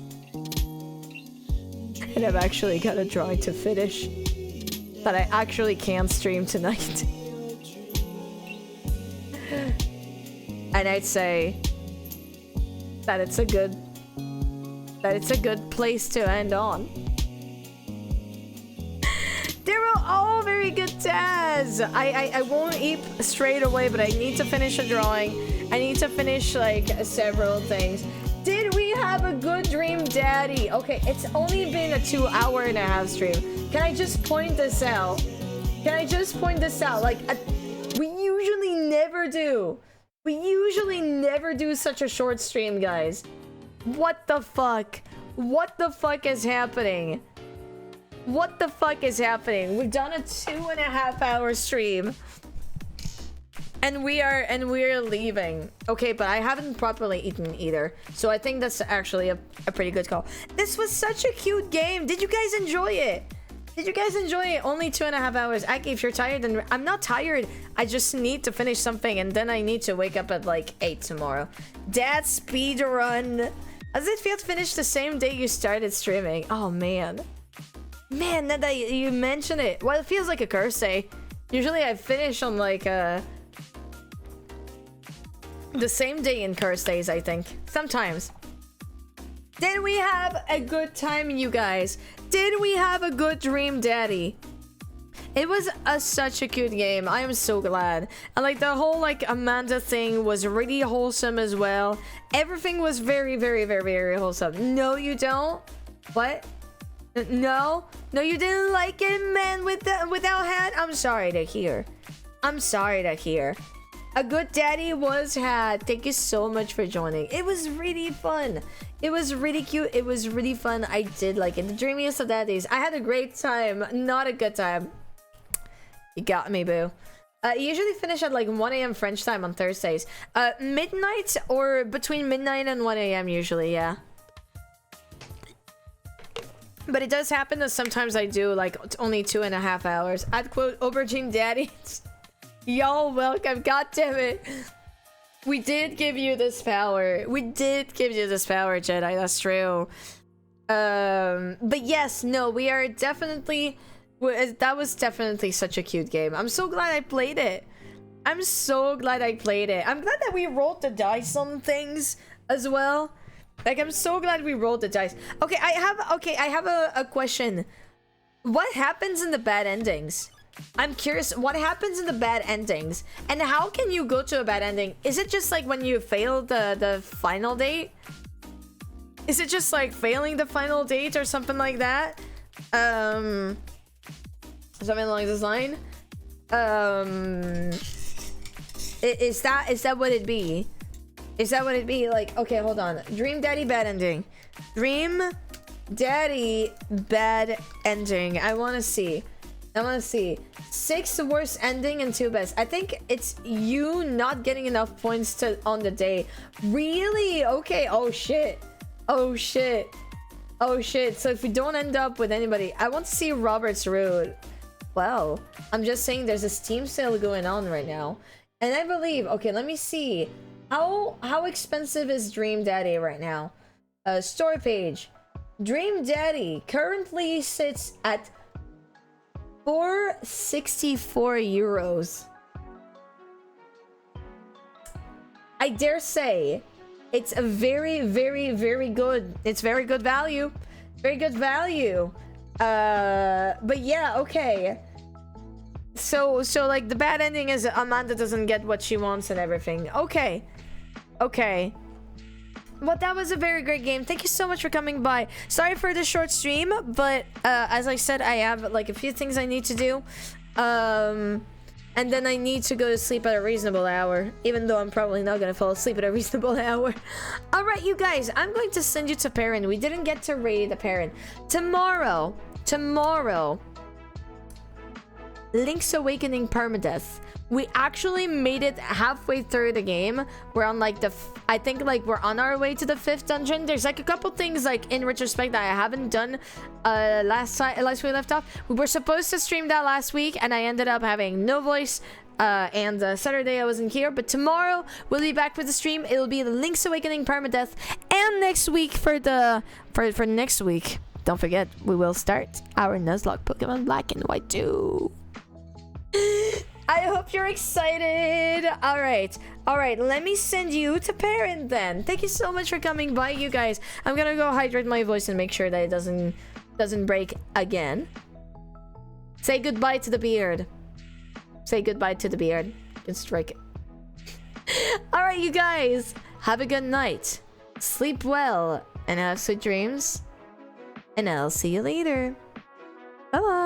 And I've actually got a drawing to finish that I actually can't stream tonight. And I'd say that it's a good place to end on. They were all very good tasks. I won't eat straight away, but I need to finish a drawing. I need to finish like several things. Did we have a good Dream Daddy? Okay, it's only been a 2.5-hour stream. Can I just point this out? Can I just point this out? Like, we usually never do. We usually never do such a short stream, guys. What the fuck? What the fuck is happening? What the fuck is happening? We've done a 2.5-hour stream. And we are leaving. Okay, but I haven't properly eaten either. So I think that's actually a pretty good call. This was such a cute game. Did you guys enjoy it? Did you guys enjoy it? Only 2.5 hours. Aki, if you're tired, then I'm not tired. I just need to finish something and then I need to wake up at like 8 tomorrow. Dad speedrun. Does it feel to finish the same day you started streaming? Oh man. Man, now that you mention it. Well, it feels like a Kursei. Usually I finish on like the same day in Cursedays, I think. Sometimes. Did we have a good time, you guys? Did we have a good Dream Daddy? It was such a cute game. I am so glad. And like the whole like Amanda thing was really wholesome as well. Everything was very, very, very, very wholesome. No, you don't? What? No? No, you didn't like it, man, without hat? I'm sorry to hear. I'm sorry to hear. A good daddy was had. Thank you so much for joining. It was really fun. It was really cute. It was really fun. I did like it. The dreamiest of daddies. I had a great time. Not a good time. You got me, boo. Usually finish at like 1 a.m. French time on Thursdays. Midnight or between midnight and 1 a.m. usually, yeah. But it does happen that sometimes I do like only 2.5 hours. I'd quote Aubergine Daddies. Y'all welcome. God damn it. We did give you this power. We did give you this power, Jedi. That's true. But yes, no, we are definitely... That was definitely such a cute game. I'm so glad I played it. I'm so glad I played it. I'm glad that we rolled the dice on things as well. Like, I'm so glad we rolled the dice. Okay, I have a question. What happens in the bad endings? I'm curious, what happens in the bad endings? And how can you go to a bad ending? Is it just like when you fail the final date? Is it just like failing the final date or something like that? Something along this line? Is that what it'd be? Is that what it'd be? Like, okay, hold on. Dream Daddy bad ending. Dream Daddy bad ending. I want to see. 6 worst ending and 2 best. I think it's you not getting enough points to on the day. Really? Okay. Oh shit. So if we don't end up with anybody, I want to see Robert's route. Well, I'm just saying there's a Steam sale going on right now, and I believe. Okay, let me see. How expensive is Dream Daddy right now? Store page. Dream Daddy currently sits at 464 euros. I dare say it's a very, very, very good. It's very good value. Very good value. But yeah, okay. So like the bad ending is Amanda doesn't get what she wants and everything. Okay. But that was a very great game. Thank you so much for coming by. Sorry for the short stream, but as I said, I have like a few things I need to do. And then I need to go to sleep at a reasonable hour, even though I'm probably not gonna fall asleep at a reasonable hour. All right, you guys, I'm going to send you to Perrin. We didn't get to raid the Perrin. Tomorrow, Link's Awakening Permadeath. We actually made it halfway through the game. We're on like I think like we're on our way to the 5th dungeon. There's like a couple things like in retrospect that I haven't done last we left off. We were supposed to stream that last week and I ended up having no voice. And Saturday I wasn't here, but tomorrow we'll be back with the stream. It'll be the Link's Awakening Permadeath, and next week for next week, don't forget we will start our Nuzlocke Pokemon Black and White 2. I hope you're excited. All right, let me send you to Perrin then. Thank you so much for coming by, you guys. I'm gonna go hydrate my voice and make sure that it doesn't break again. Say goodbye to the beard. Say goodbye to the beard. You can strike it. All right, you guys, have a good night, sleep well, and have sweet dreams, and I'll see you later. Bye bye.